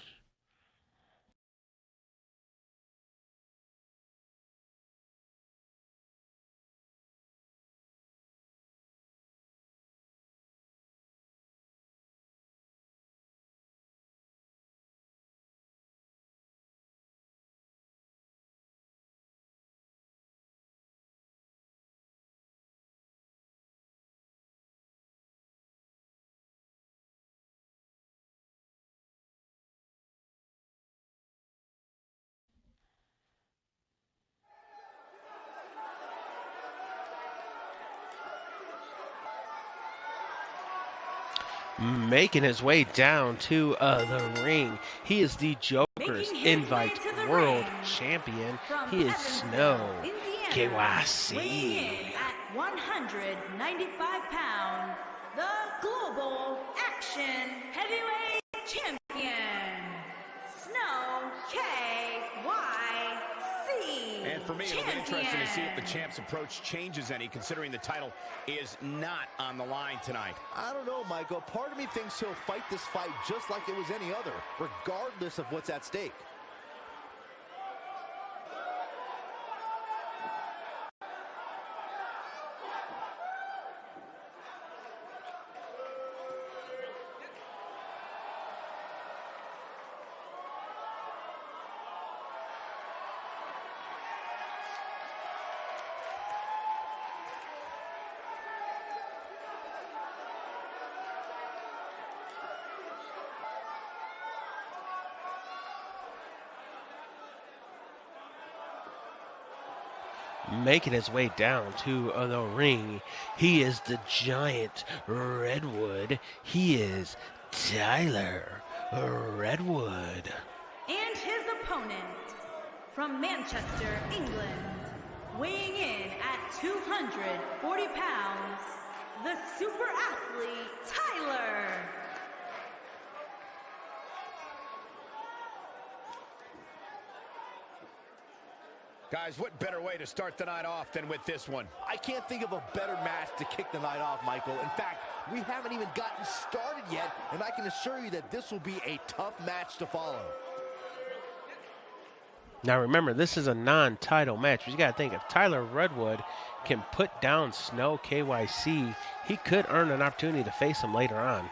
Making his way down to the ring, he is the Joker's Invite World Champion. He is Snow KYC. At 195 pounds, the Global Action Heavyweight Champion, Snow KYC. And for me, it'll be interesting to see if the champ's approach changes any, considering the title is not on the line tonight. I don't know, Michael. Part of me thinks he'll fight this fight just like it was any other, regardless of what's at stake. Making his way down to the ring, he is the giant Redwood. He is Tyler Redwood. And his opponent, from Manchester, England, weighing in at 240 pounds, the super athlete Tyler. Guys, what better way to start the night off than with this one? I can't think of a better match to kick the night off, Michael. In fact, we haven't even gotten started yet, and I can assure you that this will be a tough match to follow. Now remember, this is a non-title match. But you got to think, if Tyler Redwood can put down Snow KYC, he could earn an opportunity to face him later on.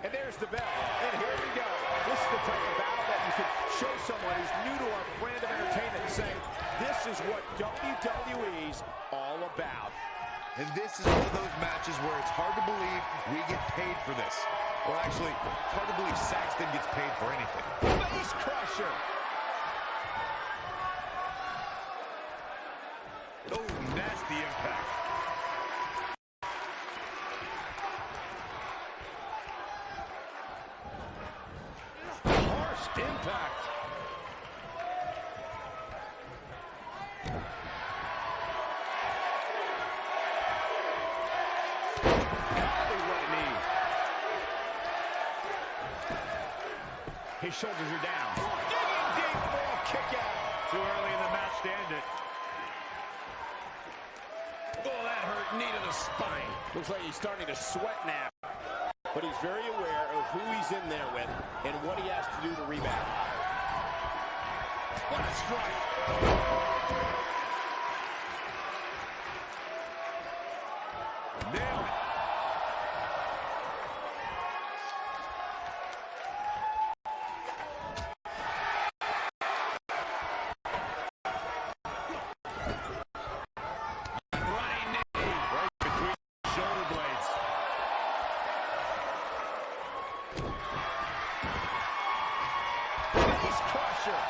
And there's the bell. And here we go. This is the type of battle that you can show someone who's new to our brand of entertainment and say, this is what WWE's all about. And this is one of those matches where it's hard to believe we get paid for this. Or actually, hard to believe Saxton gets paid for anything. Face crusher. Oh, nasty impact. Impact. Right knee. His shoulders are down. Digging deep for a kick out. Too early in the match to end it. Oh, that hurt. Knee to the spine. Looks like he's starting to sweat now. But he's very aware of who he's in there with and what he has to do to rebound. What a strike. Nailed it. Running knee right between the shoulder blades. Face crusher.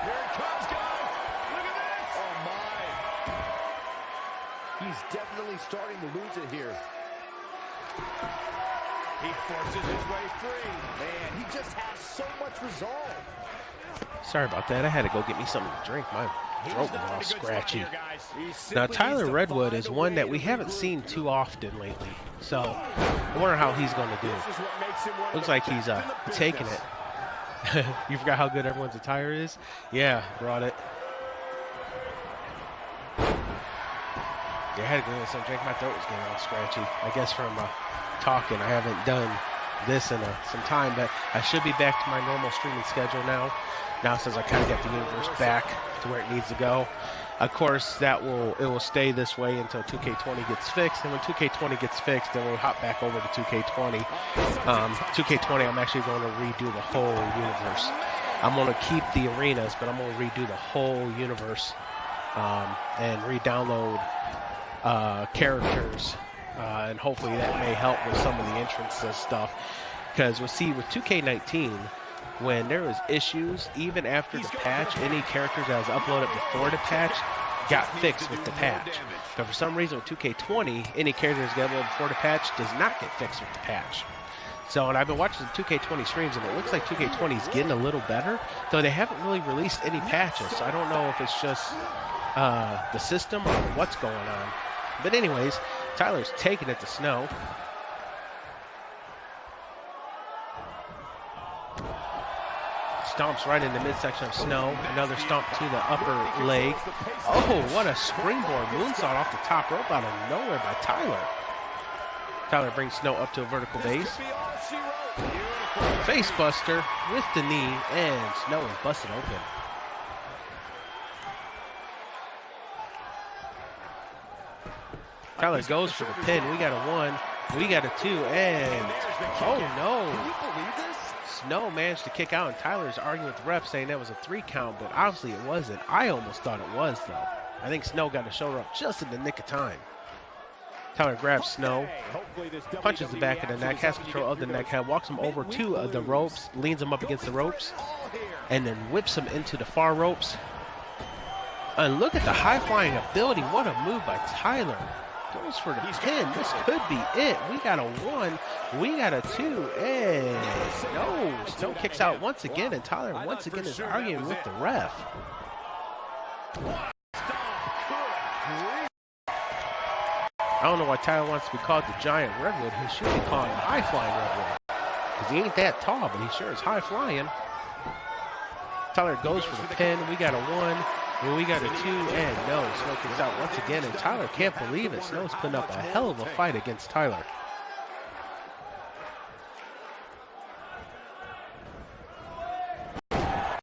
Here it comes, guys. Look at this. Oh, my. He's definitely starting to lose it here. He forces his way free. Man, he just has so much resolve. Sorry about that. I had to go get me something to drink. My throat was all scratchy. Now, Tyler Redwood is one that we haven't seen too often lately. So, I wonder how he's going to do. Looks like he's taking it. You forgot how good everyone's attire is? Yeah, brought it. Yeah, I had to go get some drink. My throat was getting all scratchy. I guess from talking. I haven't done this in some time, but I should be back to my normal streaming schedule now. Now, since I kind of got the universe back to where it needs to go. Of course, it will stay this way until 2K20 gets fixed, and when 2K20 gets fixed, then we'll hop back over to 2K20. 2K20, I'm actually going to redo the whole universe. I'm going to keep the arenas, but I'm going to redo the whole universe and re-download characters, and hopefully that may help with some of the entrances stuff. Because we'll see with 2K19, when there was issues, even after the patch, any characters that was uploaded before the patch got fixed with the patch. But for some reason with 2K20, any characters that got uploaded before the patch does not get fixed with the patch. So, and I've been watching the 2K20 streams, and it looks like 2K20 is getting a little better, though they haven't really released any patches. So I don't know if it's just the system or what's going on. But anyways, Tyler's taking it to Snow. Stomps right in the midsection of Snow. Another stomp to the upper leg. Oh, what a springboard moonsault off the top rope out of nowhere by Tyler. Tyler brings Snow up to a vertical base. Face buster with the knee, and Snow is busted open. Tyler goes for the pin. We got a 1. We got a 2, and oh no. Can you believe this? Snow managed to kick out, and Tyler's arguing with the ref saying that was a 3 count, but obviously it wasn't. I almost thought it was, though. I think Snow got a shoulder up just in the nick of time. Tyler grabs Snow, punches the back of the neck, has control of the neck, walks him over to the ropes, leans him up against the ropes, and then whips him into the far ropes. And look at the high-flying ability. What a move by Tyler. Goes for the pin. This could be it. We got a 1. We got a 2. And no. Snow kicks out once again, and Tyler once again is arguing with the ref. I don't know why Tyler wants to be called the Giant Redwood. He should be called the High-Flying Redwood. Because he ain't that tall, but he sure is high-flying. Tyler goes for the pin. We got a 1. Well, we got a 2, and no. Snow kicks out once again, and Tyler can't believe it. Snow's putting up a hell of a fight against Tyler.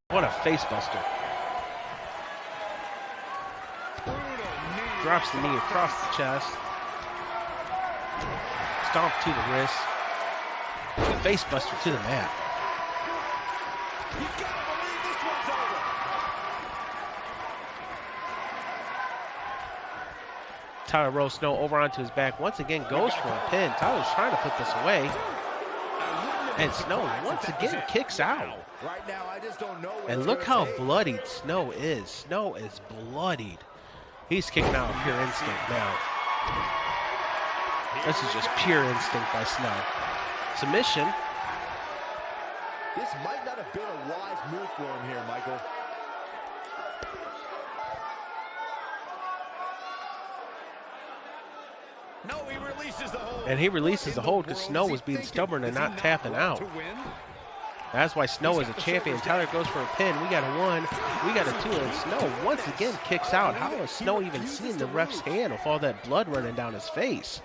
What a face buster. Drops the knee across the chest. Stomp to the wrist. Face buster to the mat. Tyler rolls Snow over onto his back. Once again goes for a pin. Tyler's trying to put this away. And Snow once again kicks out. And look how bloodied Snow is. Snow is bloodied. He's kicking out of pure instinct now. This is just pure instinct by Snow. Submission. This might not have been a wise move for him here, Michael. No, he releases the hold. And he releases the hold because Snow was being stubborn and not tapping out. That's why Snow is a champion. Tyler goes for a pin. We got a 1. We got a 2. And Snow once again kicks out. How is Snow even seeing the ref's hand with all that blood running down his face?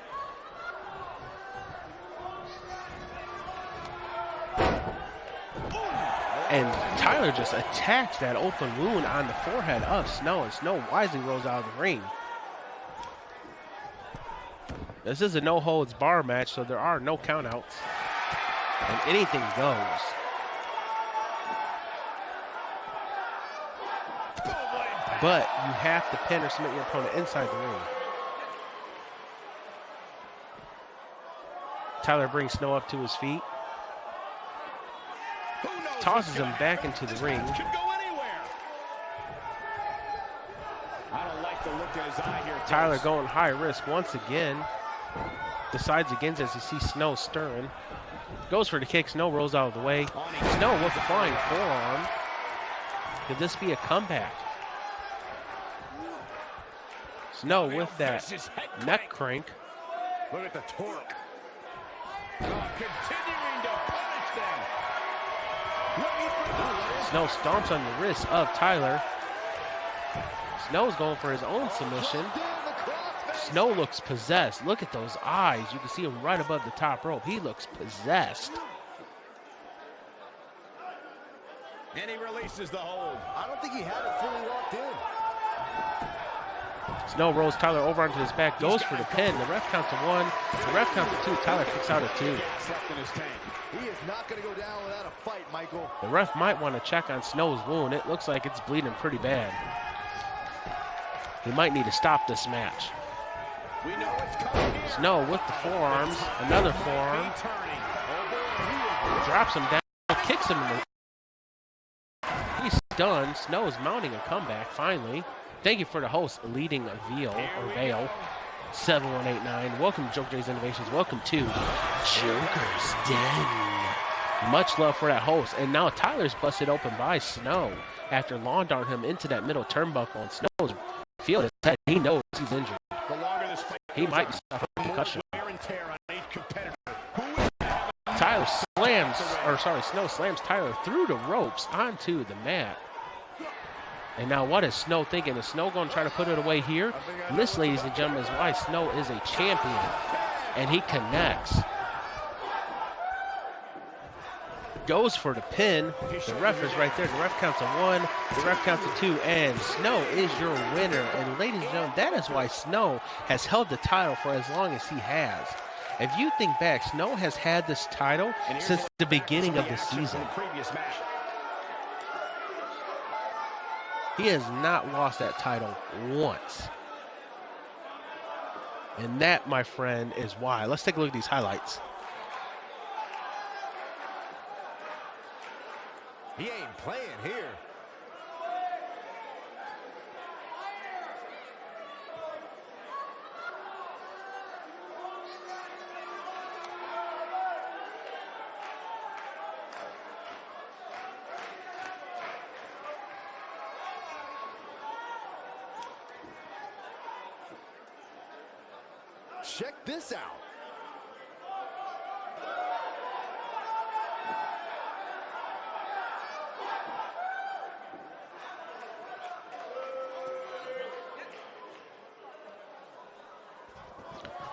And Tyler just attacks that open wound on the forehead of Snow. And Snow wisely rolls out of the ring. This is a no-holds-bar match, so there are no countouts. And anything goes. But you have to pin or submit your opponent inside the ring. Tyler brings Snow up to his feet. Tosses him back into the ring. Tyler going high risk once again. Decides against as he sees Snow stirring. Goes for the kick. Snow rolls out of the way. Snow with a flying forearm. Could this be a comeback? Snow with that neck crank. Look at the torque. Continuing to punish them. Snow stomps on the wrist of Tyler. Snow's going for his own submission. Snow looks possessed. Look at those eyes. You can see him right above the top rope. He looks possessed. And he releases the hold. I don't think he had it fully locked in. Snow rolls Tyler over onto his back, goes for the pin. The ref counts to 1. The ref counts to 2. Tyler kicks out at 2. He is not going to go down without a fight, Michael. The ref might want to check on Snow's wound. It looks like it's bleeding pretty bad. He might need to stop this match. Snow with the forearms. Another forearm. Drops him down. Kicks him in the... He's stunned. Snow is mounting a comeback finally. Thank you for the host leading Veil 7189. Welcome to Joker J's Innovations. Welcome to Joker's Den. Much love for that host. And now Tyler's busted open by Snow after lawn darting him into that middle turnbuckle. And Snow's feeling his head. He knows he's injured. He might be suffering a concussion. Snow slams Tyler through the ropes onto the mat. And now what is Snow thinking? Is Snow going to try to put it away here? And this, ladies and gentlemen, is why Snow is a champion. And he connects. Goes for the pin. The ref is right there. The ref counts a 1. The ref counts a 2. And Snow is your winner. And ladies and gentlemen, that is why Snow has held the title for as long as he has. If you think back, Snow has had this title since the beginning of the season. He has not lost that title once. And that, my friend, is why. Let's take a look at these highlights. He ain't playing here. Check this out.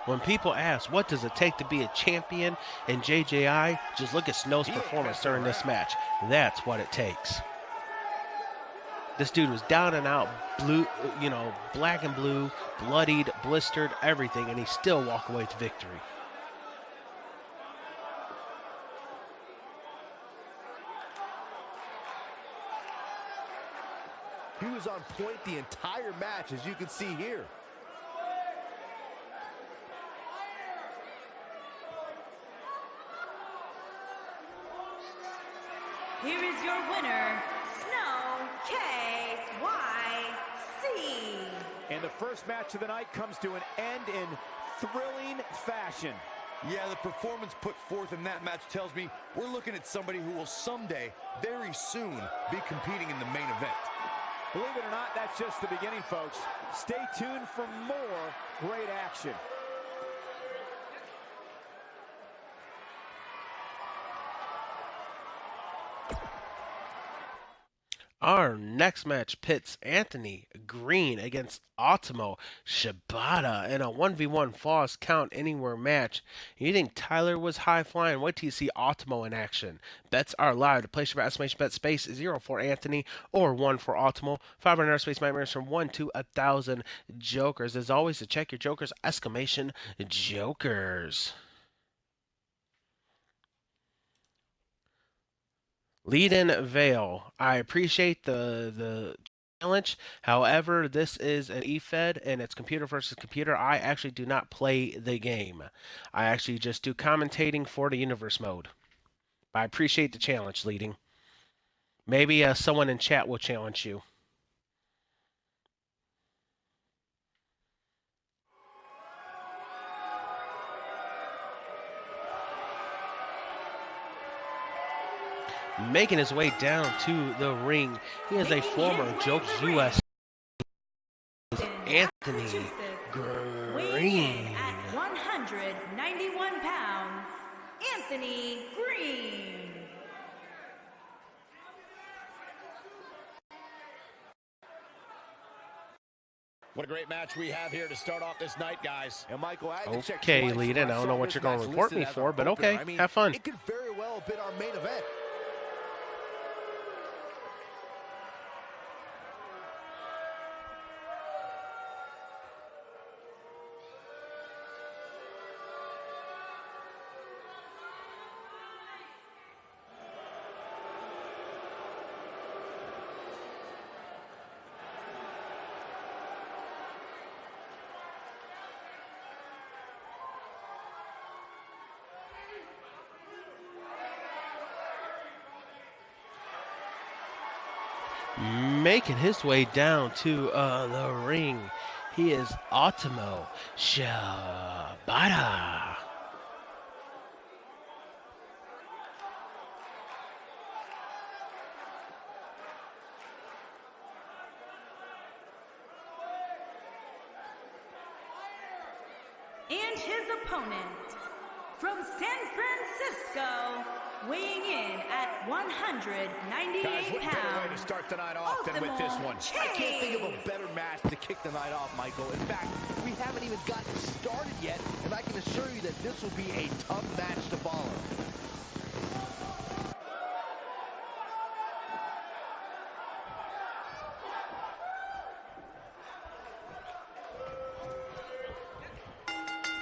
When people ask, what does it take to be a champion in JJI, just look at Snow's performance during this match. That's what it takes. This dude was down and out, blue, black and blue, bloodied, blistered, everything, and he still walked away to victory. He was on point the entire match, as you can see here. Here is your winner, Snow K-Y-C. And the first match of the night comes to an end in thrilling fashion. Yeah, the performance put forth in that match tells me we're looking at somebody who will someday, very soon, be competing in the main event. Believe it or not, that's just the beginning, folks. Stay tuned for more great action. Our next match pits Anthony Green against Otomo Shibata in a 1v1 falls count anywhere match. You think Tyler was high flying? Wait till you see Otomo in action. Bets are live. To place your estimation bet space 0 for Anthony or 1 for Otomo. 500 space nightmares from 1 to 1,000 jokers. As always, to check your jokers, exclamation jokers. Lead-in Veil. I appreciate the challenge. However, this is an E-Fed and it's computer versus computer. I actually do not play the game. I actually just do commentating for the universe mode. I appreciate the challenge, Leading. Maybe someone in chat will challenge you. Making his way down to the ring, he is a former Jokes US Anthony Green. At 191 pounds, Anthony Green. What a great match we have here to start off this night, guys. And Michael, I had to check Okay, twice Leadin, when I don't know saw what this you're going to match report me listed as for, an but opener. okay, I mean, have fun. It could very well have been our main event. Making his way down to the ring, he is Otomo Shibata. And his opponent, from San Francisco, weighing in at 198 Guys, what better way to pounds, start the night off than with this one? I can't think of a better match to kick the night off, Michael. In fact, we haven't even gotten started yet, and I can assure you that this will be a tough match to follow.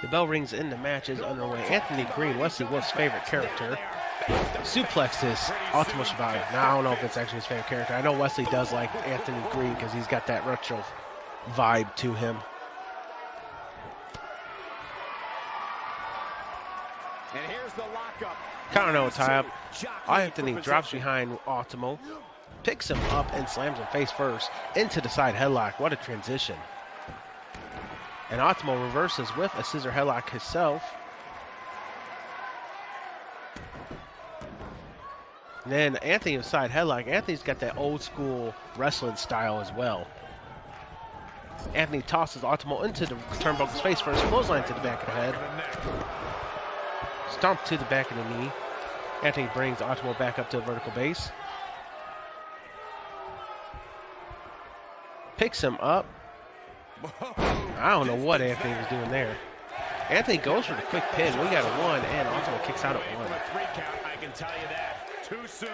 The bell rings and the match is underway. Anthony Green, Wesley Wolf's favorite character, suplexes Otomo Shibata. Now, I don't know if it's actually his favorite character. I know Wesley does like Anthony Green because he's got that retro vibe to him. And here's the lockup. Counter no tie-up. Anthony drops behind Ultimo, picks him up and slams him face first into the side headlock. What a transition. And Ultimo reverses with a scissor headlock himself. And then Anthony with side headlock. Anthony's got that old school wrestling style as well. Anthony tosses Ultimo into the turnbuckle's face first, clothesline to the back of the head. Stomp to the back of the knee. Anthony brings Ultimo back up to the vertical base. Picks him up. I don't know what Anthony was doing there. Anthony goes for the quick pin. We got a 1, and Ultimo kicks out at 1. I can tell you that. Too soon.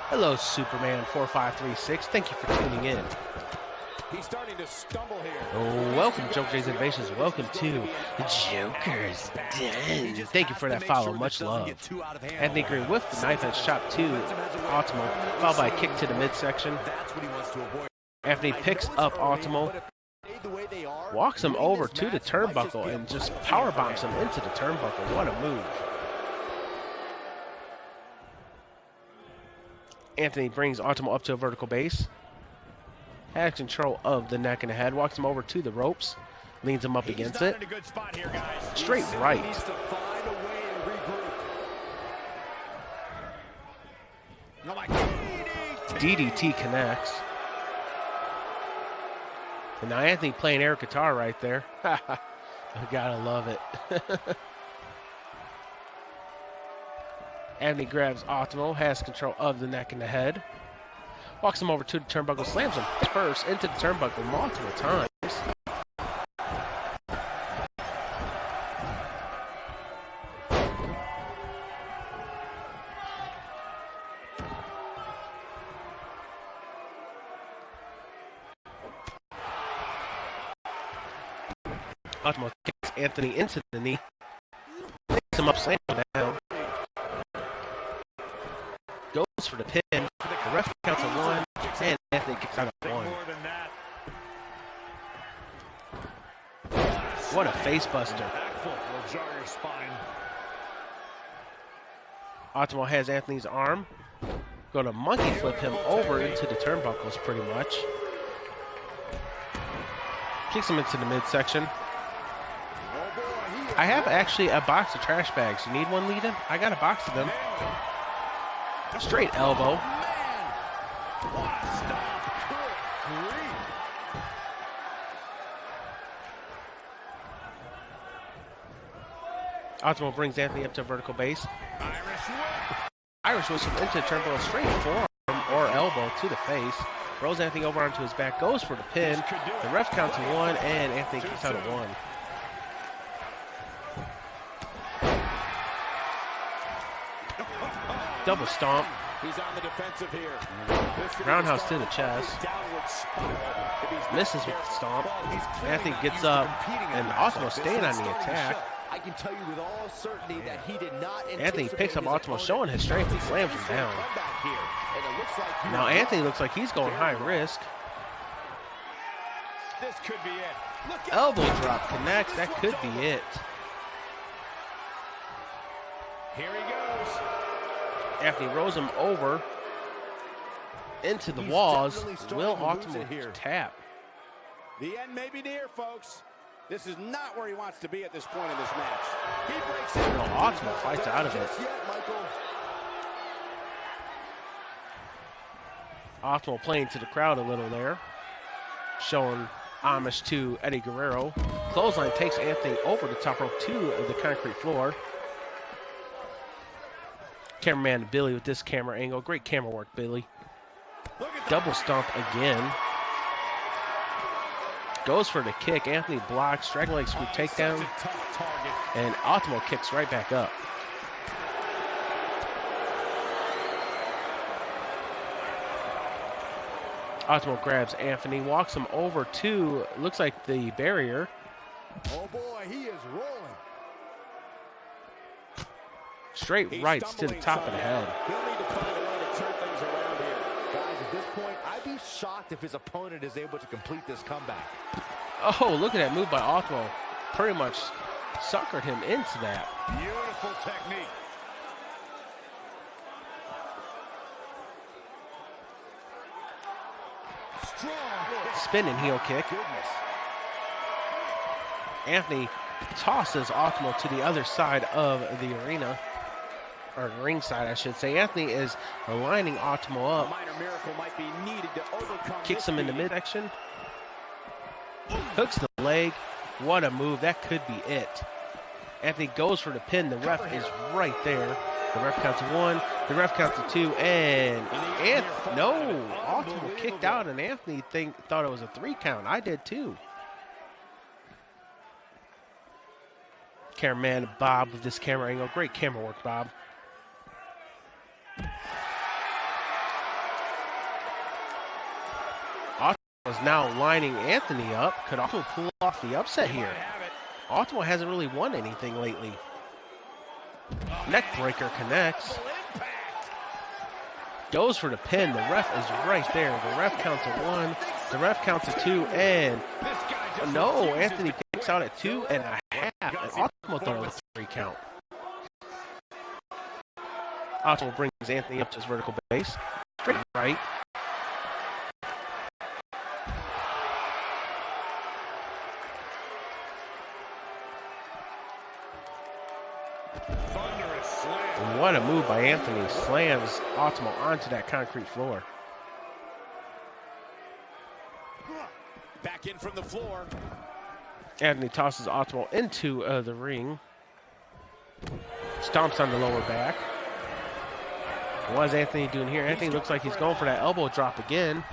Hello, Superman 4536. Thank you for tuning in. He's starting to stumble here. Welcome, Joker J's Innovations. Welcome to Joker's Den. Thank you for that follow. Much love. Anthony Green with the knife edge chop to Ultimo, followed by a kick to the midsection. Anthony picks up Ultimo, walks him over to the turnbuckle, and just power bombs him into the turnbuckle. What a move. Anthony brings Ultimo up to a vertical base. Has control of the neck and the head. Walks him over to the ropes. Leans him up against it. Straight right. DDT connects. And now Anthony playing air guitar right there. I gotta love it. Anthony grabs Ultimo, has control of the neck and the head. Walks him over to the turnbuckle, slams him first into the turnbuckle multiple times. Ultimo kicks Anthony into the knee. Picks him up, slams him down. Goes for the pin. The ref counts a 1, and Anthony kicks out at 1. What a face buster. Ultimo has Anthony's arm. Going to monkey flip him over into the turnbuckles pretty much. Kicks him into the midsection. I have actually a box of trash bags. You need one, Lita? I got a box of them. Straight elbow. Ultimo brings Anthony up to vertical base. Irish whips him into the turnbuckle, straight forearm or elbow to the face. Rolls Anthony over onto his back, goes for the pin. The ref counts to 1, and Anthony kicks out at 1. Double stomp. He's on the defensive here. Roundhouse to the chest. Misses with the stomp. Anthony gets up, and Ultimo staying on the attack. I can tell you with all certainty that he did not. Anthony picks up Ultimo, showing his strength, and slams him down. Now Anthony looks like he's going high risk. This could be it. Elbow drop connects. That could be it. Here he goes. Anthony rolls him over into the walls. Will Ultimo tap? The end may be near, folks. This is not where he wants to be at this point in this match. He breaks it. No, Ultimo fights out of it. Ultimo playing to the crowd a little there, showing homage to Eddie Guerrero. Clothesline takes Anthony over the top rope to the concrete floor. Cameraman Billy with this camera angle. Great camera work, Billy. Double stomp again. Goes for the kick. Anthony blocks. Dragon leg sweep takedown. And Ultimo kicks right back up. Ultimo grabs Anthony, walks him over to, looks like the barrier. Oh boy, he is rolling. Straight rights to the top of the head. He'll need to find a way to turn things around here. Guys, at this point, I'd be shocked if his opponent is able to complete this comeback. Oh, look at that move by Ultimo. Pretty much suckered him into that. Powerful technique. Strong. Spinning heel kick. Goodness. Anthony tosses Ultimo to the other side of the arena, or ringside, I should say. Anthony is lining Ultimo A up, minor miracle might be needed to overcome kicks this him in the beating. midsection, hooks the leg. What a move. That could be it. Anthony goes for the pin. The ref is right there. The ref counts to 1. The ref counts to 2. And Ultimo kicked out, and Anthony thought it was a 3 count. I did too. Cameraman Bob with this camera angle. Great camera work, Bob. Ultimo is now lining Anthony up. Could Ultimo pull off the upset here? Ultimo hasn't really won anything lately. Neck breaker connects. Goes for the pin. The ref is right there. The ref counts to 1. The ref counts to 2. And no, Anthony kicks out at 2.5. And Ultimo thought it was a 3 count. Ultimo brings Anthony up to his vertical base. Straight right. Thunderous slam. And what a move by Anthony. Slams Ultimo onto that concrete floor. Back in from the floor. Anthony tosses Ultimo into the ring. Stomps on the lower back. What is Anthony doing here? Anthony looks like he's going for that elbow drop again.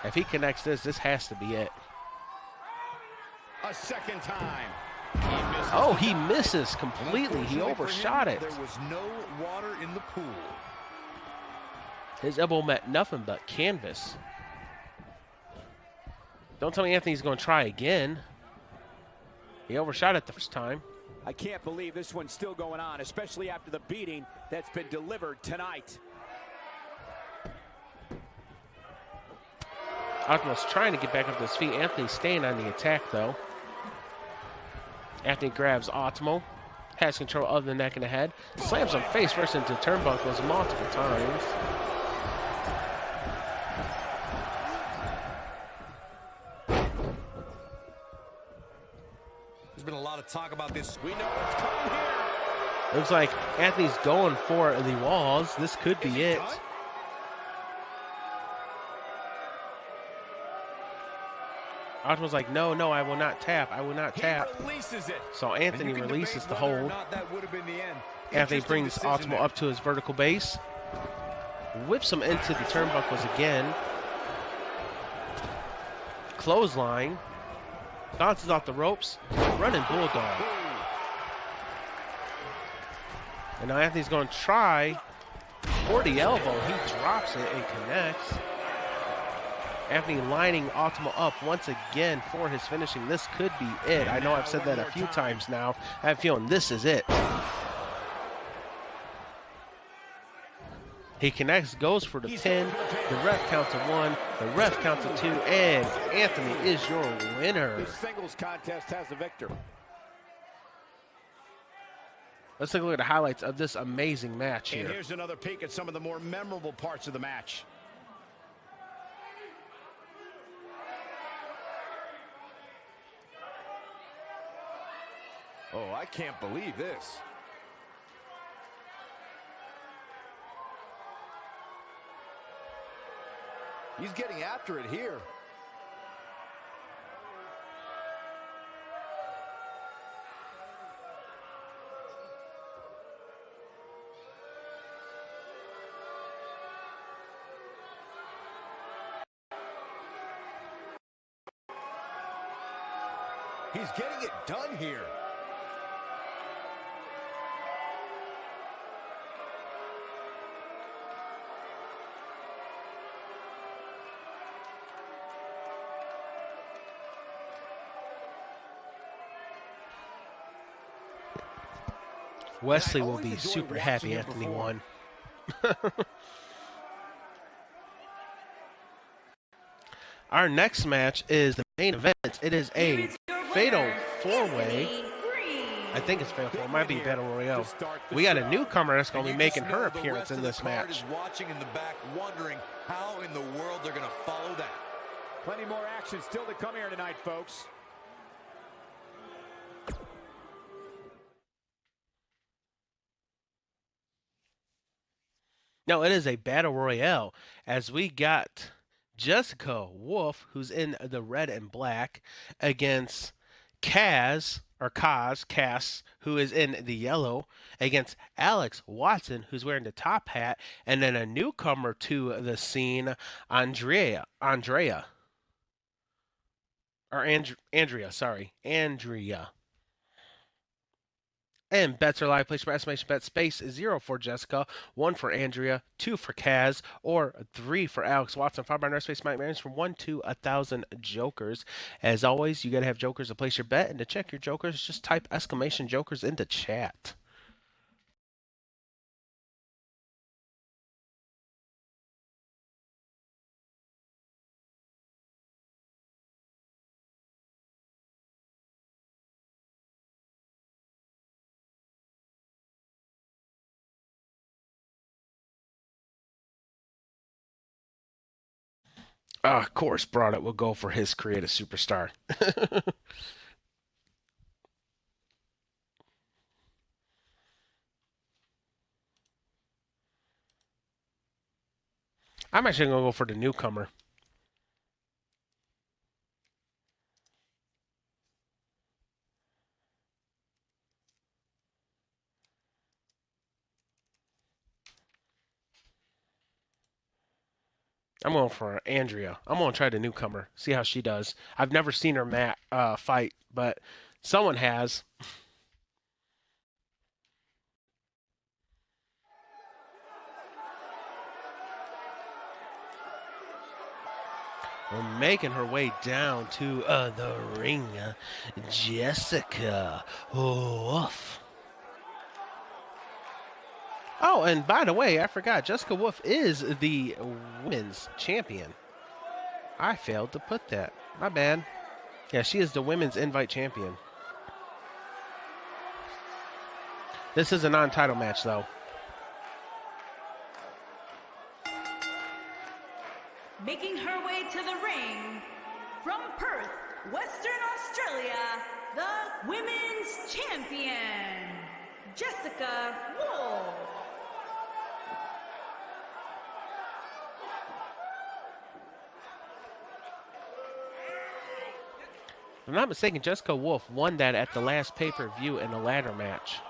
If he connects this has to be it. A second time. Oh, he misses completely. He overshot it. There was no water in the pool. His elbow met nothing but canvas. Don't tell me Anthony's going to try again. He overshot it the first time. I can't believe this one's still going on, especially after the beating that's been delivered tonight. Ultimo's trying to get back up to his feet. Anthony's staying on the attack, though. Anthony grabs Ultimo, has control of the neck and the head, slams him face first into turnbuckles multiple times. There's been a lot of talk about this. We know what's coming here. Looks like Anthony's going for the walls. This could be it. Done? Ultimo's like, no, I will not tap. I will not tap. He releases it. So And Anthony you can releases debate the whether or hold. not that would have been the end. Anthony Interesting brings decision Ultimo there. up to his vertical base. Whips him into the turnbuckles again. Clothesline. Bounces off the ropes. Running bulldog. And now Anthony's going to try for the elbow. He drops it and connects. Anthony lining Ultimo up once again for his finishing. This could be it. I know I've said that a few times now. I have a feeling this is it. He connects, goes for the pin. The ref counts to 1. The ref counts to 2. And Anthony is your winner. This singles contest has a victor. Let's take a look at the highlights of this amazing match And here. here's another peek at some of the more memorable parts of the match. Oh, I can't believe this. He's getting after it here. He's getting it done here. Wesley will be super happy Anthony won. Our next match is the main event. It is a fatal four-way. Green. I think it's Fatal 4. It might be Here Battle Royale. to start the We got a show. newcomer that's going to And be you just making her know the appearance rest in of the this card match. is watching in the back, wondering how in the world they're going to follow that. Plenty more action still to come here tonight, folks. No, it is a battle royale as we got Jessica Wolf, who's in the red and black, against Cass, who is in the yellow, against Alex Watson, who's wearing the top hat, and then a newcomer to the scene, Andrea. And bets are live. Place your estimation bet space 0 for Jessica, 1 for Andrea, 2 for Kaz, or 3 for Alex Watson. 5 by nurse space might manage from 1 to 1,000 jokers. As always, you got to have jokers to place your bet. And to check your jokers, just type exclamation jokers into chat. Of course, Broderick will go for his creative superstar. I'm actually going to go for the newcomer. I'm going for Andrea. I'm going to try the newcomer, see how she does. I've never seen her fight, but someone has. We're making her way down to the ring. Jessica Wolf. Oh, and by the way, I forgot, Jessica Wolf is the women's champion. I failed to put that. My bad. Yeah, she is the women's invite champion. This is a non-title match, though. Making her way to the ring from Perth, Western Australia, the women's champion, Jessica Wolf. If I'm not mistaken, Jessica Wolf won that at the last pay-per-view in a ladder match.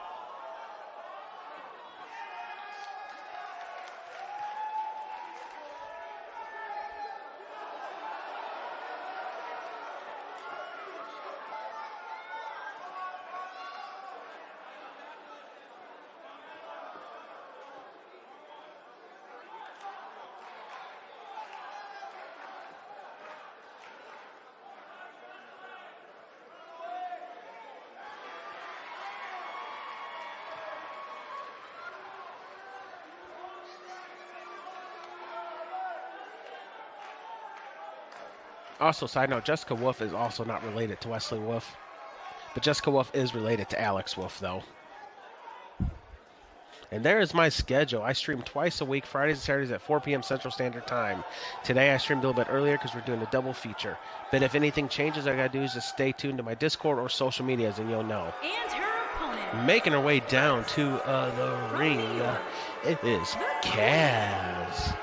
Also, side note, Jessica Wolf is also not related to Wesley Wolf. But Jessica Wolf is related to Alex Wolf, though. And there is my schedule. I stream twice a week, Fridays and Saturdays at 4 p.m. Central Standard Time. Today I streamed a little bit earlier because we're doing a double feature. But if anything changes, all I got to do is just stay tuned to my Discord or social medias, and you'll know. And her opponent. Making her way down to the ring, it is Kaz.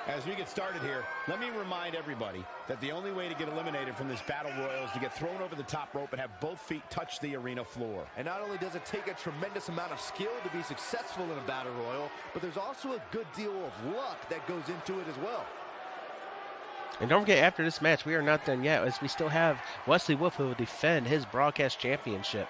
As we get started here, let me remind everybody that the only way to get eliminated from this battle royal is to get thrown over the top rope and have both feet touch the arena floor. And not only does it take a tremendous amount of skill to be successful in a battle royal, but there's also a good deal of luck that goes into it as well. And don't forget, after this match, we are not done yet, as we still have Wesley Wolf who will defend his broadcast championship.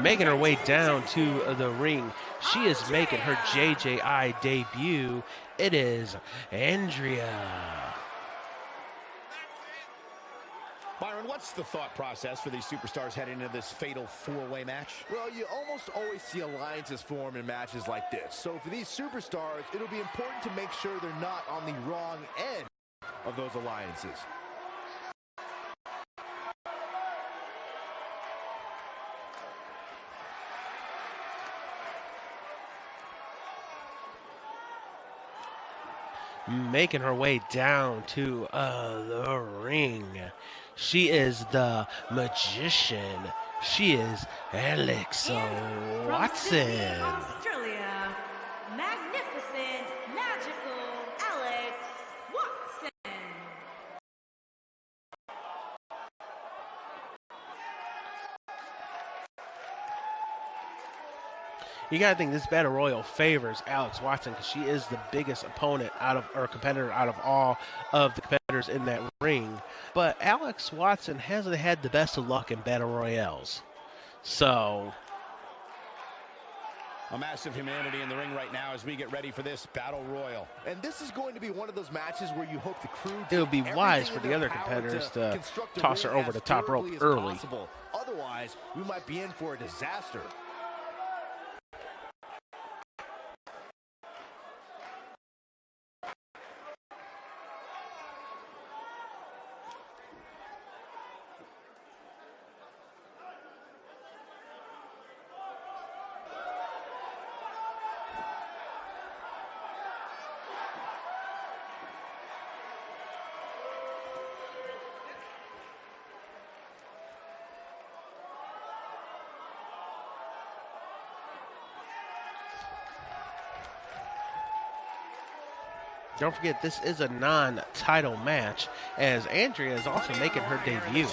Making her way down to the ring, she is making her JJI debut. It is Andrea. Byron, Byron, what's the thought process for these superstars heading into this fatal four-way match? Well, you almost always see alliances form in matches like this. So for these superstars, it'll be important to make sure they're not on the wrong end of those alliances. Making her way down to the ring. She is the magician. She is Alex From Watson. Sydney, Australia, magnificent, magical Alex Watson. You gotta think this battle royal favors Alex Watson because she is the biggest opponent competitor out of all of the competitors in that ring. But Alex Watson hasn't had the best of luck in battle royales. So A massive humanity in the ring right now as we get ready for this battle royal. And this is going to be one of those matches where you hope the crew it would be did wise everything for in the their other power competitors to to construct a toss her win over as the top rope thoroughly as early. possible. Otherwise, we might be in for a disaster. Don't forget, this is a non-title match, as Andrea is also making her debut.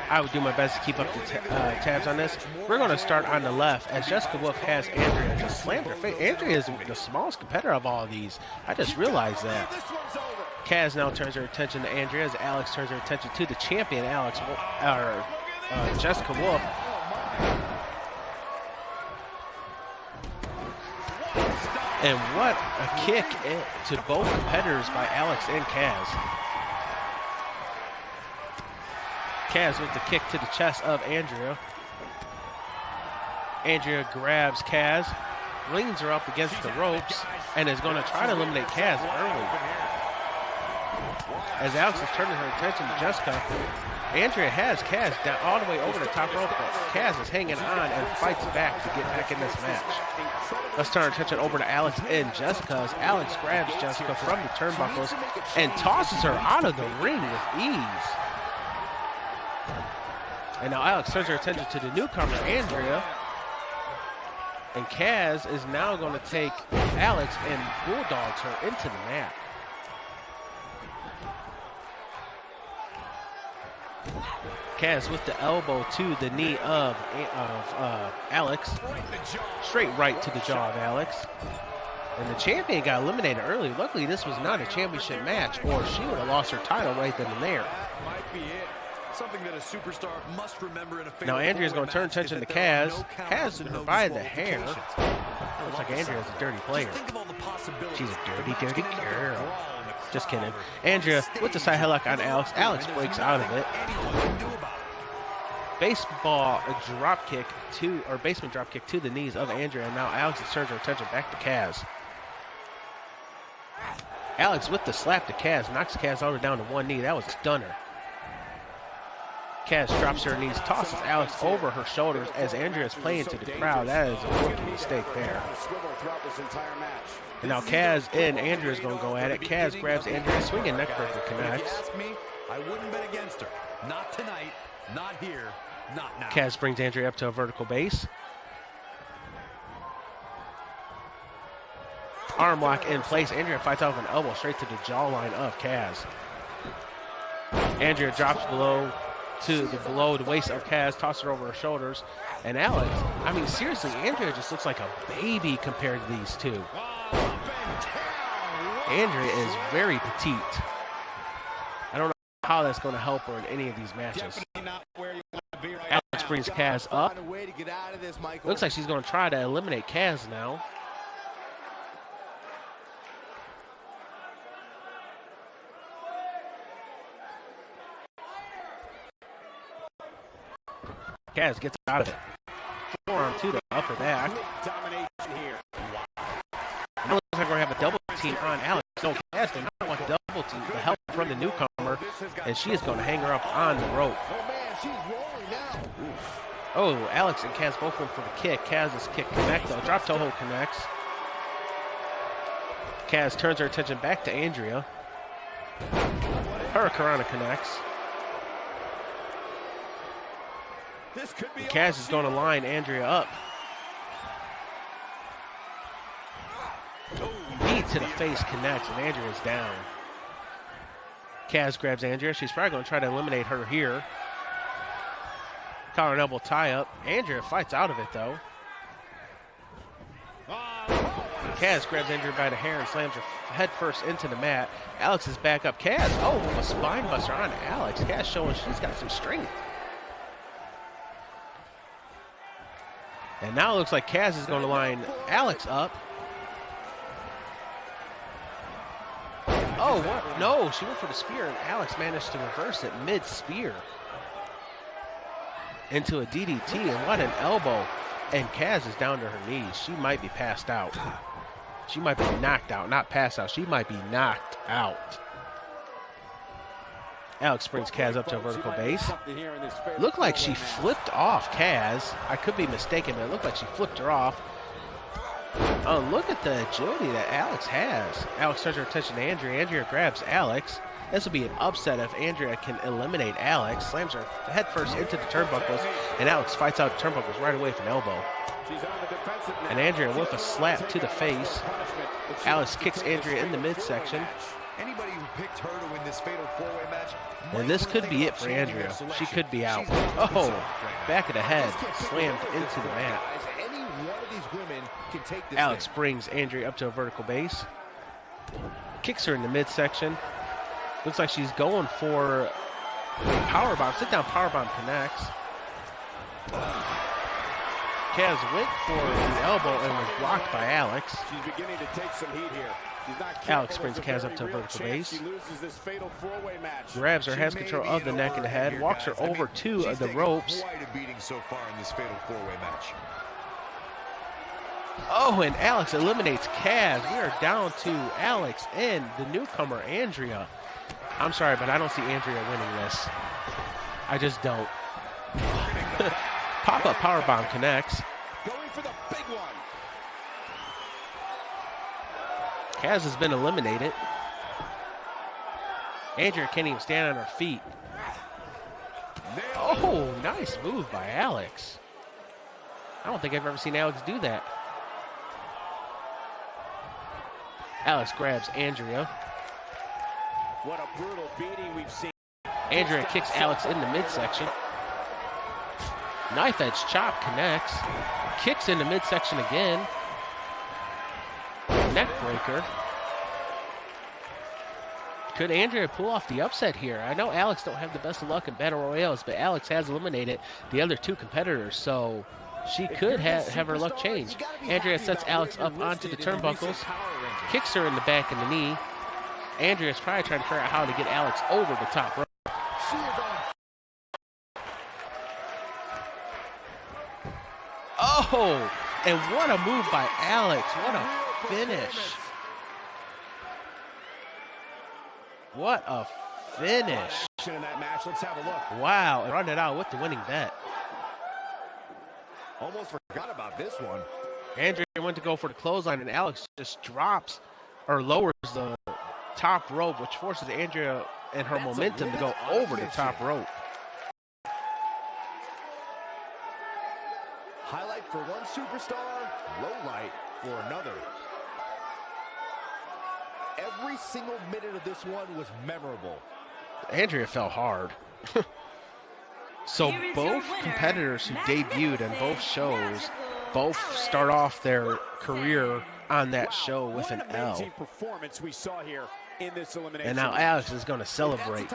I would do my best to keep up the tabs on this. We're going to start on the left, as Jessica Wolf has Andrea just slammed her face. Andrea is the smallest competitor of all of these. I just realized that. Kaz now turns her attention to Andrea, as Alex turns her attention to the champion, Jessica Wolf. And what a kick to both competitors by Alex and Kaz. Kaz with the kick to the chest of Andrea. Andrea grabs Kaz, leans her up against the ropes, and is going to try to eliminate Kaz early. As Alex is turning her attention to Jessica, Andrea has Kaz down all the way over the top rope, but Kaz is hanging on and fights back to get back in this match. Let's turn our attention over to Alex and Jessica, as Alex grabs Jessica from the turnbuckles and tosses her out of the ring with ease. And now Alex turns her attention to the newcomer, Andrea. And Kaz is now going to take Alex and bulldogs her into the mat. Kaz with the elbow to the knee of Alex. Straight right to the jaw of Alex. And the champion got eliminated early. Luckily, this was not a championship match, or she would have lost her title right then and there. That might be it. Something that a superstar must remember in a Now Andrea's going to turn attention to Kaz. Kaz didn't provide the hair. Looks like Andrea's a dirty player. She's a dirty, dirty girl. Just kidding. Andrea with the side headlock on Alex. Alex breaks out of it. Baseball drop kick basement drop kick to the knees of Andrea. And now Alex turns her attention back to Kaz. Alex with the slap to Kaz, knocks Kaz over down to one knee. That was a stunner. Kaz drops her knees, tosses Alex over her shoulders as Andrea is playing to the crowd. That is a rookie mistake there. And now Kaz and Andrea is going to go at it. Kaz grabs Andrea, swinging neckbreaker connects. I wouldn't bet against her. Not tonight, not here, not now. Kaz brings Andrea up to a vertical base. Arm lock in place. Andrea fights off an elbow straight to the jawline of Kaz. Andrea drops below the waist of Kaz, tosses her over her shoulders. And Alex, I mean, seriously, Andrea just looks like a baby compared to these two. Andrea is very petite. I don't know how that's going to help her in any of these matches. Alex brings Kaz up. Looks like she's going to try to eliminate Kaz now. Kaz gets out of it. Forearm to the upper back. Domination here. It looks like we're going to have a double team on Alex. No, Kaz did not want double team. The help from the newcomer, and she is going to hang her up on the rope. Oh, man, she's rolling now. Oof. Oh, Alex and Kaz both went for the kick. Kaz's kick connects, though. Drop toe hold connects. Kaz turns her attention back to Andrea. Hurricanrana connects. This could be Kaz is going to line Andrea up. Knee to the face connects, and Andrea's down. Kaz grabs Andrea. She's probably going to try to eliminate her here. Collar and elbow tie up. Andrea fights out of it, though. Kaz grabs Andrea by the hair and slams her head first into the mat. Alex is back up. Kaz, a spine buster on Alex. Kaz showing she's got some strength. And now it looks like Kaz is going to line Alex up. Oh, what? No, she went for the spear, and Alex managed to reverse it mid-spear into a DDT, and what an elbow. And Kaz is down to her knees. She might be passed out. She might be knocked out, not passed out. She might be knocked out. Alex brings Kaz up to a vertical base. Looked like she flipped off Kaz. I could be mistaken, but it looked like she flipped her off. Oh, look at the agility that Alex has. Alex turns her attention to Andrea. Andrea grabs Alex. This will be an upset if Andrea can eliminate Alex. Slams her head first into the turnbuckles, and Alex fights out the turnbuckles right away with an elbow. And Andrea with a slap to the face. Alex kicks Andrea in the midsection. Anybody who picked her to win this fatal four-way match, and this could be it for Andrea. She could be out. Oh, back of the head, slammed into the mat. Alex brings Andrea up to a vertical base. Kicks her in the midsection. Looks like she's going for a powerbomb. Sit-down powerbomb connects. Kaz went for the elbow and was blocked by Alex. She's beginning to take some heat here. Alex brings Kaz up to a vertical base. Grabs her, has control of the neck and the head, walks her over to the ropes. Oh, and Alex eliminates Kaz. We are down to Alex and the newcomer, Andrea. I'm sorry, but I don't see Andrea winning this. I just don't. Pop-up powerbomb connects. Going for the big one. Kaz has been eliminated. Andrea can't even stand on her feet. Oh, nice move by Alex. I don't think I've ever seen Alex do that. Alex grabs Andrea. What a brutal beating we've seen. Andrea kicks Alex in the midsection. Knife edge chop connects. Kicks in the midsection again. Neck breaker. Could Andrea pull off the upset here? I know Alex don't have the best of luck in battle royales, but Alex has eliminated the other two competitors, so she could have her luck change. Andrea sets Alex up onto the turnbuckles, kicks her in the back and the knee. Andrea's probably trying to figure out how to get Alex over the top rope. Oh, and what a move by Alex. What a finish. What a finish. In that match. Let's have a look. Wow, and run it out with the winning bet. Almost forgot about this one. Andrea went to go for the clothesline, and Alex just drops or lowers the top rope, which forces Andrea and her momentum to go over the top rope. Highlight for one superstar, low light for another. Every single minute of this one was memorable. Andrea fell hard. So both competitors who debuted in both shows both start off their career on that show with an L. Performance we saw here in this elimination. And now Alex is going to celebrate.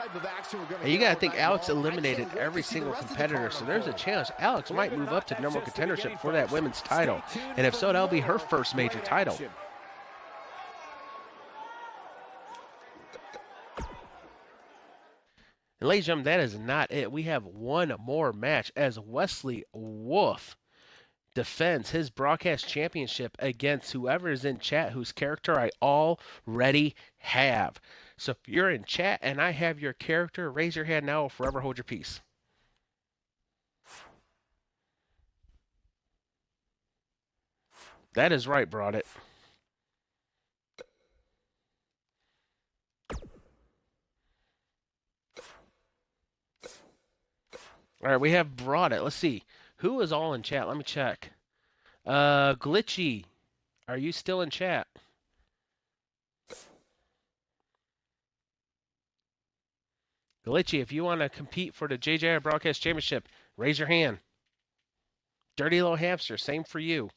And you got to think Alex eliminated every single competitor, so there's a chance Alex might move up to number one contendership for that women's title. And if so, that'll be her first major title. And ladies and gentlemen, that is not it. We have one more match as Wesley Wolf defends his broadcast championship against whoever is in chat whose character I already have. So if you're in chat and I have your character, raise your hand now or forever hold your peace. That is right, brought it. All right, we have brought it. Let's see. Who is all in chat? Let me check. Glitchy, are you still in chat? Glitchy, if you want to compete for the JJI Broadcast Championship, raise your hand. Dirty Little Hamster, same for you.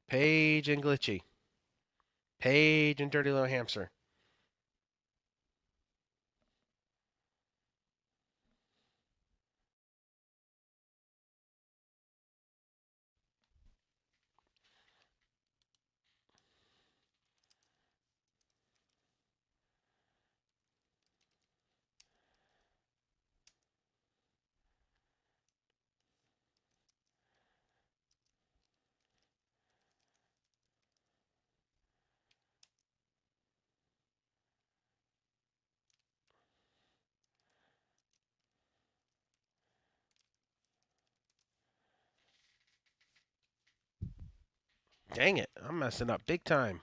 Paige and Glitchy. Paige and Dirty Little Hamster. Dang it, I'm messing up big time.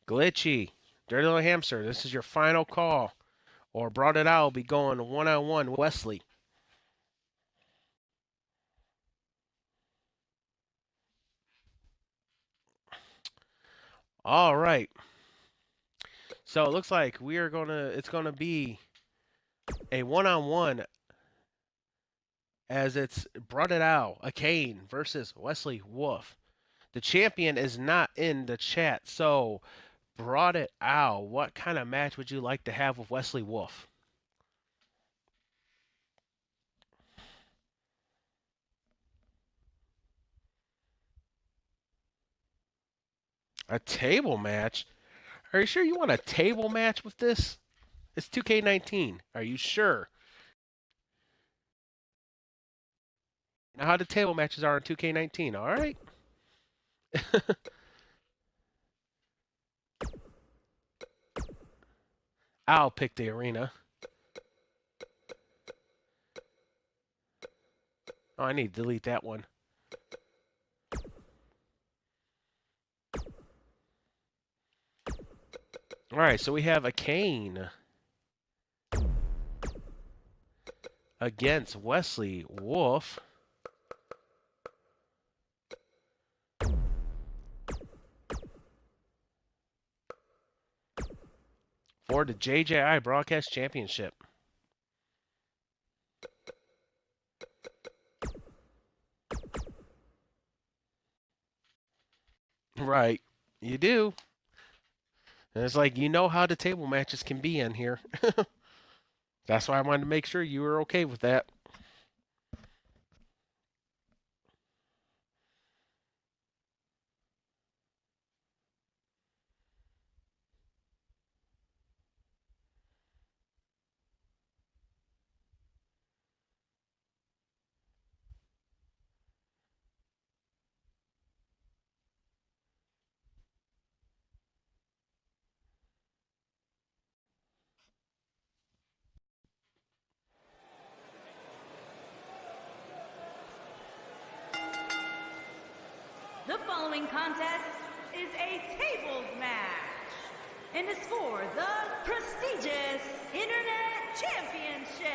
Glitchy, Dirty Little Hamster, this is your final call. Or Brought It Out will be going one-on-one with Wesley. All right. So it looks like it's gonna be a one-on-one as it's Brought It Out, a Kane versus Wesley Wolf. The champion is not in the chat, so Brought It Out. What kind of match would you like to have with Wesley Wolf? A table match? Are you sure you want a table match with this? It's 2K19. Are you sure? Now how the table matches are in 2K19, all right? I'll pick the arena. Oh, I need to delete that one. All right, so we have a Kane against Wesley Wolf. For the JJI Broadcast Championship. Right, you do. And it's like, you know how the table matches can be in here. That's why I wanted to make sure you were okay with that. The following contest is a tables match and is for the prestigious Internet Championship.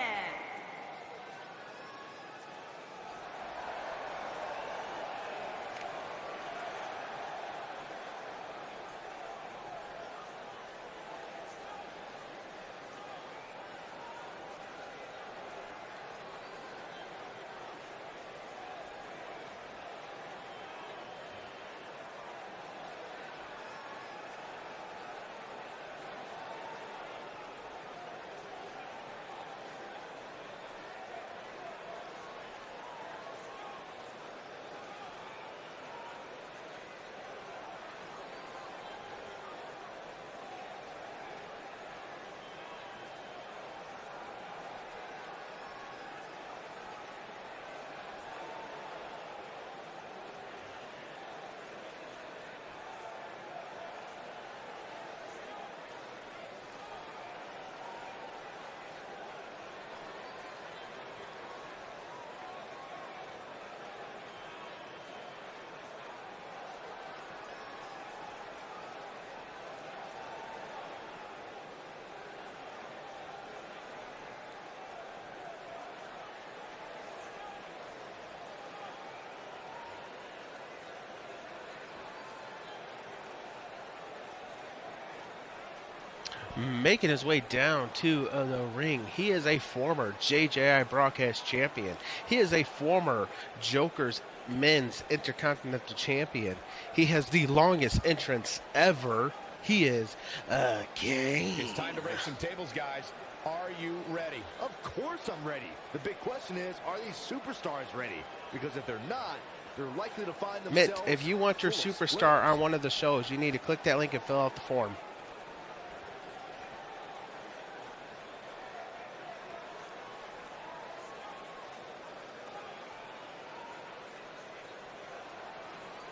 Making his way down to the ring. He is a former JJI broadcast champion. He is a former Joker's men's intercontinental champion. He has the longest entrance ever. He is a king. It's time to break some tables, guys. Are you ready? Of course I'm ready. The big question is, are these superstars ready? Because if they're not, they're likely to find themselves... Mitt, if you want your full of superstar squares. on one of the shows, you need to click that link and fill out the form.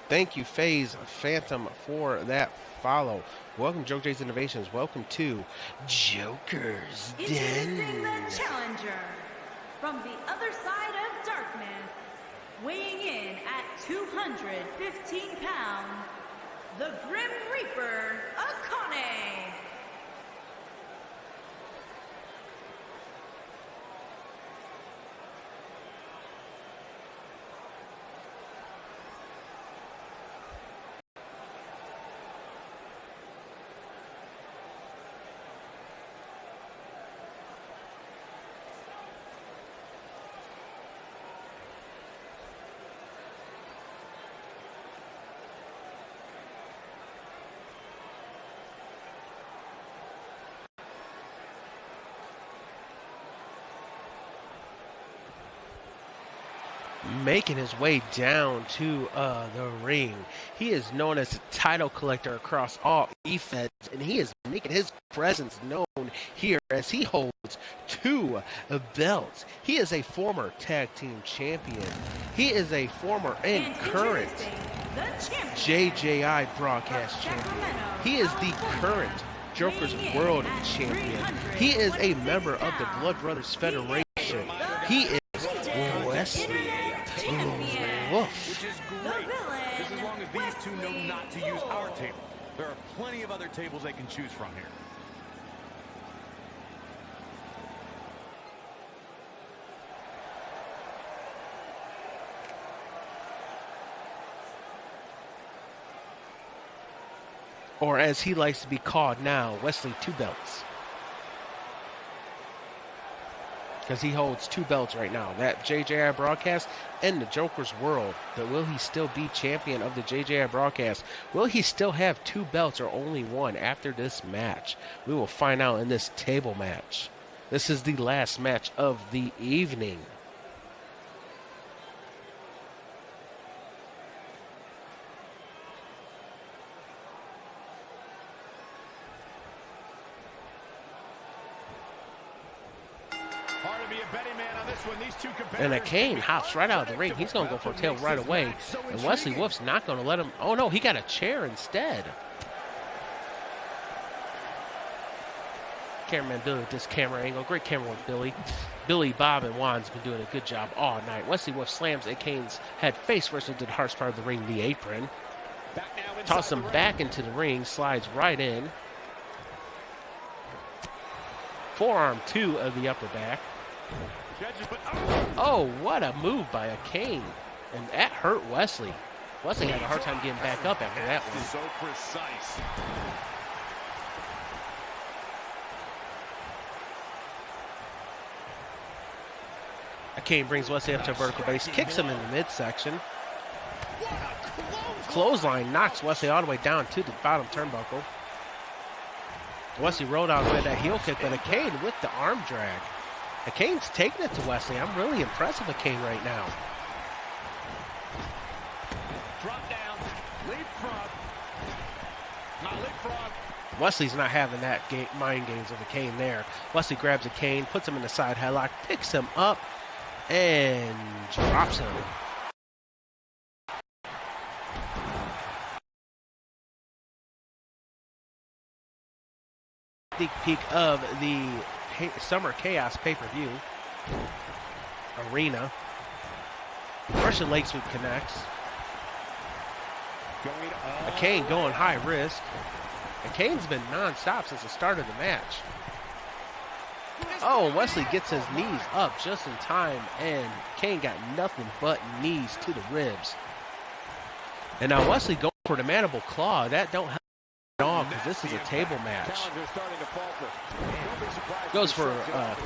Thank you, FaZe Phantom, for that follow. Welcome, JoJo's Innovations. Welcome to Joker's Introducing Den. the challenger from the other side of darkness, weighing in at 215 pounds, the Grim Reaper, Akane. Making his way down to the ring. He is known as a title collector across all events, and he is making his presence known here as he holds 2 belts. He is a former tag team champion. He is a former and current JJI broadcast champion. He is the current Joker's World champion. He is a member of the Blood Brothers Federation. He is Wesley Wolf. Which is great, just as long as these two know not to use our table. There are plenty of other tables they can choose from here. Or as he likes to be called now, Wesley Two Belts. Because he holds 2 belts right now. That JJI broadcast and the Joker's World. But will he still be champion of the JJI broadcast? Will he still have 2 belts or only 1 after this match? We will find out in this table match. This is the last match of the evening. And Akane hops right out of the ring. He's going to go for a tail right away. And Wesley Wolf's not going to let him. Oh, no, he got a chair instead. Cameraman Billy with this camera angle. Great camera with Billy. Billy, Bob, and Juan's been doing a good job all night. Wesley Wolf slams Akane's head face first into the hardest part of the ring, the apron. Toss him back into the ring. Slides right in. Forearm 2 of the upper back. Oh, what a move by Akane. And that hurt Wesley. Wesley had a hard time getting back up after that one. So precise. Akane brings Wesley up to a vertical base, kicks him in the midsection. Clothesline knocks Wesley all the way down to the bottom turnbuckle. Wesley rolled out with that heel kick, but Akane with the arm drag. Akane's taking it to Wesley. I'm really impressed with Akane right now. Drop down, leapfrog. Now leapfrog. Wesley's not having that mind games of Akane there. Wesley grabs Akane, puts him in the side headlock, picks him up, and drops him. Sneak peek of the Summer Chaos pay-per-view arena. Russian leg sweep connects. Akane going high risk. Akane's been non-stop since the start of the match. Oh, Wesley gets his knees up just in time, and Akane got nothing but knees to the ribs. And now Wesley going for the mandible claw. That don't help. on because this is a table match. Goes for a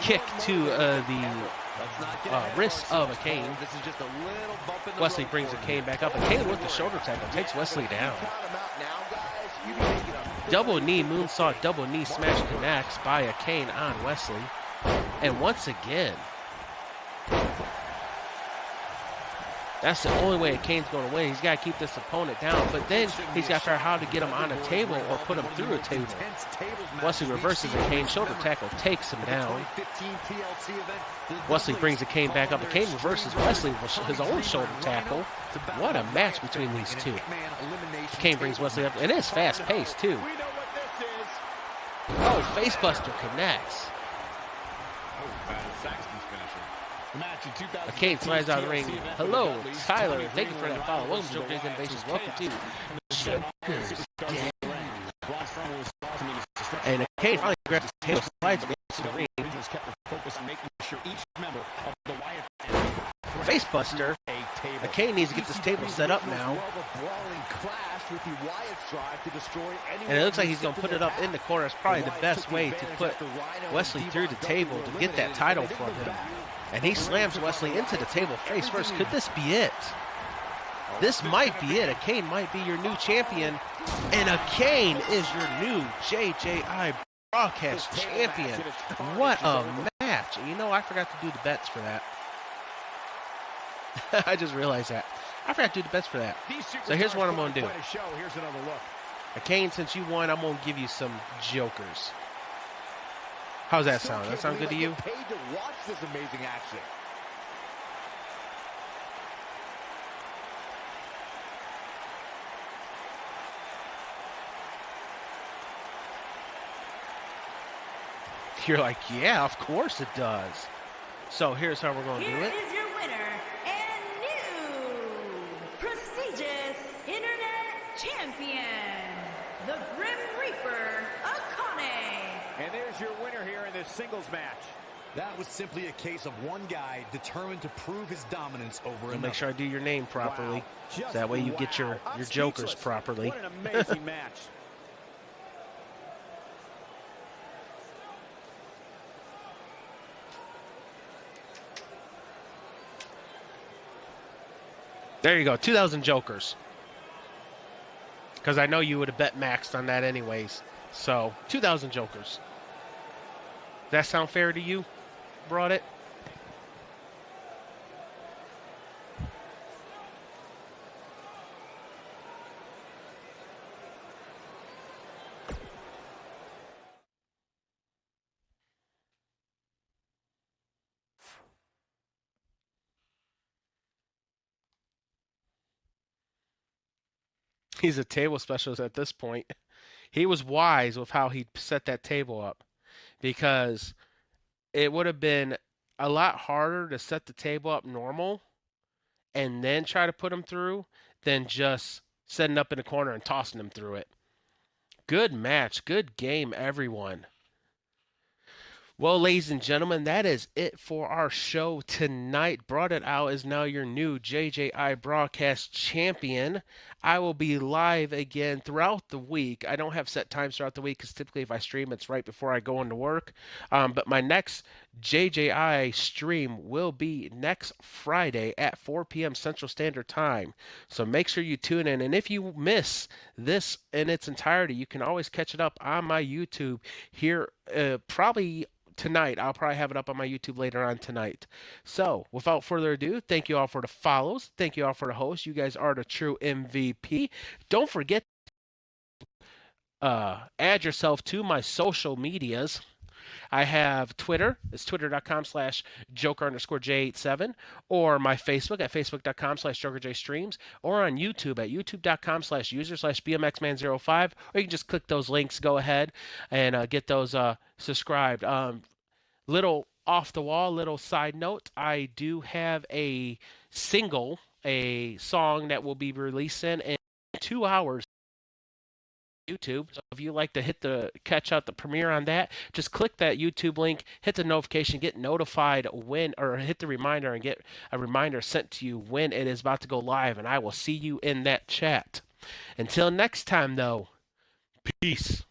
kick to the wrist of a Kane. Wesley brings a Kane back up. And Kane with the shoulder tackle takes Wesley down. Double knee moonsault, double knee smash connects by a Kane on Wesley. And once again, that's the only way Kane's going to win. He's got to keep this opponent down, but then he's got to figure out how to get him on a table or put him through a table. Wesley reverses a Kane shoulder tackle, takes him down. Wesley brings a Kane back up. The Kane reverses Wesley with his own shoulder tackle. What a match between these two. Kane brings Wesley up, and it's fast-paced, too. Oh, facebuster connects. Kane slides out of the ring. Hello, Tyler. Thank you for that follow. Welcome to Joker's Innovations. Welcome to Joker's Den. And Kane finally grabs his tail, slides into the ring. Facebuster. Kane needs to get this table set up now. And it looks like he's going to put it up in the corner. It's probably the best way to put Wesley through the table to get that title from him. And he slams Wesley into the table face first. Could this be it? This might be it. A Kane might be your new champion. And a Kane is your new JJI broadcast champion. What a match. And you know, I forgot to do the bets for that. I just realized that. I forgot to do the bets for that. So here's what I'm going to do. A Kane, since you won, I'm going to give you some jokers. How's that sound? That sound good to you? Paid to watch this amazing action. You're like, yeah, of course it does. So here's how we're going to do it. Here is your winner and new prestigious internet champion, the Grim Reaper, Akane. And there's your winner here in this singles match. That was simply a case of one guy determined to prove his dominance over another. Make sure I do your name properly. Wow. That way you get your jokers speechless. properly. What an amazing match. There you go, 2,000 jokers. Because I know you would have bet maxed on that anyways. So, 2,000 jokers. Does that sound fair to you? Brought it? He's a table specialist at this point. He was wise with how he set that table up, because it would have been a lot harder to set the table up normal and then try to put him through than just setting up in the corner and tossing him through it. Good match. Good game, everyone. Well, ladies and gentlemen, that is it for our show tonight. Brought It Out is now your new JJI broadcast champion. I will be live again throughout the week. I don't have set times throughout the week because typically if I stream, it's right before I go into work. But my next JJI stream will be next Friday at 4 p.m. Central Standard Time. So make sure you tune in. And if you miss this in its entirety, you can always catch it up on my YouTube here probably tonight. I'll probably have it up on my YouTube later on tonight. So, without further ado, thank you all for the follows. Thank you all for the hosts. You guys are the true MVP. Don't forget to add yourself to my social medias. I have Twitter. It's twitter.com/Joker_J87, or my Facebook at facebook.com/JokerJStreams, or on YouTube at youtube.com/user/BMXman05, or you can just click those links, go ahead and get those subscribed. Little off the wall, little side note, I do have a single, a song that will be releasing in 2 hours. YouTube. So if you like to catch out the premiere on that, just click that YouTube link, hit the notification, get notified when, or hit the reminder and get a reminder sent to you when it is about to go live, and I will see you in that chat. Until next time, though, Peace.